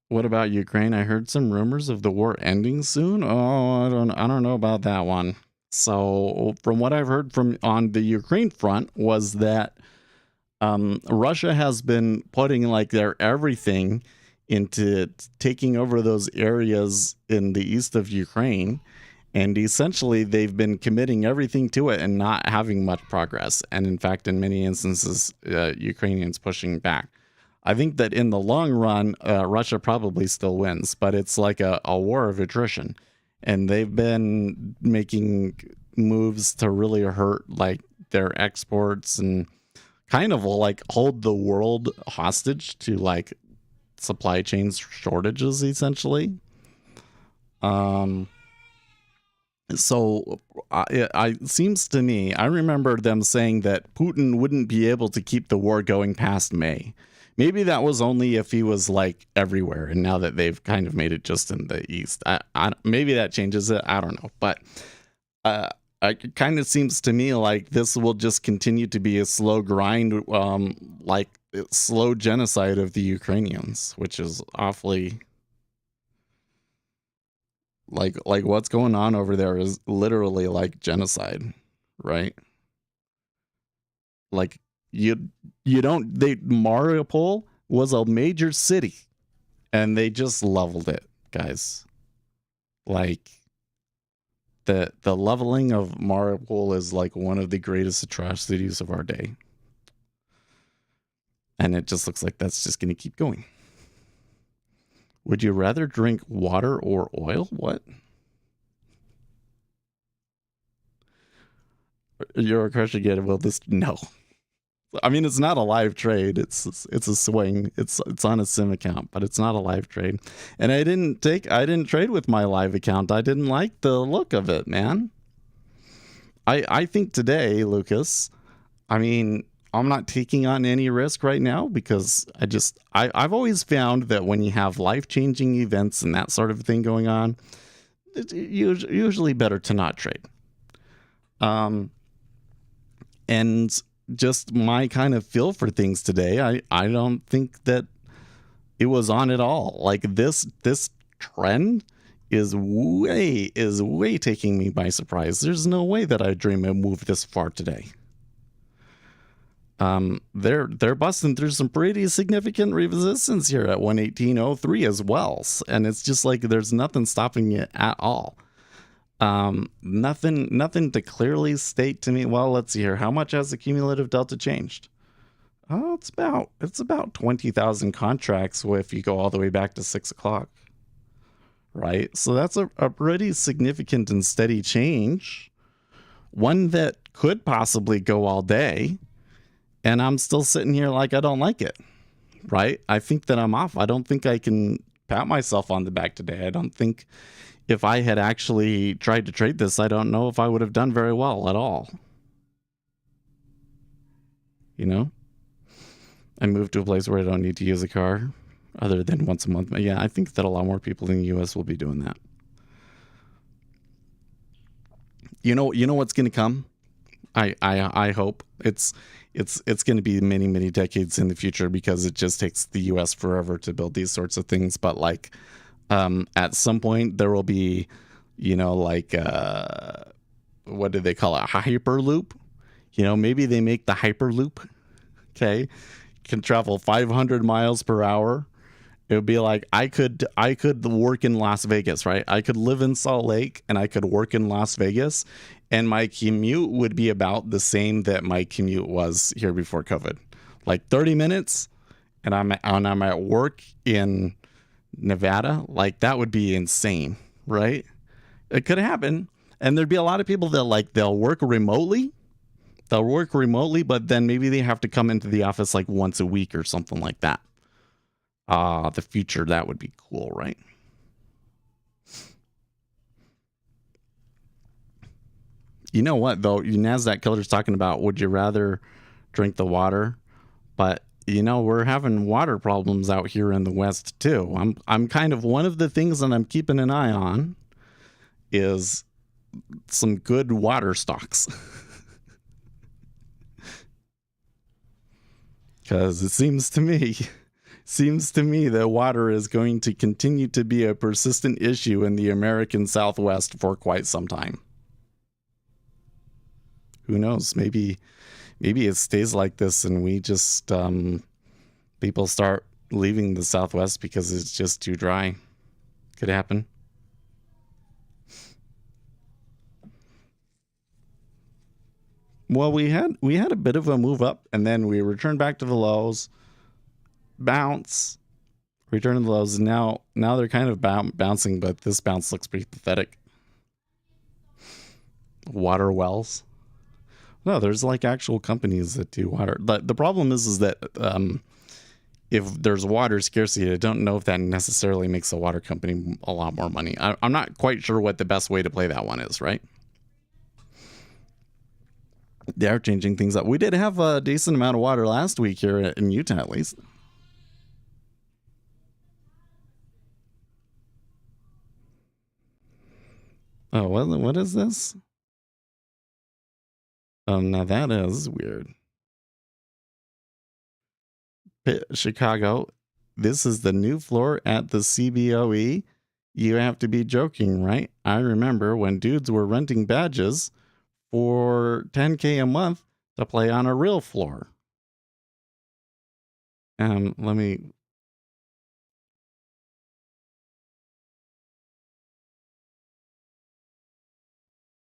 Speaker 3: What about Ukraine? I heard some rumors of the war ending soon. Oh, I don't know about that one. So, from what I've heard from on the Ukraine front was that Russia has been putting like their everything into taking over those areas in the east of Ukraine. And essentially, they've been committing everything to it and not having much progress. And in fact, in many instances, Ukrainians pushing back. I think that in the long run, Russia probably still wins, but it's like a war of attrition. And they've been making moves to really hurt like their exports and kind of like hold the world hostage to like supply chain shortages, essentially. So it seems to me, I remember them saying that Putin wouldn't be able to keep the war going past May. Maybe that was only if he was like everywhere. And now that they've kind of made it just in the East, maybe that changes it. I don't know. But it kind of seems to me like this will just continue to be a slow grind, like slow genocide of the Ukrainians, which is awfully like what's going on over there is literally like genocide, right? Like Mariupol was a major city and they just leveled it, guys. Like the leveling of Mariupol is like one of the greatest atrocities of our day. And it just looks like that's just going to keep going. Would you rather drink water or oil? What? You're a crush again. Well, no. I mean, it's not a live trade. It's a swing. It's on a sim account, but it's not a live trade. And I didn't trade with my live account. I didn't like the look of it, man. I think today, Lucas, I mean, I'm not taking on any risk right now because I've always found that when you have life-changing events and that sort of thing going on, it's usually better to not trade. And just my kind of feel for things today, I don't think that it was on at all. Like this trend is way taking me by surprise. There's no way that I dream it moved this far today. They're busting through some pretty significant resistance here at 118.03 as well, and it's just like there's nothing stopping it at all. Nothing to clearly state to me. Well, let's see here. How much has the cumulative delta changed? Oh, it's about 20,000 contracts if you go all the way back to 6 o'clock, right? So that's a pretty significant and steady change, one that could possibly go all day. And I'm still sitting here like I don't like it, right? I think that I'm off. I don't think I can pat myself on the back today. I don't think if I had actually tried to trade this, I don't know if I would have done very well at all. You know? I moved to a place where I don't need to use a car other than once a month. But yeah, I think that a lot more people in the US will be doing that. You know what's going to come? I hope it's going to be many decades in the future because it just takes the US forever to build these sorts of things. But like at some point there will be, like what do they call it? Hyperloop. Maybe they make the Hyperloop. Okay, can travel 500 miles per hour. It would be like I could work in Las Vegas, right? I could live in Salt Lake and I could work in Las Vegas, and my commute would be about the same that my commute was here before COVID. like 30 minutes, and I'm at work in Nevada, like that would be insane, right? It could happen. And there'd be a lot of people that they'll work remotely. They'll work remotely, but then maybe they have to come into the office like once a week or something like that. The future, that would be cool, right? You know what, though? NASDAQ Killer's talking about, would you rather drink the water? But, we're having water problems out here in the West, too. I'm kind of, one of the things that I'm keeping an eye on is some good water stocks. Because it seems to me that water is going to continue to be a persistent issue in the American Southwest for quite some time. Who knows? Maybe it stays like this and we just people start leaving the Southwest because it's just too dry. Could happen. Well, we had a bit of a move up, and then we returned back to the lows, bounce, return to the lows, and now they're kind of bouncing, but this bounce looks pretty pathetic. Water wells. No, there's like actual companies that do water. But the problem is that if there's water scarcity, I don't know if that necessarily makes the water company a lot more money. I'm not quite sure what the best way to play that one is, right? They are changing things up. We did have a decent amount of water last week here in Utah, at least. Oh, what is this? Now that is weird. Chicago, this is the new floor at the CBOE. You have to be joking, right? I remember when dudes were renting badges for $10K a month to play on a real floor. Let me...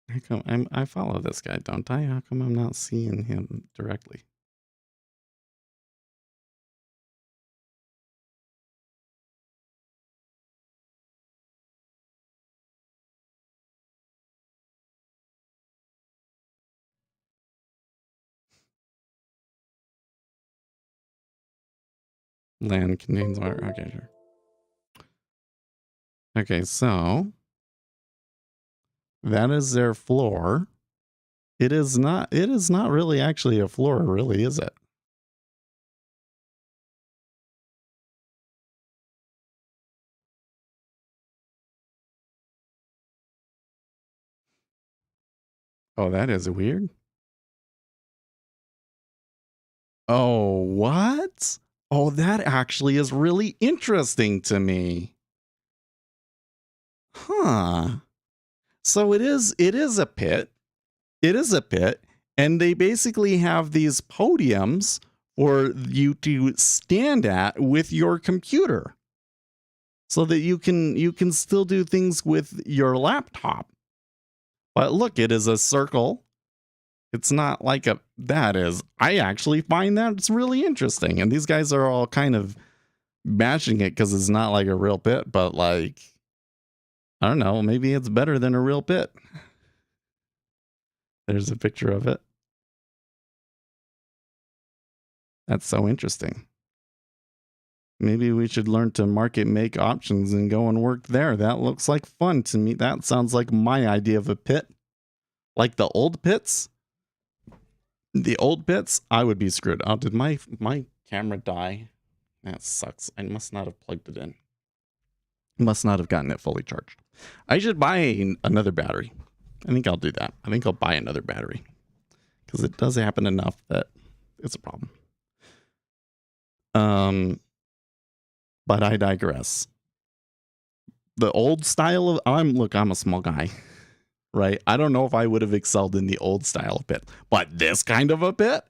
Speaker 3: How come I follow this guy, don't I? How come I'm not seeing him directly? Land contains water. Okay, sure. Okay, so that is their floor. It is not really actually a floor, really, is it? Oh, that is weird. Oh, what? Oh, that actually is really interesting to me. Huh. So it is a pit. It is a pit, and they basically have these podiums for you to stand at with your computer so that you can still do things with your laptop. But look, it is a circle. It's not like I actually find that it's really interesting. And these guys are all kind of bashing it because it's not like a real pit, but like, I don't know, maybe it's better than a real pit. There's a picture of it. That's so interesting. Maybe we should learn to market make options and go and work there. That looks like fun to me. That sounds like my idea of a pit. Like the old pits. The old pits, I would be screwed. Oh, did my camera die? That sucks. I must not have plugged it in. Must not have gotten it fully charged. I should buy another battery. I think I'll do that. I think I'll buy another battery. Because it does happen enough that it's a problem. But I digress. The old style of I'm a small guy, right? I don't know if I would have excelled in the old style of pit, but this kind of a pit,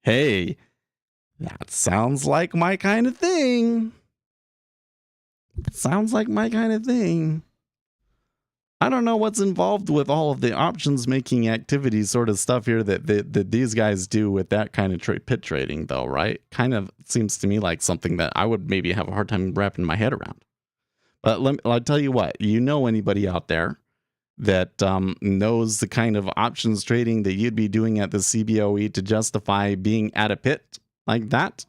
Speaker 3: hey, that sounds like my kind of thing. Sounds like my kind of thing. I don't know what's involved with all of the options making activities sort of stuff here that these guys do with that kind of pit trading, though, right? Kind of seems to me like something that I would maybe have a hard time wrapping my head around. But I'll tell you what, anybody out there that knows the kind of options trading that you'd be doing at the CBOE to justify being at a pit like that,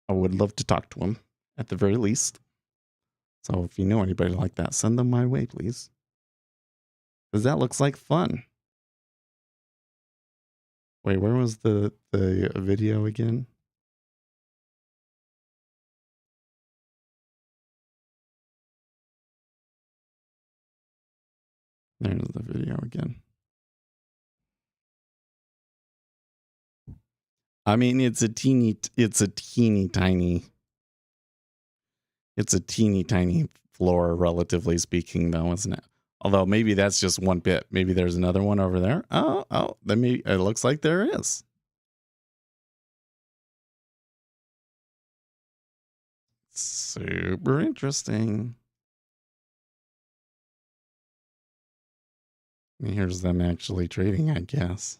Speaker 3: I would love to talk to them at the very least. So if you know anybody like that, send them my way, please. Because that looks like fun. Wait, where was the video again? There's the video again. I mean, it's a teeny tiny floor, relatively speaking, though, isn't it? Although maybe that's just one bit. Maybe there's another one over there. Oh, it looks like there is. Super interesting. Here's them actually trading, I guess.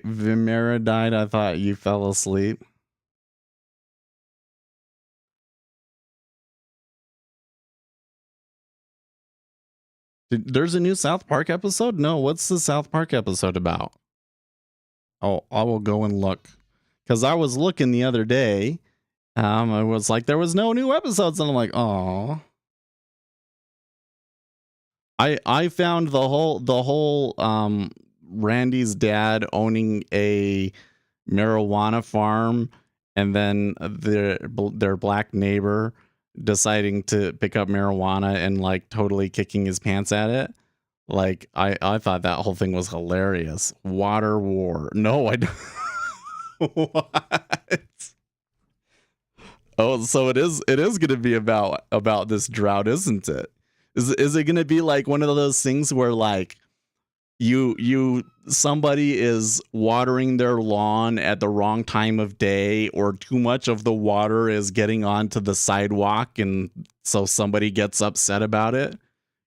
Speaker 3: Vimera died. I thought you fell asleep. There's a new South Park episode? No, what's the South Park episode about? Oh, I will go and look. Because I was looking the other day. I was like, there was no new episodes. And I'm like, oh. I found the whole Randy's dad owning a marijuana farm, and then their black neighbor deciding to pick up marijuana and like totally kicking his pants at it. Like I thought that whole thing was hilarious. Water war. No, I don't. What? Oh, so it is going to be about this drought, isn't it? Is it going to be like one of those things where like somebody is watering their lawn at the wrong time of day, or too much of the water is getting onto the sidewalk, and so somebody gets upset about it?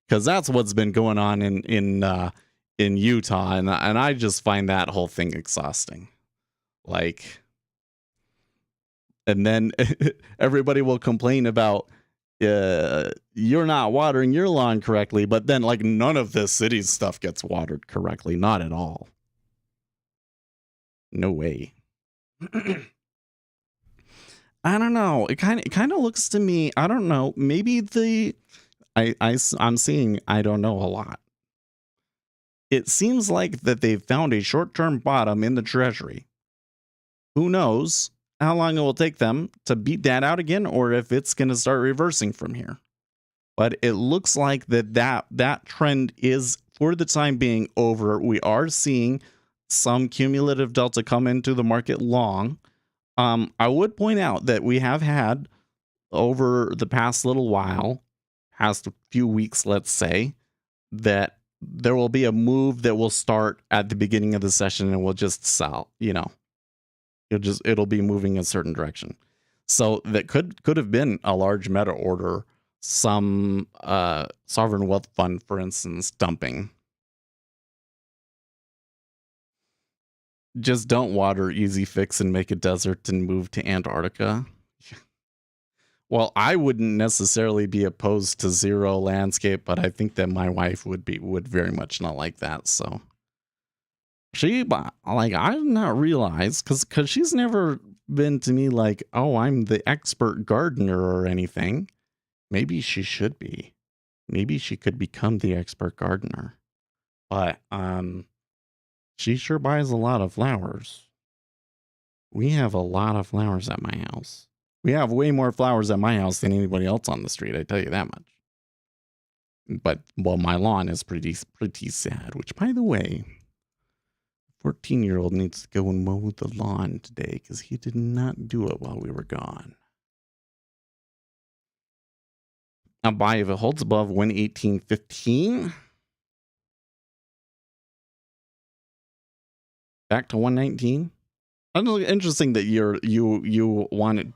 Speaker 3: Because that's what's been going on in Utah, and I just find that whole thing exhausting. Like, and then everybody will complain about you're not watering your lawn correctly, but then like none of the city's stuff gets watered correctly. Not at all. No way. I don't know. It kind of looks to me, I don't know, maybe I'm seeing I don't know a lot. It seems like that they've found a short-term bottom in the Treasury. Who knows how long it will take them to beat that out again, or if it's going to start reversing from here. But it looks like that trend is, for the time being, over. We are seeing some cumulative delta come into the market long. I would point out that we have had, over the past little while, past few weeks, let's say, that there will be a move that will start at the beginning of the session and will just sell, it'll be moving a certain direction. So that could have been a large meta order, some sovereign wealth fund, for instance, dumping. Just don't water Easy Fix and make a desert and move to Antarctica. Well, I wouldn't necessarily be opposed to zero landscape, but I think that my wife would very much not like that. So I did not realize, because she's never been to me like, oh, I'm the expert gardener or anything. Maybe she should be. Maybe she could become the expert gardener. But she sure buys a lot of flowers. We have a lot of flowers at my house. We have way more flowers at my house than anybody else on the street, I tell you that much. But, well, my lawn is pretty sad, which, by the way, 14-year-old needs to go and mow the lawn today because he did not do it while we were gone. Now buy if it holds above 118.15. Back to 119. I don't know, interesting that you want it,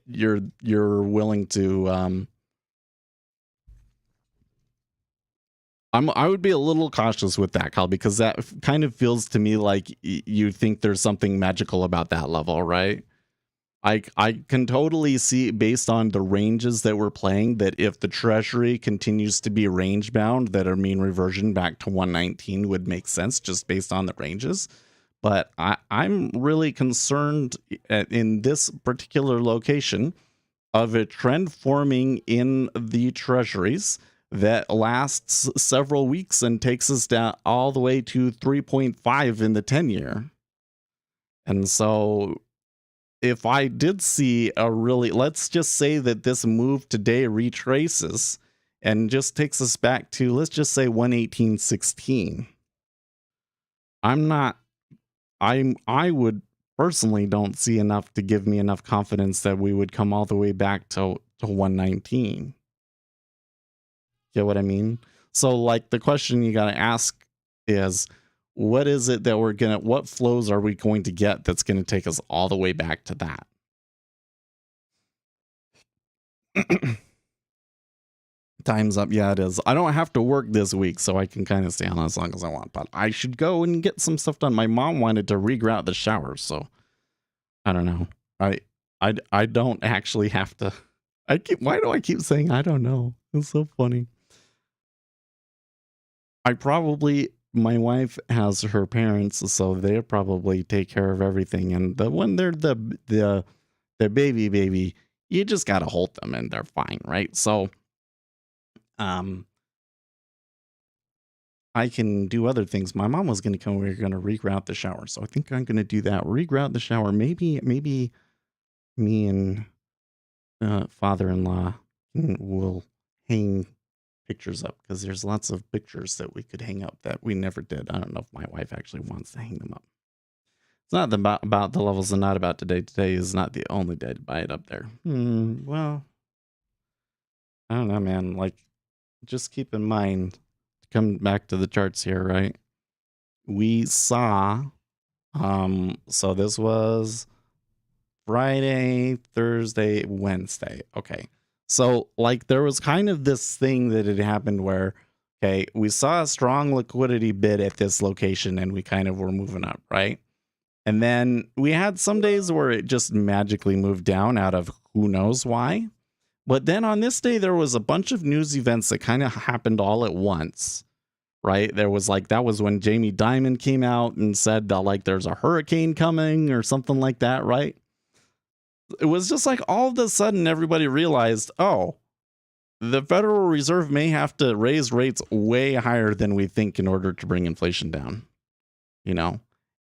Speaker 3: you're willing to I would be a little cautious with that, Kyle, because that kind of feels to me like you think there's something magical about that level, right? I can totally see, based on the ranges that we're playing, that if the Treasury continues to be range bound, that a mean reversion back to 119 would make sense just based on the ranges. But I'm really concerned in this particular location of a trend forming in the Treasuries that lasts several weeks and takes us down all the way to 3.5 in the 10-year. And so if I did see a really, let's just say that this move today retraces and just takes us back to, let's just say 118.16. I would personally don't see enough to give me enough confidence that we would come all the way back to 119. Get what I mean? So like the question you got to ask is, what is it that what flows are we going to get that's going to take us all the way back to that? Time's up. Yeah, it is. I don't have to work this week, so I can kind of stay on as long as I want, but I should go and get some stuff done. My mom wanted to regrout the shower, so I don't know. I don't actually have to. Why do I keep saying I don't know? It's so funny. My wife has her parents, so they probably take care of everything. And when they're the baby, you just gotta hold them and they're fine, right? So, I can do other things. My mom was gonna come. We're gonna regrout the shower, so I think I'm gonna do that. Regrout the shower. Maybe me and father-in-law will hang pictures up, because there's lots of pictures that we could hang up that we never did. I don't know if my wife actually wants to hang them up. It's not about the levels and not about today. Today is not the only day to buy it up there. Well, I don't know, man. Like, just keep in mind, to come back to the charts here, right? We saw, so this was Friday, Thursday, Wednesday. Okay. So, like, there was kind of this thing that had happened where, okay, we saw a strong liquidity bid at this location and we kind of were moving up, right? And then we had some days where it just magically moved down out of who knows why. But then on this day, there was a bunch of news events that kind of happened all at once, right? There was like, that was when Jamie Dimon came out and said that, like, there's a hurricane coming or something like that, right? It was just like all of a sudden everybody realized, oh, the Federal Reserve may have to raise rates way higher than we think in order to bring inflation down, you know?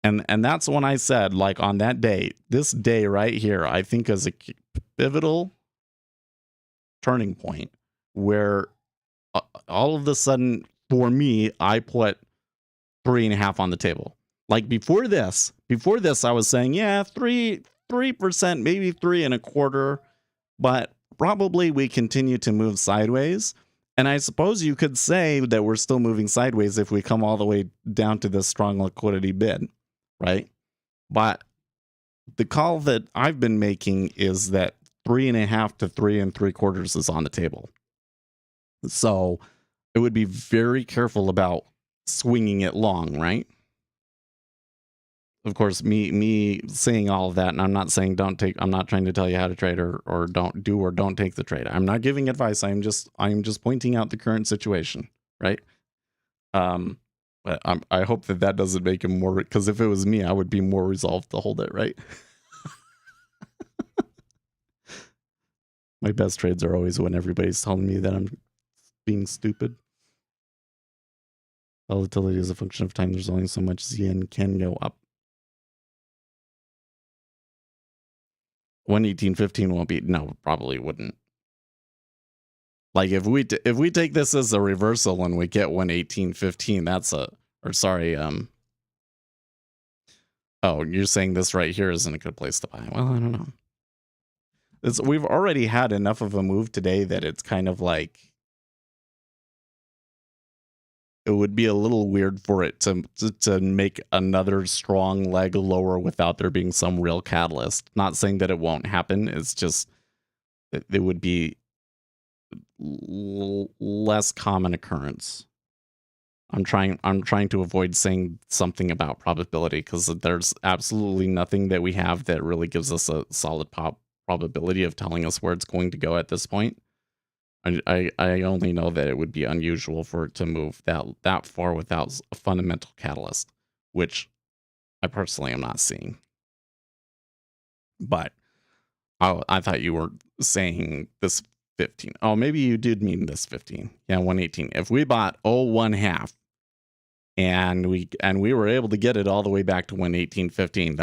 Speaker 3: And that's when I said, like, on that day, this day right here, I think is a pivotal turning point where all of a sudden, for me, I put 3.5 on the table. Like before this, I was saying, yeah, 3%, maybe 3.25%, but probably we continue to move sideways. And I suppose you could say that we're still moving sideways if we come all the way down to this strong liquidity bid, right? But the call that I've been making is that 3.5 to 3.75 is on the table. So it would be very careful about swinging it long, right? Of course, me saying all of that, and I'm not saying I'm not trying to tell you how to trade or don't take the trade. I'm not giving advice. I'm just pointing out the current situation, right? But I hope that doesn't make him more, because if it was me, I would be more resolved to hold it, right? My best trades are always when everybody's telling me that I'm being stupid. Volatility is a function of time. There's only so much yen can go up. 118.15 won't be, no, probably wouldn't. Like if we take this as a reversal and we get 118.15, that's oh, you're saying this right here isn't a good place to buy. Well, I don't know. We've already had enough of a move today that it's kind of like it would be a little weird for it to make another strong leg lower without there being some real catalyst. Not saying that it won't happen. It's just that it would be less common occurrence. I'm trying to avoid saying something about probability because there's absolutely nothing that we have that really gives us a solid probability of telling us where it's going to go at this point. I only know that it would be unusual for it to move that far without a fundamental catalyst, which I personally am not seeing. But I thought you were saying this 15. Oh, maybe you did mean this 15. Yeah, 118. If we bought 1/2 and we were able to get it all the way back to 118.15,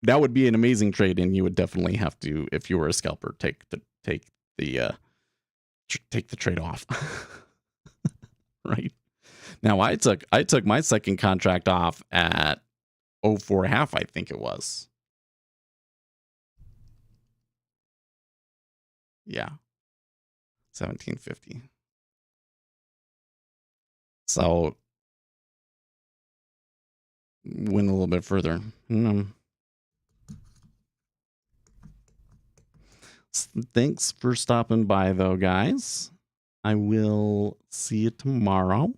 Speaker 3: that would be an amazing trade, and you would definitely have to, if you were a scalper, take the trade off. Right now, I took my second contract off at 04.5, I think it was. Yeah, 17.50. So went a little bit further. Thanks for stopping by, though, guys. I will see you tomorrow.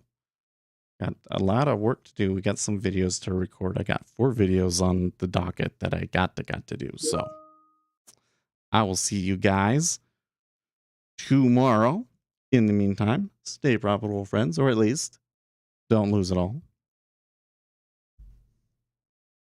Speaker 3: Got a lot of work to do. We got some videos to record. I got 4 videos on the docket that I got to do. So I will see you guys tomorrow. In the meantime, stay profitable, friends, or at least don't lose it all.